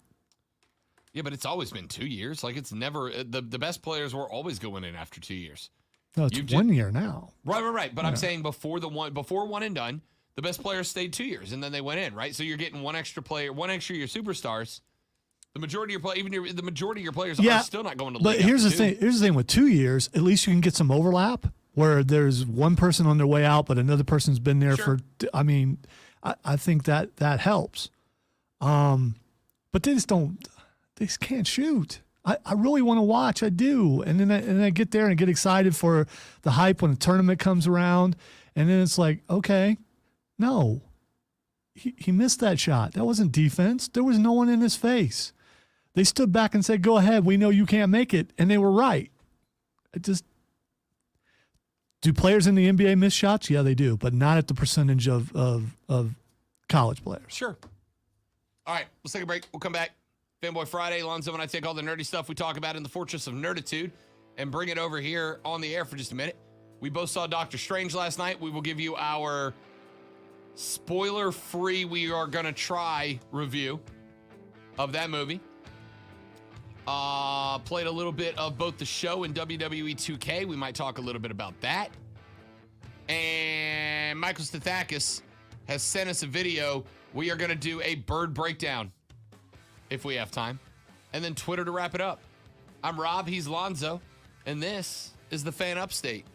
A: Yeah, but it's always been 2 years. Like it's never the best players were always going in after 2 years.
B: No, it's 1 year now.
A: Right. But I'm saying before one and done, the best players stayed 2 years and then they went in, right? So you're getting one extra player, one extra year superstars. The majority of your players are still not going to.
B: But here's the thing. Here's the thing with 2 years, at least you can get some overlap where there's one person on their way out, but another person's been there for. I mean, I think that helps. But they just can't shoot. I really want to watch. I do, and then I get there and I get excited for the hype when the tournament comes around, and then it's like, okay. No, he missed that shot. That wasn't defense. There was no one in his face. They stood back and said, go ahead. We know you can't make it. And they were right. Do players in the NBA miss shots? Yeah, they do, but not at the percentage of college players.
A: Sure. All right, let's take a break. We'll come back. Fanboy Friday. Lonzo and I take all the nerdy stuff we talk about in the Fortress of Nerditude and bring it over here on the air for just a minute. We both saw Doctor Strange last night. We will give you our spoiler-free, we are going to try review of that movie. Played a little bit of both the show and WWE 2K. We might talk a little bit about that. And Michael Stathakis has sent us a video. We are going to do a bird breakdown if we have time. And then Twitter to wrap it up. I'm Rob, he's Lonzo, and this is the Fan Upstate.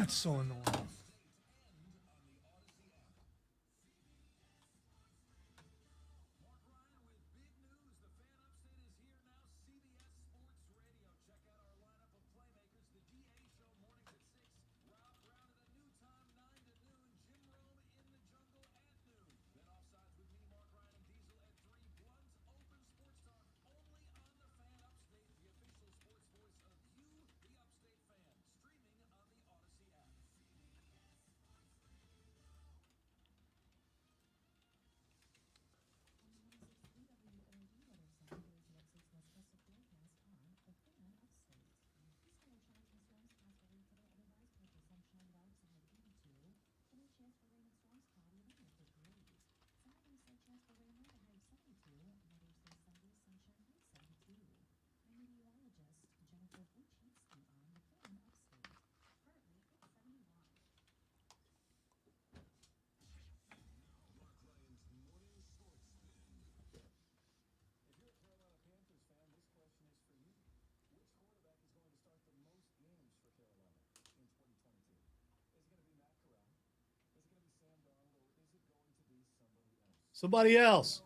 B: That's so annoying. Somebody else.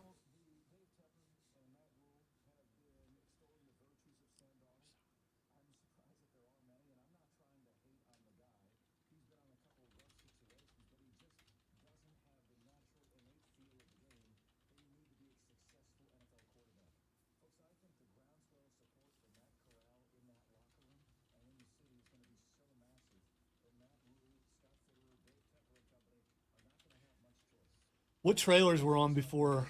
B: What trailers were on before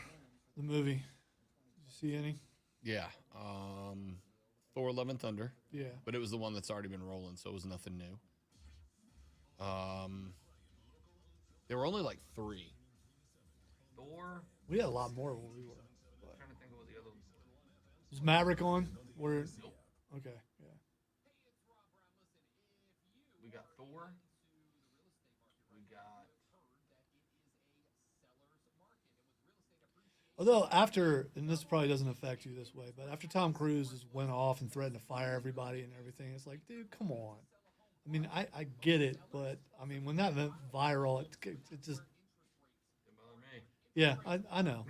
B: the movie? Did you see any?
A: Yeah. Thor: Love and Thunder.
B: Yeah.
A: But it was the one that's already been rolling, so it was nothing new. There were only like 3.
J: Thor.
B: We had a lot more when we were.
J: I'm trying to think of what the other.
B: Was Maverick on? Where? Okay. Yeah.
J: We got Thor. We got.
B: Although after, and this probably doesn't affect you this way, but after Tom Cruise just went off and threatened to fire everybody and everything, it's like, dude, come on. I mean, I get it, but I mean, when that went viral, it just.
J: Didn't bother me.
B: Yeah, I know,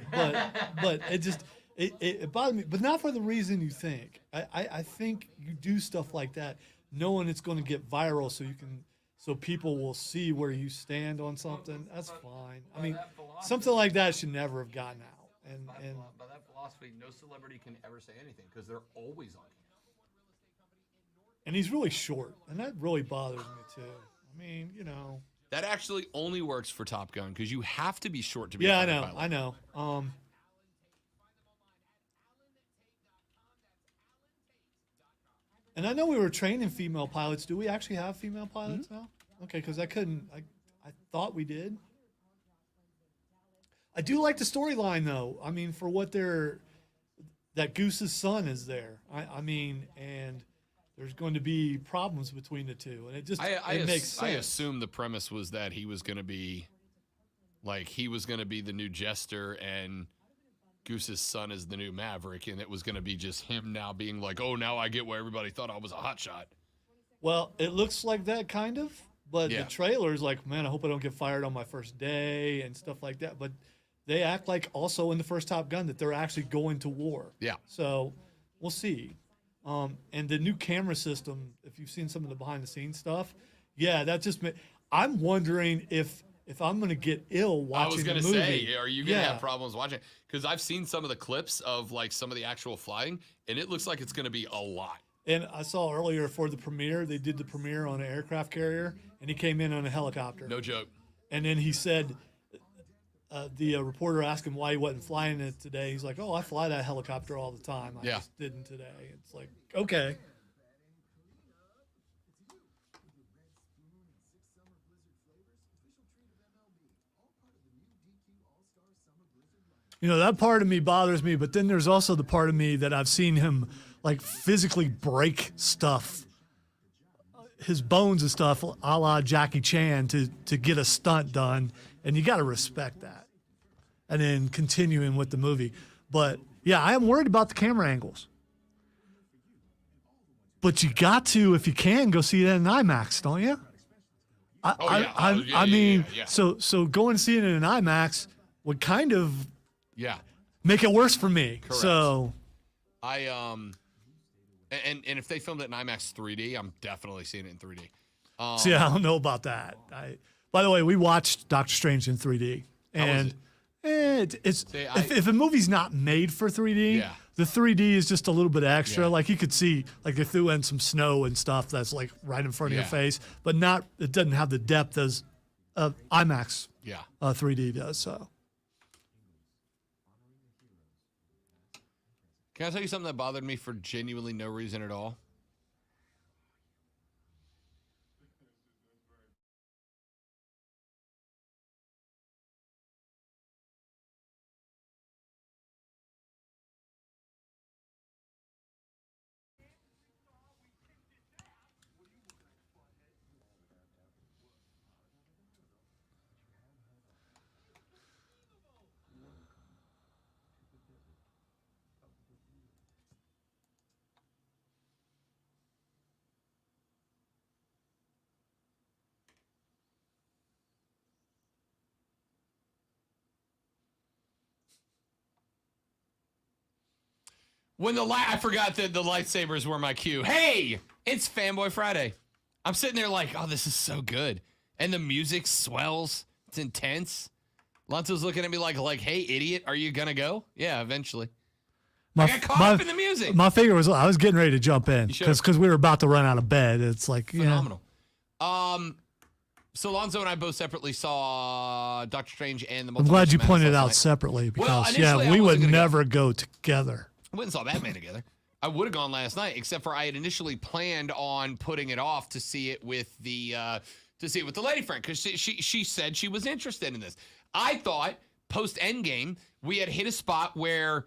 B: but it just it bothered me, but not for the reason you think. I think you do stuff like that knowing it's going to get viral, so people will see where you stand on something. That's fine. I mean, something like that should never have gotten out. And
J: By that philosophy, no celebrity can ever say anything because they're always on camera.
B: and he's really short, and that really bothers me too. I mean, you know.
A: That actually only works for Top Gun because you have to be short to be.
B: Yeah,
A: a fighter pilot.
B: I know. And I know we were training female pilots. Do we actually have female pilots now? Okay, because I thought we did. I do like the storyline though. I mean, for what that Goose's son is there. I mean, and there's going to be problems between the two, and it makes sense.
A: I assume the premise was that he was going to be the new Jester, and Goose's son is the new Maverick, and it was going to be just him now being like, oh, now I get why everybody thought I was a hotshot.
B: Well, it looks like that kind of, but the trailer's like, man, I hope I don't get fired on my first day and stuff like that. But they act like also in the first Top Gun that they're actually going to war.
A: Yeah.
B: So we'll see. And the new camera system, if you've seen some of the behind the scenes stuff, that just I'm wondering if I'm going to get ill watching the movie.
A: I was going to say, are you going to have problems watching? Because I've seen some of the clips of like some of the actual flying, and it looks like it's going to be a lot.
B: And I saw earlier for the premiere, they did the premiere on an aircraft carrier, and he came in on a helicopter.
A: No joke.
B: And then he said, the reporter asked him why he wasn't flying it today. He's like, oh, I fly that helicopter all the time. I just didn't today. It's like, okay. You know, that part of me bothers me, but then there's also the part of me that I've seen him like physically break stuff, his bones and stuff, a la Jackie Chan to get a stunt done. And you got to respect that. And then continuing with the movie. But yeah, I am worried about the camera angles. But you got to, if you can, go see that in IMAX, don't you? I mean, so going to see it in an IMAX would kind of make it worse for me.
A: Correct.
B: So
A: and if they filmed it in IMAX 3D, I'm definitely seeing it in 3D.
B: See, I don't know about that. By the way, we watched Doctor Strange in 3D, and if a movie's not made for 3D, the 3D is just a little bit extra. Like you could see, like they threw in some snow and stuff that's like right in front of your face, but it doesn't have the depth as IMAX 3D does. So.
A: Can I tell you something that bothered me for genuinely no reason at all? I forgot that the lightsabers were my cue. Hey, it's Fanboy Friday. I'm sitting there like, oh, this is so good. And the music swells. It's intense. Lonzo's looking at me like, hey, idiot, are you going to go? Yeah, eventually. I got caught up in the music.
B: My figure was, I was getting ready to jump in because we were about to run out of bed. It's like,
A: phenomenal. So Lonzo and I both separately saw Doctor Strange and the Multiverse.
B: I'm glad you pointed it out separately because, we would never go together.
A: I went and saw Batman together. I would have gone last night, except for I had initially planned on putting it off to see it with the lady friend because she said she was interested in this. I thought post Endgame we had hit a spot where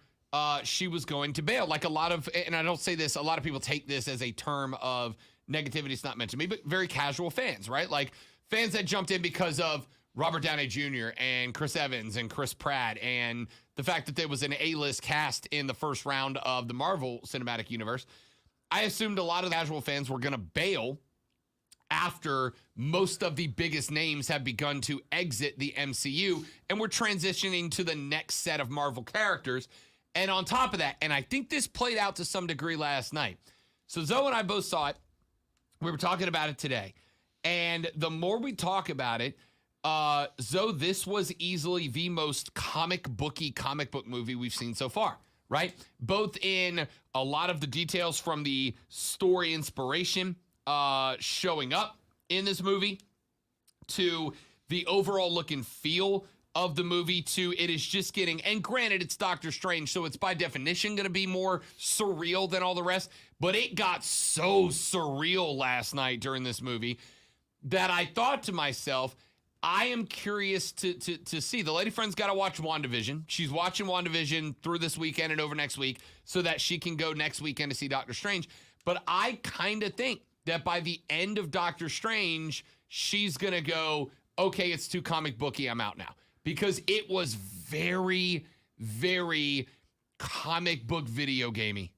A: she was going to bail. Like a lot of, and I don't say this, a lot of people take this as a term of negativity. It's not meant to me, but very casual fans, right? Like fans that jumped in because of Robert Downey Jr. and Chris Evans and Chris Pratt and the fact that there was an A-list cast in the first round of the Marvel Cinematic Universe. I assumed a lot of casual fans were going to bail after most of the biggest names have begun to exit the MCU and we're transitioning to the next set of Marvel characters. And on top of that, and I think this played out to some degree last night. So Zoe and I both saw it. We were talking about it today. And the more we talk about it, Zoe, this was easily the most comic book movie we've seen so far, right? Both in a lot of the details from the story inspiration showing up in this movie to the overall look and feel of the movie to it is just getting, and granted it's Doctor Strange, so it's by definition going to be more surreal than all the rest, but it got so surreal last night during this movie that I thought to myself, I am curious to see. The lady friend's got to watch WandaVision. She's watching WandaVision through this weekend and over next week so that she can go next weekend to see Doctor Strange. But I kind of think that by the end of Doctor Strange, she's going to go, okay, it's too comic booky, I'm out now. Because it was very, very comic book video gamey.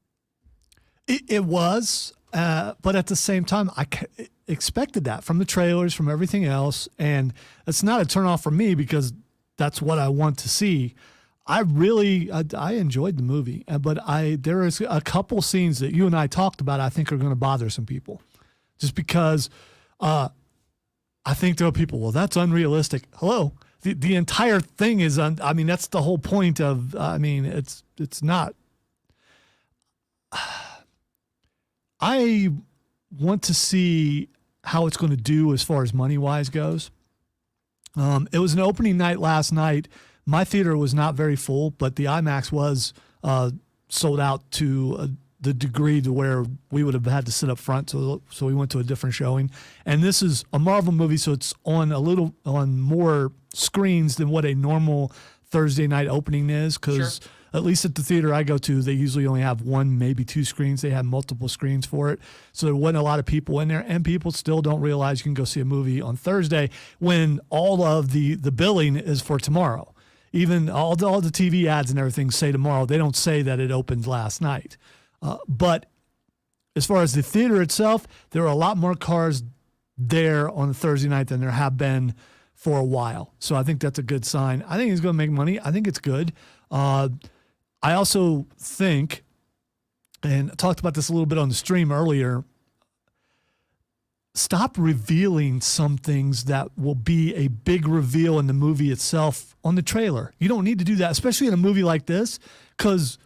B: It was, but at the same time, I expected that from the trailers, from everything else, and it's not a turnoff for me because that's what I want to see. I enjoyed the movie, but there is a couple scenes that you and I talked about I think are going to bother some people, just because I think there are people, well, that's unrealistic. Hello. The entire thing is, that's the whole point of, it's not. I want to see how it's going to do as far as money-wise goes. It was an opening night last night. My theater was not very full, but the IMAX was sold out to the degree to where we would have had to sit up front, so we went to a different showing. And this is a Marvel movie, so it's on more screens than what a normal Thursday night opening is, because at least at the theater I go to, they usually only have one, maybe two screens. They have multiple screens for it. So there wasn't a lot of people in there, and people still don't realize you can go see a movie on Thursday when all of the billing is for tomorrow. Even all the TV ads and everything say tomorrow. They don't say that it opened last night. But as far as the theater itself, there are a lot more cars there on a Thursday night than there have been for a while. So I think that's a good sign. I think he's going to make money. I think it's good. I also think, and I talked about this a little bit on the stream earlier, stop revealing some things that will be a big reveal in the movie itself on the trailer. You don't need to do that, especially in a movie like this, because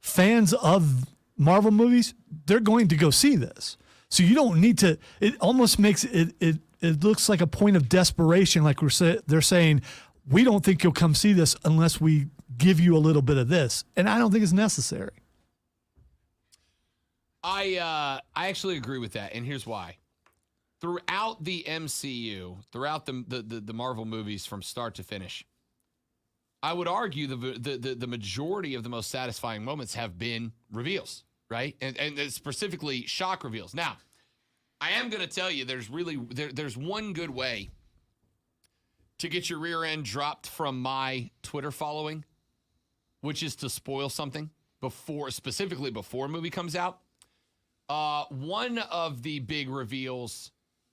B: fans of Marvel movies, they're going to go see this. So you don't need to, it almost makes it looks like a point of desperation. Like they're saying, we don't think you'll come see this unless we give you a little bit of this. And I don't think it's necessary.
A: I actually agree with that. And here's why. Throughout the MCU, throughout the Marvel movies from start to finish, I would argue the majority of the most satisfying moments have been reveals, right? And specifically shock reveals. Now, I am going to tell you there's one good way to get your rear end dropped from my Twitter following, which is to spoil something specifically before a movie comes out. One of the big reveals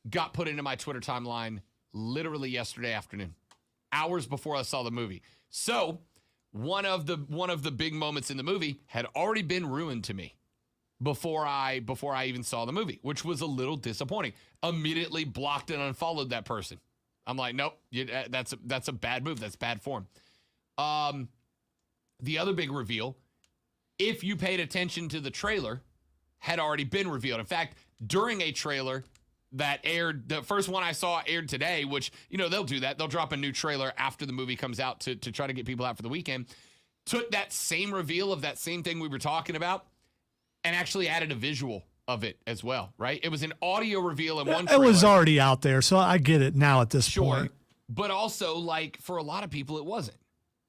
A: got put into my Twitter timeline literally yesterday afternoon, hours before I saw the movie. So one of the big moments in the movie had already been ruined to me before I even saw the movie, which was a little disappointing. Immediately blocked and unfollowed that person. I'm like, nope, that's a bad move. That's bad form. The other big reveal, if you paid attention to the trailer, had already been revealed. In fact, during a trailer that aired, the first one I saw aired today, which, they'll do that. They'll drop a new trailer after the movie comes out to try to get people out for the weekend. Took that same reveal of that same thing we were talking about and actually added a visual of it as well, right? It was an audio reveal in one trailer.
B: It was already out there, so I get it now at this point.
A: But also, like, for a lot of people, it wasn't,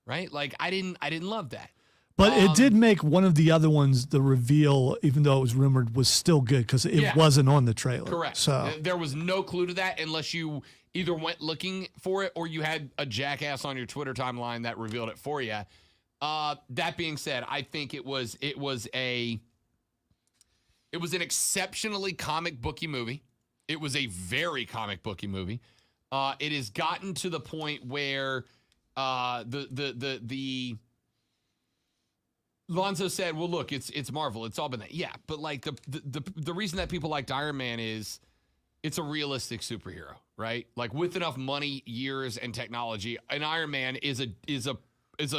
A: right? Like, I didn't love that.
B: But it did make one of the other ones, the reveal, even though it was rumored, was still good because it wasn't on the trailer.
A: Correct.
B: So
A: there was no clue to that unless you either went looking for it or you had a jackass on your Twitter timeline that revealed it for you. That being said, I think it was an exceptionally comic booky movie. It was a very comic booky movie. It has gotten to the point where the Lonzo said, well, look, it's Marvel. It's all been that. Yeah, but like the reason that people liked Iron Man is it's a realistic superhero, right? Like with enough money, years, and technology, an Iron Man is a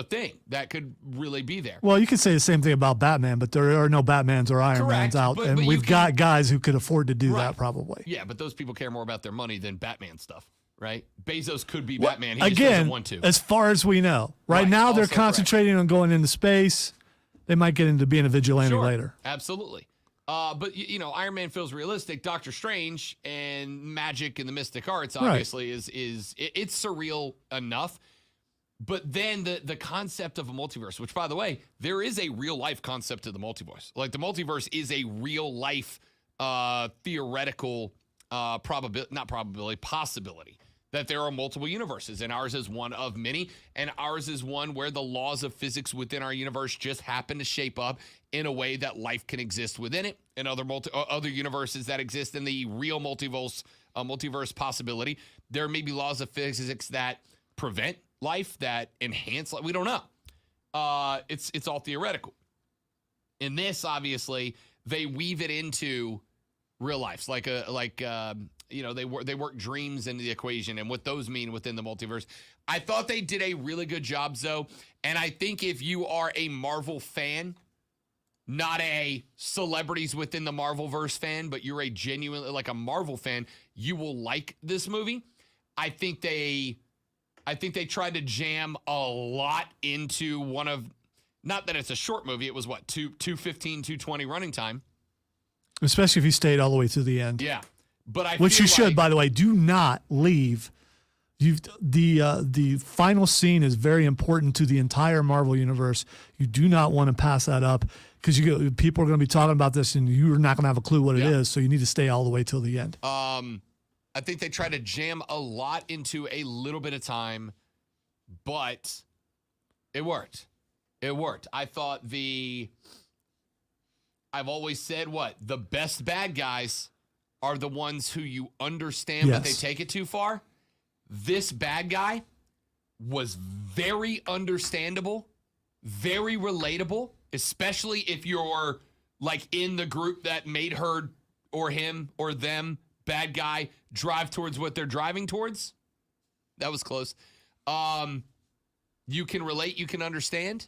A: thing that could really be there.
B: Well, you could say the same thing about Batman, but there are no Batmans or Iron Mans out, and we've got guys who could afford to do that probably.
A: Yeah, but those people care more about their money than Batman stuff, right? Bezos could be Batman. He just doesn't want to.
B: As far as we know. Right now, they're concentrating on going into space. They might get into being a vigilante later.
A: Absolutely. But, Iron Man feels realistic. Doctor Strange and magic and the mystic arts, obviously, it's surreal enough. But then the concept of a multiverse, which, by the way, there is a real-life concept to the multiverse. Like, the multiverse is a real-life theoretical possibility that there are multiple universes, and ours is one of many, and ours is one where the laws of physics within our universe just happen to shape up in a way that life can exist within it, and other universes that exist in the real multiverse possibility. There may be laws of physics that prevent life, that enhance life. We don't know. It's all theoretical. In this, obviously, they weave it into real life, they work dreams into the equation and what those mean within the multiverse. I thought they did a really good job, though, and I think if you are a Marvel fan, not a celebrities within the Marvelverse fan, but you're a genuinely like a Marvel fan, you will like this movie. I think they tried to jam a lot into one of, not that it's a short movie, it was what, 215, 220 running time.
B: Especially if you stayed all the way to the end.
A: Yeah. But
B: which you should, by the way. Do not leave. The final scene is very important to the entire Marvel universe. You do not want to pass that up because people are going to be talking about this and you're not going to have a clue what it is. So you need to stay all the way till the end.
A: I think they try to jam a lot into a little bit of time, but it worked. It worked. I thought I've always said the best bad guys are the ones who you understand, but they
B: Yes.
A: take it too far. This bad guy was very understandable, very relatable, especially if you're like in the group that made her or him or them, bad guy, drive towards what they're driving towards. That was close. You can relate, you can understand,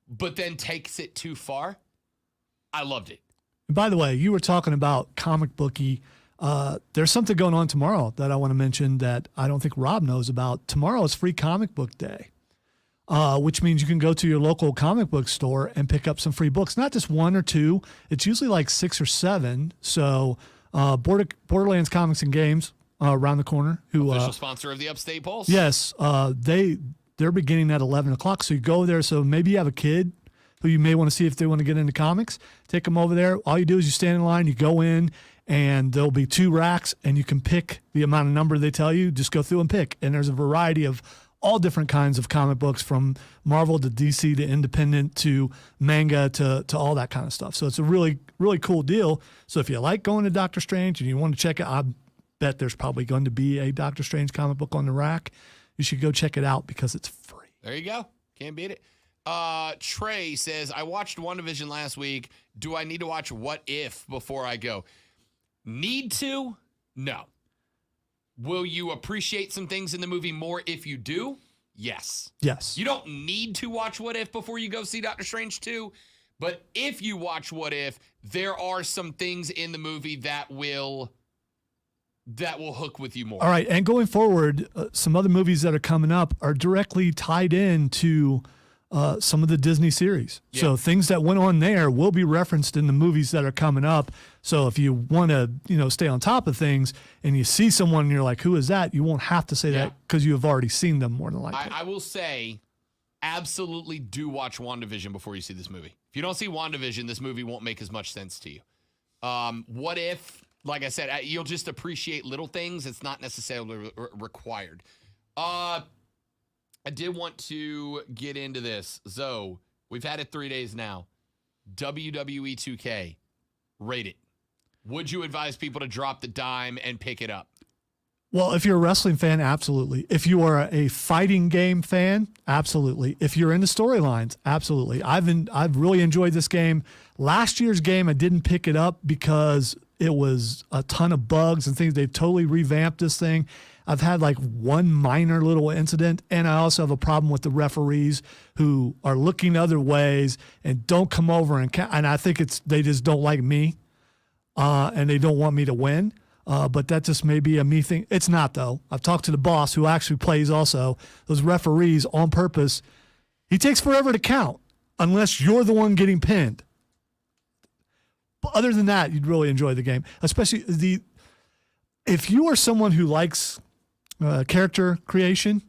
A: but then takes it too far. I loved it.
B: By the way, you were talking about comic booky. There's something going on tomorrow that I want to mention that I don't think Rob knows about. Tomorrow is Free Comic Book Day, which means you can go to your local comic book store and pick up some free books. Not just one or two. It's usually like 6 or 7. So Borderlands Comics and Games around the corner. Who
A: Official sponsor of the Upstate Pulse.
B: Yes, they're beginning at 11 o'clock. So you go there. So maybe you have a kid who you may want to see if they want to get into comics. Take them over there. All you do is you stand in line, you go in, and there'll be 2 racks, and you can pick the amount of number they tell you. Just go through and pick. And there's a variety of all different kinds of comic books, from Marvel to DC to independent to manga to all that kind of stuff. So it's a really, really cool deal. So if you like going to Doctor Strange and you want to check it, I bet there's probably going to be a Doctor Strange comic book on the rack. You should go check it out because it's free.
A: There you go. Can't beat it. Trey says, I watched WandaVision last week. Do I need to watch What If before I go? Need to? No. Will you appreciate some things in the movie more if you do? Yes.
B: Yes.
A: You don't need to watch What If before you go see Doctor Strange 2, but if you watch What If, there are some things in the movie that will hook with you more.
B: All right. And going forward, some other movies that are coming up are directly tied in to some of the Disney series.
A: Yeah.
B: So things that went on there will be referenced in the movies that are coming up. So if you want to, stay on top of things and you see someone and you're like, who is that? You won't have to say that because you have already seen them more than likely.
A: I will say, absolutely do watch WandaVision before you see this movie. If you don't see WandaVision, this movie won't make as much sense to you. What If, like I said, you'll just appreciate little things. It's not necessarily required. I did want to get into this. Zoe, we've had it 3 days now. WWE 2K, rate it. Would you advise people to drop the dime and pick it up?
B: Well, if you're a wrestling fan, absolutely. If you are a fighting game fan, absolutely. If you're into storylines, absolutely. I've really enjoyed this game. Last year's game, I didn't pick it up because it was a ton of bugs and things. They've totally revamped this thing. I've had like one minor little incident, and I also have a problem with the referees who are looking other ways and don't come over and I think they just don't like me, and they don't want me to win. But that just may be a me thing. It's not, though. I've talked to the boss who actually plays also. Those referees on purpose, he takes forever to count unless you're the one getting pinned. But other than that, you'd really enjoy the game, especially if you are someone who likes character creation.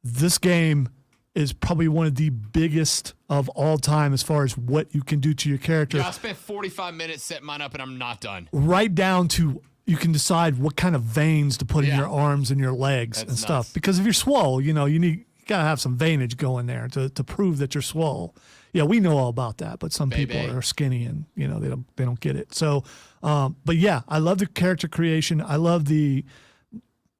B: This game is probably one of the biggest of all time as far as what you can do to your character.
A: Yeah, I spent 45 minutes setting mine up, and I'm not done.
B: Right down to you can decide what kind of veins to put in your arms and your legs and stuff.
A: Nuts.
B: Because if you're swole, you gotta have some veinage going there to prove that you're swole. Yeah, we know all about that, but some people are skinny and they don't get it. So, but yeah, I love the character creation. I love the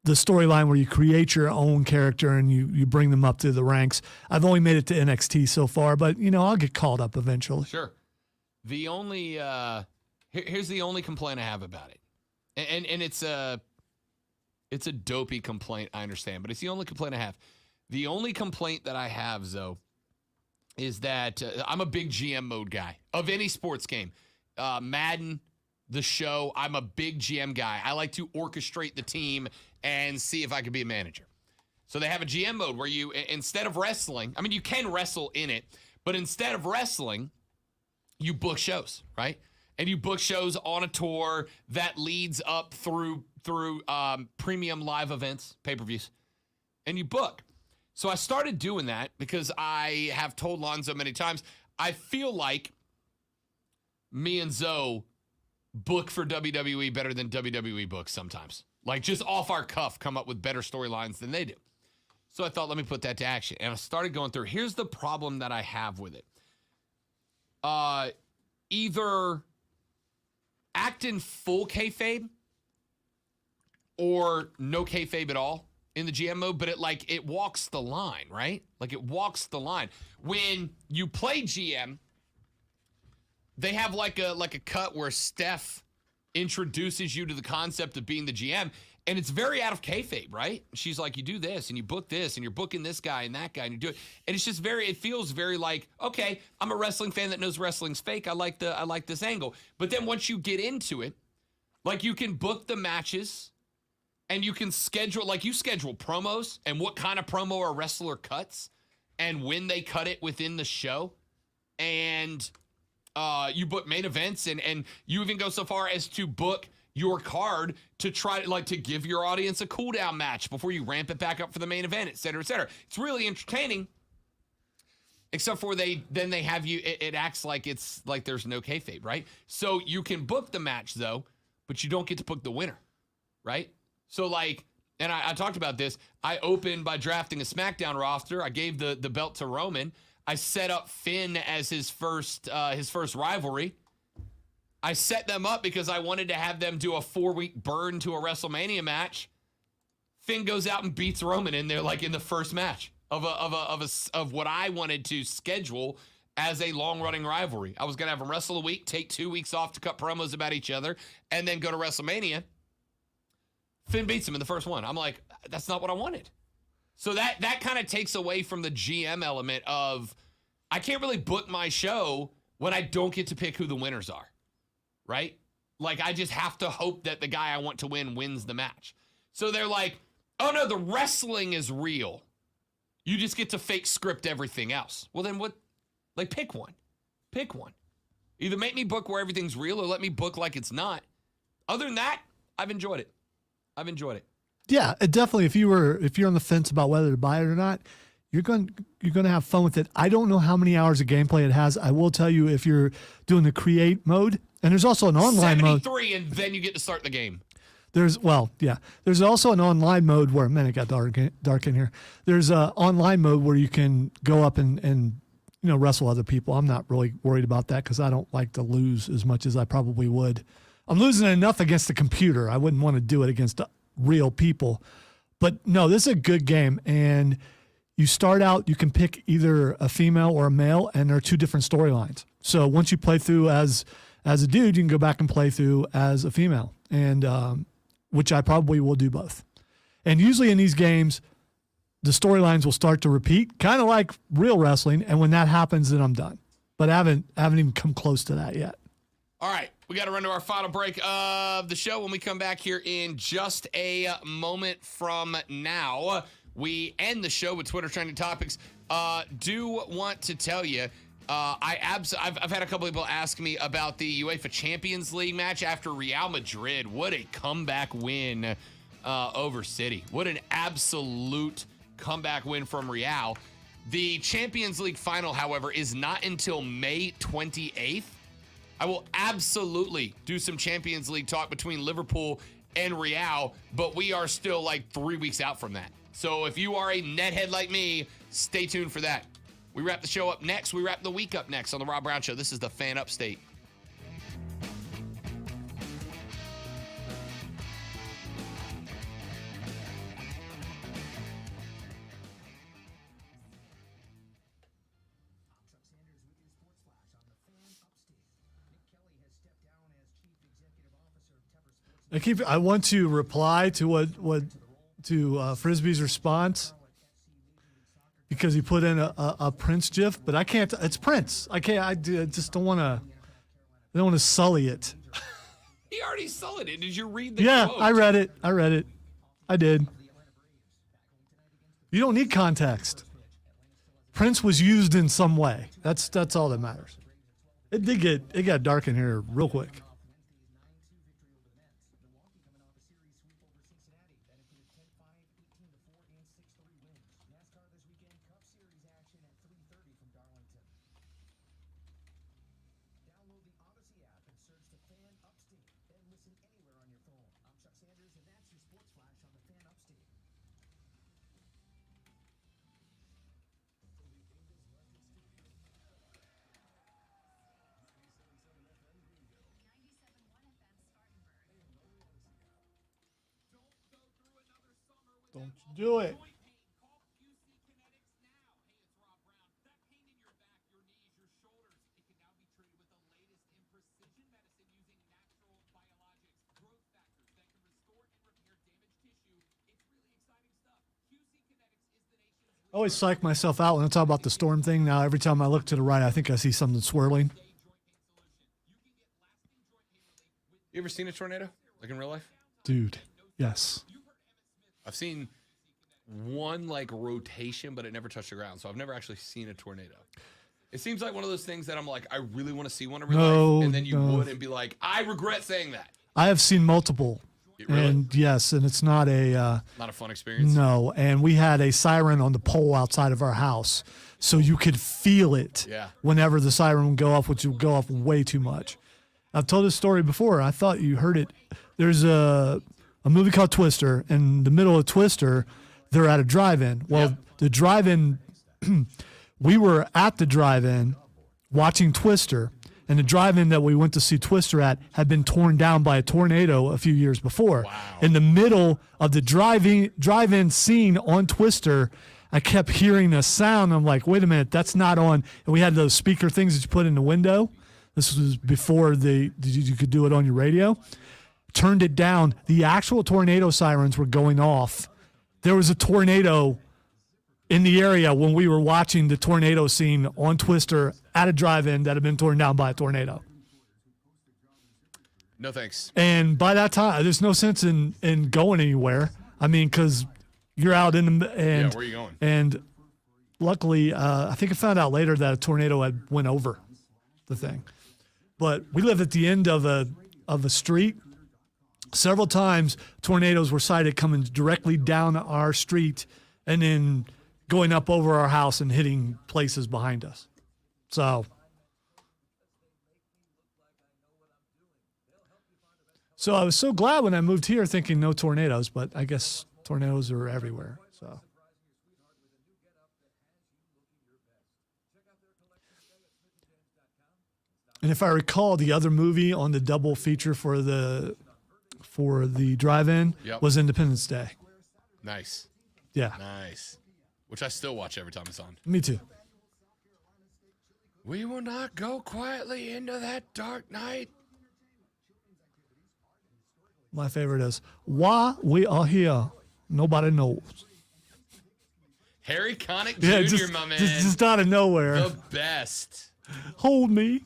B: storyline where you create your own character and you bring them up through the ranks. I've only made it to NXT so far, but I'll get called up eventually.
A: Sure. The only here's the only complaint I have about it, and it's a dopey complaint. I understand, but it's the only complaint I have. The only complaint that I have, Zoe, is that I'm a big GM mode guy of any sports game. Madden, the show, I'm a big GM guy. I like to orchestrate the team and see if I could be a manager. So they have a GM mode where you, instead of wrestling, I mean, you can wrestle in it, but instead of wrestling, you book shows, right? And you book shows on a tour that leads up through premium live events, pay-per-views, and you book. So I started doing that because I have told Lonzo many times, I feel like me and Zoe book for WWE better than WWE books sometimes. Like, just off our cuff, come up with better storylines than they do. So I thought, let me put that to action. And I started going through. Here's the problem that I have with it. Either act in full kayfabe or no kayfabe at all in the GM mode, but it walks the line, right? Like it walks the line. When you play GM, they have like a cut where Steph introduces you to the concept of being the GM, and it's very out of kayfabe, right? She's like, you do this and you book this and you're booking this guy and that guy and you do it. And it's just it feels very like, okay, I'm a wrestling fan that knows wrestling's fake. I like this angle. But then once you get into it, like you can book the matches and you can schedule promos and what kind of promo a wrestler cuts and when they cut it within the show. And you book main events and you even go so far as to book your card to try to give your audience a cool down match before you ramp it back up for the main event, et cetera, et cetera. It's really entertaining, except for they have you, it acts like it's like there's no kayfabe, right? So you can book the match though, but you don't get to book the winner, right? So and I talked about this, I opened by drafting a SmackDown roster. I gave the belt to Roman. I set up Finn as his first rivalry. I set them up because I wanted to have them do a 4-week burn to a WrestleMania match. Finn goes out and beats Roman in there, in the first match of what I wanted to schedule as a long-running rivalry. I was gonna have them wrestle a week, take 2 weeks off to cut promos about each other, and then go to WrestleMania. Finn beats him in the first one. I'm like, that's not what I wanted. So that kind of takes away from the GM element of I can't really book my show when I don't get to pick who the winners are, right? Like I just have to hope that the guy I want to win wins the match. So they're like, oh no, the wrestling is real. You just get to fake script everything else. Well then what? Pick one. Pick one. Either make me book where everything's real or let me book like it's not. Other than that, I've enjoyed it. Yeah,
B: it definitely. If you're on the fence about whether to buy it or not, you're going to have fun with it. I don't know how many hours of gameplay it has. I will tell you if you're doing the create mode, and there's also an online
A: 73,
B: mode.
A: 73, and then you get to start the game.
B: There's also an online mode where, man, it got dark in here. There's an online mode where you can go up and wrestle other people. I'm not really worried about that because I don't like to lose as much as I probably would. I'm losing enough against the computer. I wouldn't want to do it against real people. But no, this is a good game. And you start out, you can pick either a female or a male, and there are two different storylines. So once you play through as a dude, you can go back and play through as a female, and which I probably will do both. And usually in these games, the storylines will start to repeat, kind of like real wrestling. And when that happens, then I'm done. But I haven't even come close to that yet.
A: All right, we got to run to our final break of the show. When we come back here in just a moment from now, we end the show with Twitter trending topics. Do want to tell you, I've had a couple people ask me about the UEFA Champions League match after Real Madrid. What a comeback win over City. What an absolute comeback win from Real. The Champions League final, however, is not until May 28th. I will absolutely do some Champions League talk between Liverpool and Real, but we are still 3 weeks out from that. So if you are a nethead like me, stay tuned for that. We wrap the show up next. We wrap the week up next on The Rob Brown Show. This is the Fan Upstate.
B: I want to reply to Frisbee's response because he put in a Prince gif, but I can't. It's Prince. I can't. I just don't want to. I don't want to sully it.
A: He already sullied it. Did you read the quote?
B: I read it. I did. You don't need context. Prince was used in some way. That's all that matters. It got dark in here real quick. Don't you do it. I always psych myself out when I talk about the storm thing. Now, every time I look to the right, I think I see something swirling.
A: You ever seen a tornado, like in real life?
B: Dude, yes.
A: I've seen one like rotation, but it never touched the ground. So I've never actually seen a tornado. It seems like one of those things that I'm like, I really want to see one in real life. And then you would and be like, I regret saying that.
B: I have seen multiple.
A: Really?
B: And yes, and it's not a
A: not a fun experience.
B: No, and we had a siren on the pole outside of our house, so you could feel it whenever the siren would go off, which would go off way too much. I've told this story before. I thought you heard it. There's a movie called Twister. In the middle of Twister, they're at a drive-in. Well, the drive-in, we were at the drive-in watching Twister. And the drive-in that we went to see Twister at had been torn down by a tornado a few years before. Wow. In the middle of the drive-in scene on Twister, I kept hearing a sound. I'm like, wait a minute, that's not on. And we had those speaker things that you put in the window. This was before you could do it on your radio. Turned it down. The actual tornado sirens were going off. There was a tornado in the area when we were watching the tornado scene on Twister at a drive-in that had been torn down by a tornado.
A: No thanks.
B: And by that time, there's no sense in going anywhere. I mean, because you're out in the and
A: where are you going?
B: And luckily, I think I found out later that a tornado had went over the thing. But we live at the end of a street. Several times, tornadoes were sighted coming directly down our street, and then going up over our house and hitting places behind us. So I was so glad when I moved here thinking no tornadoes, but I guess tornadoes are everywhere. So and if I recall, the other movie on the double feature for the drive-in was Independence Day.
A: Nice.
B: Yeah.
A: Nice. Which I still watch every time it's on.
B: Me too.
A: We will not go quietly into that dark night.
B: My favorite is Why We Are Here. Nobody knows.
A: Harry Connick Jr., my man.
B: Just out of nowhere.
A: The best.
B: Hold me.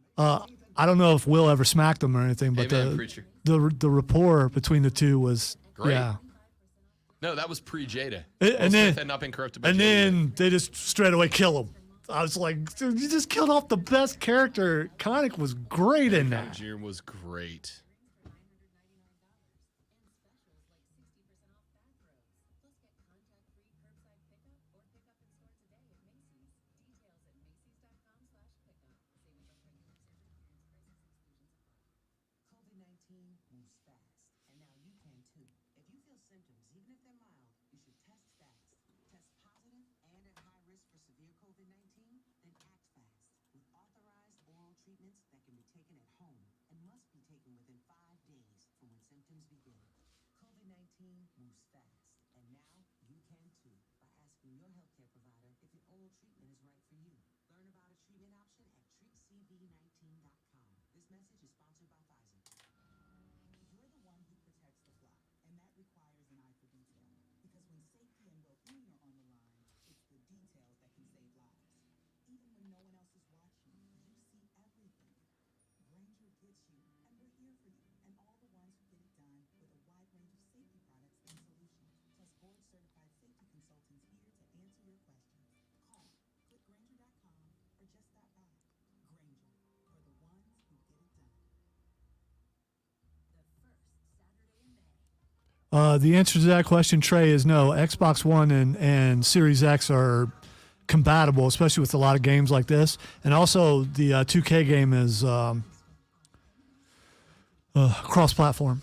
B: I don't know if Will ever smacked him or anything, but the rapport between the two was
A: great.
B: Yeah.
A: No, that was pre-Jada.
B: And then
A: had not been corrupted by
B: and
A: Jada.
B: then they just straight away kill him. I was like, dude, you just killed off the best character. Connick was great in that.
A: Jr. was great.
B: The answer to that question, Trey, is no. Xbox One and Series X are compatible, especially with a lot of games like this. And also, the 2K game is cross-platform.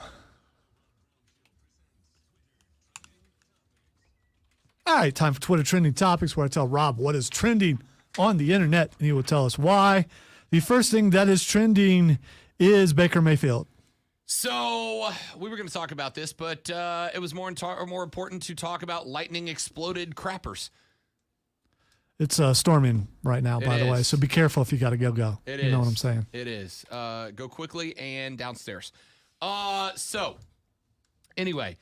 B: All right, time for Twitter Trending Topics, where I tell Rob what is trending on the internet, and he will tell us why. The first thing that is trending is Baker Mayfield.
A: So we were going to talk about this, but it was more important to talk about lightning exploded crappers.
B: It's storming right now, by the way, so be careful if you got to go.
A: It
B: you
A: is.
B: know what I'm saying?
A: It is. Go quickly and downstairs. So anyway,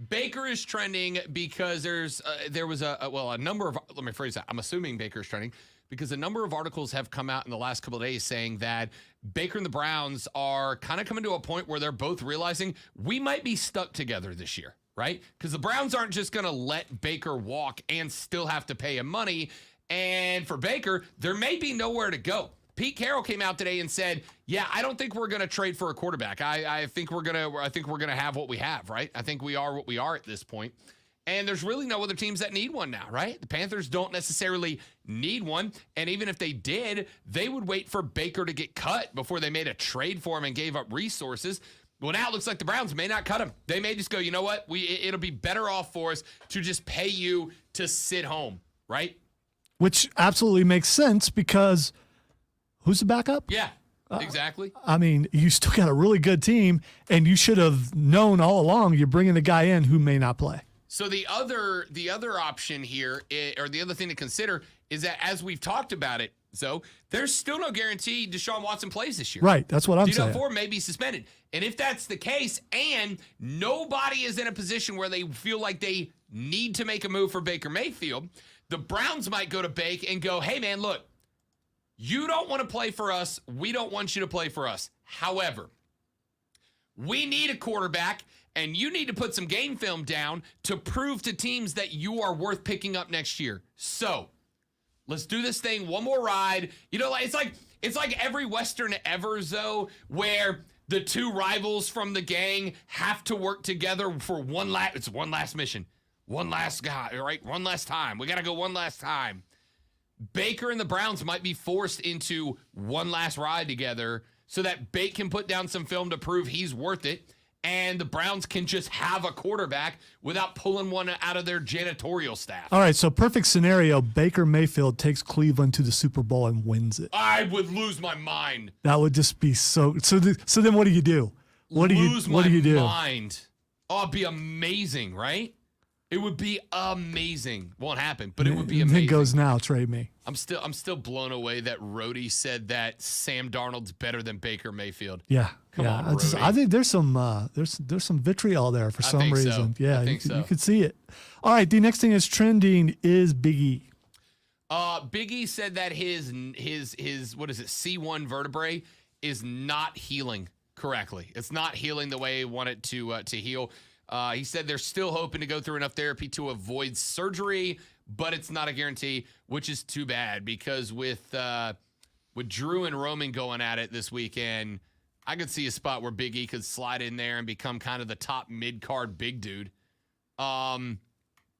A: Baker is trending because there was a number of, let me phrase that. I'm assuming Baker is trending because a number of articles have come out in the last couple of days saying that Baker and the Browns are kind of coming to a point where they're both realizing we might be stuck together this year, right? Because the Browns aren't just going to let Baker walk and still have to pay him money. And for Baker, there may be nowhere to go. Pete Carroll came out today and said, "Yeah, I don't think we're going to trade for a quarterback. I think we're gonna have what we have, right? I think we are what we are at this point." And there's really no other teams that need one now, right? The Panthers don't necessarily need one. And even if they did, they would wait for Baker to get cut before they made a trade for him and gave up resources. Well, now it looks like the Browns may not cut him. They may just go, you know what? It'll be better off for us to just pay you to sit home, right?
B: Which absolutely makes sense because who's the backup?
A: Yeah, exactly.
B: I mean, you still got a really good team, and you should have known all along you're bringing a guy in who may not play.
A: So the other option here, or the other thing to consider, is that as we've talked about it, so there's still no guarantee Deshaun Watson plays this year.
B: Right, that's what I'm saying.
A: Ford may be suspended. And if that's the case, and nobody is in a position where they feel like they need to make a move for Baker Mayfield, the Browns might go to Bake and go, hey, man, look, you don't want to play for us. We don't want you to play for us. However, we need a quarterback, and you need to put some game film down to prove to teams that you are worth picking up next year. So let's do this thing one more ride. You know, it's like every Western ever, Zoe, where the two rivals from the gang have to work together for one last mission. One last guy, right? One last time. We got to go one last time. Baker and the Browns might be forced into one last ride together so that Bake can put down some film to prove he's worth it, and the Browns can just have a quarterback without pulling one out of their janitorial staff.
B: All right, so perfect scenario, Baker Mayfield takes Cleveland to the Super Bowl and wins it.
A: I would lose my mind.
B: That would just be so then what do you do? What do you do?
A: Mind. Oh, it'd be amazing, right? It would be amazing. Won't happen, but it would be amazing.
B: It goes now, trade me.
A: I'm still blown away that Rhodey said that Sam Darnold's better than Baker Mayfield.
B: Yeah.
A: Come on, Rhodey.
B: I think there's some vitriol there for some reason.
A: So.
B: Yeah,
A: you
B: could see it. All right, the next thing is trending is Big E.
A: Big E said that his what is it, C1 vertebrae is not healing correctly. It's not healing the way he wanted to heal. He said they're still hoping to go through enough therapy to avoid surgery, but it's not a guarantee, which is too bad because with Drew and Roman going at it this weekend, I could see a spot where Big E could slide in there and become kind of the top mid-card big dude. Man,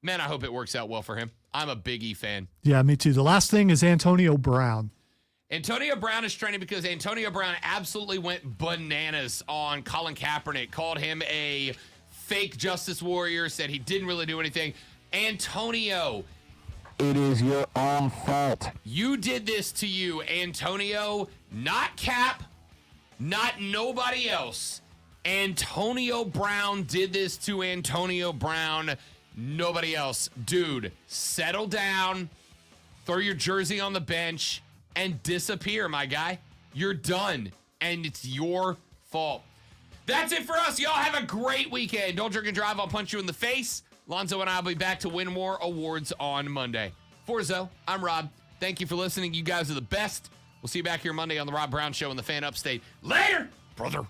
A: I hope it works out well for him. I'm a Big E fan.
B: Yeah, me too. The last thing is Antonio Brown.
A: Antonio Brown is trending because Antonio Brown absolutely went bananas on Colin Kaepernick, called him a fake justice warrior, said he didn't really do anything. Antonio,
K: it is your own fault.
A: You did this to you, Antonio. Not Cap, not nobody else. Antonio Brown did this to Antonio Brown, nobody else. Dude, settle down, throw your jersey on the bench, and disappear, my guy. You're done, and it's your fault. That's it for us. Y'all have a great weekend. Don't drink and drive. I'll punch you in the face. Lonzo and I will be back to win more awards on Monday. For Zoe, I'm Rob. Thank you for listening. You guys are the best. We'll see you back here Monday on the Rob Brown Show in the Fan Upstate. Later, brother.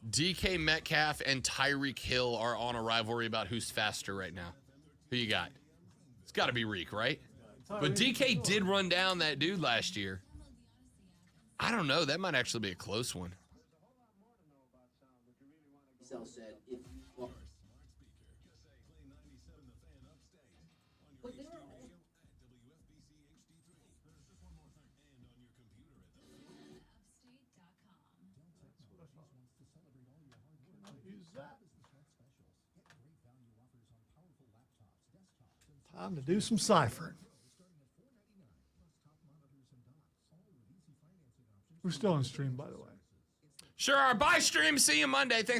A: DK Metcalf and Tyreek Hill are on a rivalry about who's faster right now. Who you got? It's got to be Reek, right? But DK did run down that dude last year. I don't know. That might actually be a close one.
L: Said if well, but there are
B: Time to do some ciphering. We're still on stream, by the way.
M: Sure are. Bye, stream. See you Monday. Thanks.